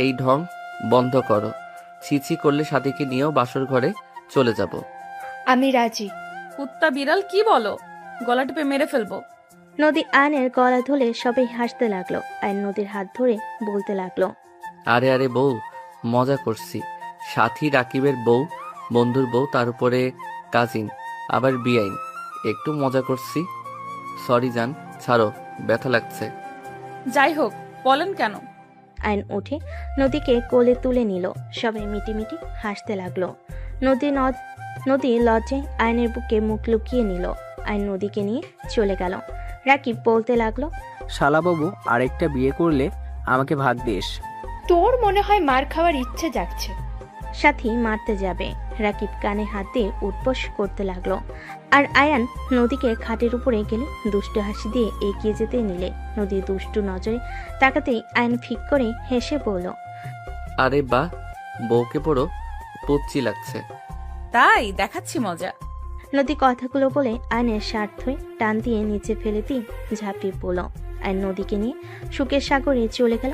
এই ঢং বন্ধ করো। ছিছি করলে সাথীকে নিয়েও বাসর ঘরে চলে যাব। আমি রাজি। কুত্তা বিড়াল কি বলো? গলা টিপে মেরে ফেলবো। নদী আয়নের গলা ধরে সবাই হাসতে লাগলো। আয়ন নদীর হাত ধরে বলতে লাগলো, আরে আরে বউ, মজা করছি। সাথী রাকিবের বউ, বন্ধুর বউ, তার উপরে কাজিন, আবার বিআইন, একটু মজা করছি। সরি জান, ছাড়ো, ব্যথা লাগছে। যাই হোক, বলেন কেন? আয়ন উঠে নদীকে কোলে তুলে নিল। সবাই মিটিমিটি হাসতে লাগলো। নদী লজ্জায় আয়নের বুকে মুখ লুকিয়ে নিল। আয়ন নদীকে নিয়ে চলে গেল। রাকিব বলতে লাগলো, শালা বাবু, আরেকটা বিয়ে করলে আমাকে ভাগ দিস। তোর মনে হয় মার খাওয়ার ইচ্ছে জাগছে। সাথী মারতে যাবে। রাকিব কানে হাত দিয়ে উঠবোস করতে লাগলো। আর আয়ান নদীকে খাটের উপরে গেলে দুষ্টু হাসি দিয়ে এগিয়ে যেতে নিলে নদী দুষ্টু নজরে তাকাতেই আয়ন ফিক করে হেসে বলল, আরে বাহ, বউকে পুরো পুচ্ছি লাগছে। তাই দেখাচ্ছি মজা। নদী কথাগুলো বলে আয়নের শার্ট ধুয়ে টান দিয়ে নিচে ফেলে দিয়ে ঝাঁপিয়ে পড়ল। আয়ন নদীকে নিয়ে সুখের সাগরে চলে গেল।